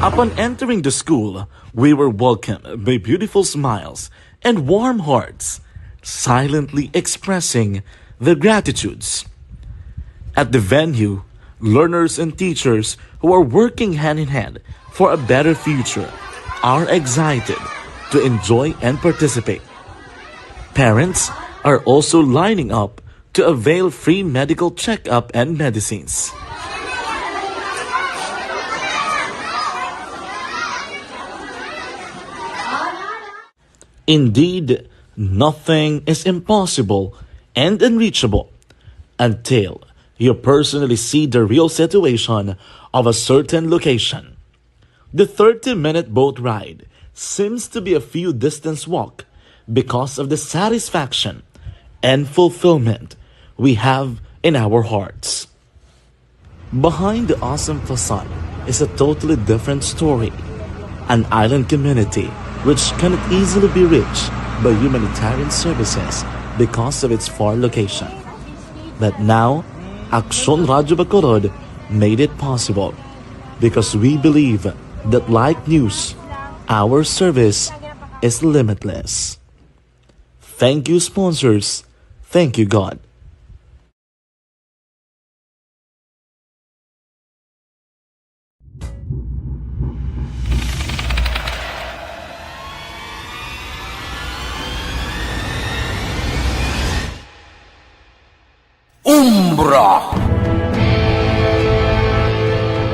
Upon entering the school, we were welcomed by beautiful smiles and warm hearts, silently expressing their gratitudes. At the venue, learners and teachers who are working hand in hand for a better future are excited to enjoy and participate. Parents are also lining up to avail free medical checkup and medicines. Indeed, nothing is impossible and unreachable until you personally see the real situation of a certain location. The 30-minute boat ride seems to be a few distance walk because of the satisfaction and fulfillment we have in our hearts. Behind the awesome facade is a totally different story. An island community which cannot easily be reached by humanitarian services because of its far location. But now, Aksyon Radyo Bacolod made it possible because we believe that like news, our service is limitless. Thank you, sponsors. Thank you, God. Umbra!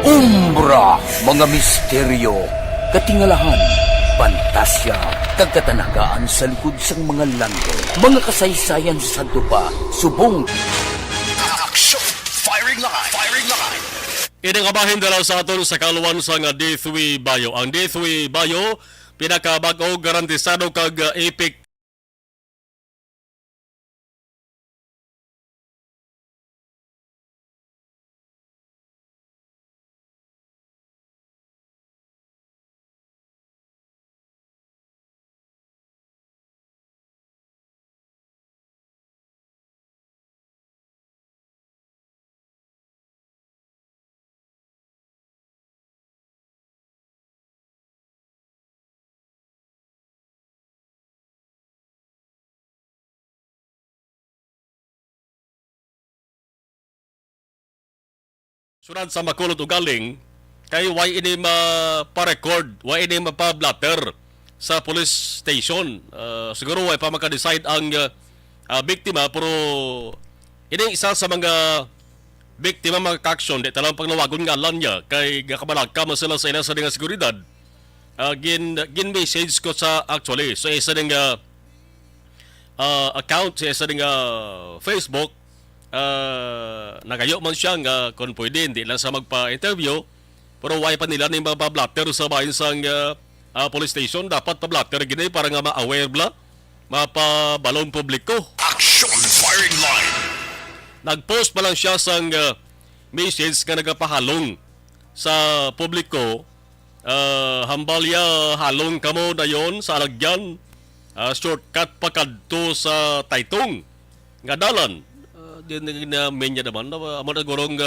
Umbra! Mga misteryo, katingalahan, pantasya, kagkatanagaan sa likod sang mga lando, mga kasaysayan sa santo pa, subong. Action! Firing line! Firing line! Inangabahin dala sa aton sa kaluwan sa nga D3 Bayo. Ang D3 Bayo, pinakabag-o garantisado kag epic sunod sa Bacolod ugaling kay why ini ma-record, why ini ma-blatter sa police station. Siguro why pa maka-decide ang biktima pero ini isa sa mga biktima mga kaksyon di talang paglawagon nga alam niya kay gakabalagka mo sila sa ila sa nga seguridad. Gin-message ko sa actually so isa ding account sa isa ding Facebook. Nagayo man siya nga kung pwede hindi lang sa magpa-interview pero why pa nila ni mabablatter sa bayan sang police station dapat pa-blatter gini para nga ma-aware bla mapabalong publiko. Action! Firing line! Nag-post pa lang siya sang message nga nagapahalong sa publiko. Hambalya halong kamo dayon sa alagyan, shortcut pa kadto sa Taytong nga dalan. Din na menya naman amo na gorong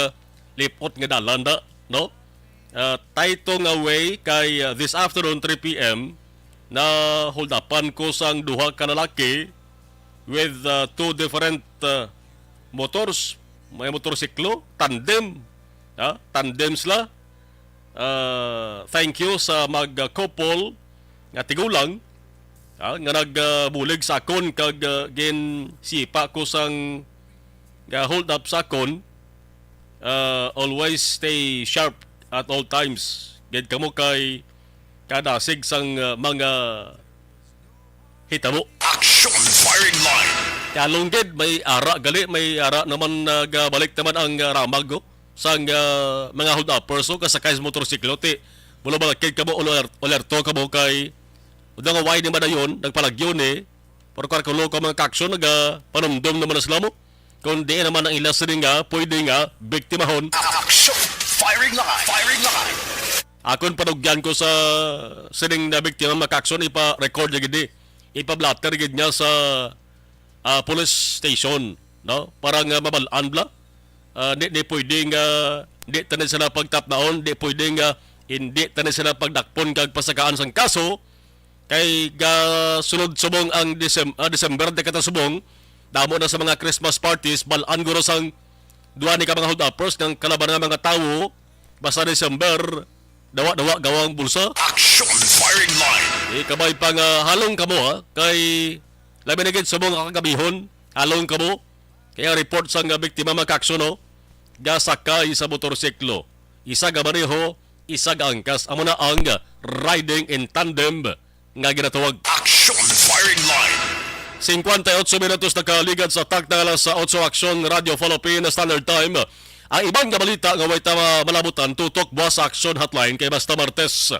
lipot nga dalan da no. Taytong away kay this afternoon 3 PM na hold upan ko sang duha ka lalaki with two different motors, may motorsiklo, tandem. Tandem sila. Thank you sa mag-couple nga tigulang nga nagbulig sa akon kag gin sipa ko sang hold up sa akon. Always stay sharp at all times. Gid kamo kay kadasig sang mga hitabo. Action! Firing line! Kalong gid may ara gali, may ara naman nagabalik naman ang ramag sang mga hold up person kasakay sa motorsiklo ti mula balakid kamo alerto kamo kay udang away ni madayon nagpalagyon pero karkulo ka mga kaksyon panumdum naman na sila mo kung di naman ang ilas nga pwede nga biktimahon. Action! Firing line! Firing line! Akon panugyan ko sa sining na biktima makaksyon ipa-record niya gidi ipa-blatter gid niya sa police station no para nga mabalaan bla. Di pwede nga di tanan sila pagtapnaon, di pwede nga hindi tanan sila pagdakpon kag pasakaan sang kaso kay sunod subong ang December dekata subong damo na sa mga Christmas parties balaan guro sang duha ni ka mga hold uppers ng kalaban ng mga tawo basta December dawa gawang bulsa. Action! Firing line! Kabay pa nga halong kamo kay labi na gid subong kakagabihon halong kamo kaya report sang biktima makaksyon no gasakay sa motorsiklo isa ga maneho isa ga angkas amo na ang riding in tandem nga ginatawag. Action! Firing line! 58 minutos na kaligad sa takta alas sa 8 Aksyon Radio Philippine Standard Time. Ang ibang nga balita nga way malabutan tutok buwas sa Aksyon Hotline kay basta Martes.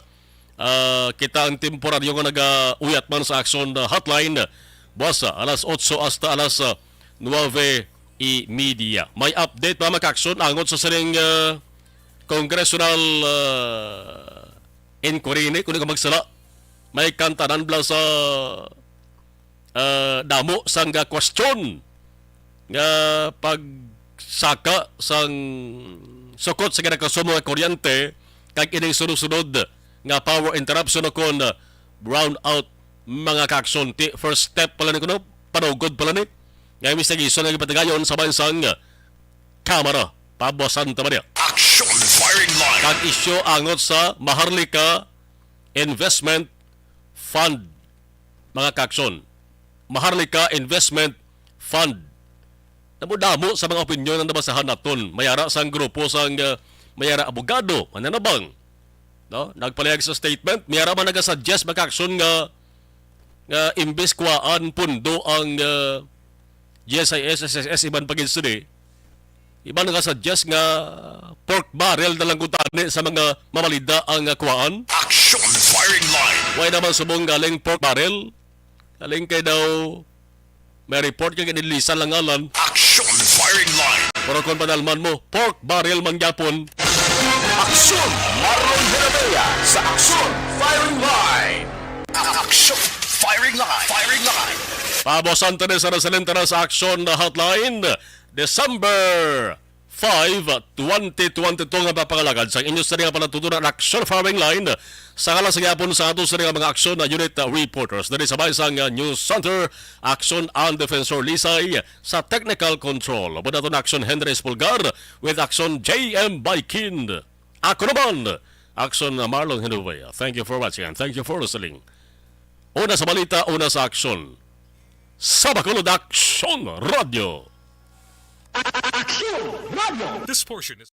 Kita ang temporaryo nga nag-uyat man sa Aksyon Hotline buwas alas 8 hasta alas 9:30. May update pa makaksyon angon sa sining congressional inquiry ni kung magsala. May kantanan bla sa damo sang question nga pagsaka sang sukot sa kinakasumo nga kuryente kag ining sunod-sunod nga power interruption o kon brownout mga kaaksyon. First step pala ni kuno, panugod pala ni. Nga imbis na gison nga ipatagayon sa bansang Kamara, Pablo Santa Maria. Action Firing Line. Kag isyo angot sa Maharlika Investment Fund, mga kaaksyon. Maharlika Investment Fund. Damo-damo sa mga opinyon ng nabasahan naton. Mayara sang grupo sang mayara abogado, mananabang. No? Nagpalayag sa statement, mayara man nagasuggest mga kaaksyon nga imbes kuwaan pundo ang GSIS, SSS, iban pag-instudi, iba nagasuggest nga pork barrel na lang kutani sa mga mamalida ang kuwaan. Action Firing Line. Way naman subong galing pork barrel. Galing kay daw may report kay nilisan lang ngalan. Action Firing Line. Pero kung panalman mo, pork barrel man gyapon. Action Marlon Heredia sa Action Firing Line. Action Firing Line. Firing Line. Pabosan tayo sa nasalintara sa Action Hotline, December 5, 2022 nga papangalagad sa inyo sa rin nga palatutunan Action Firing Line sa kalang nagyapon sa ato sa rin mga aksyon na unit reporters. Dari sabay sa News Center, Action and Defensor Lisay sa Technical Control. Muna ito na Action Henry Espulgar with Action JM Baikind. Ako naman, Action Marlon Hinubay. Thank you for watching and thank you for listening. Una sa balita, una sa aksyon. Sa Bacolod Action Radio. Action Radio. This portion is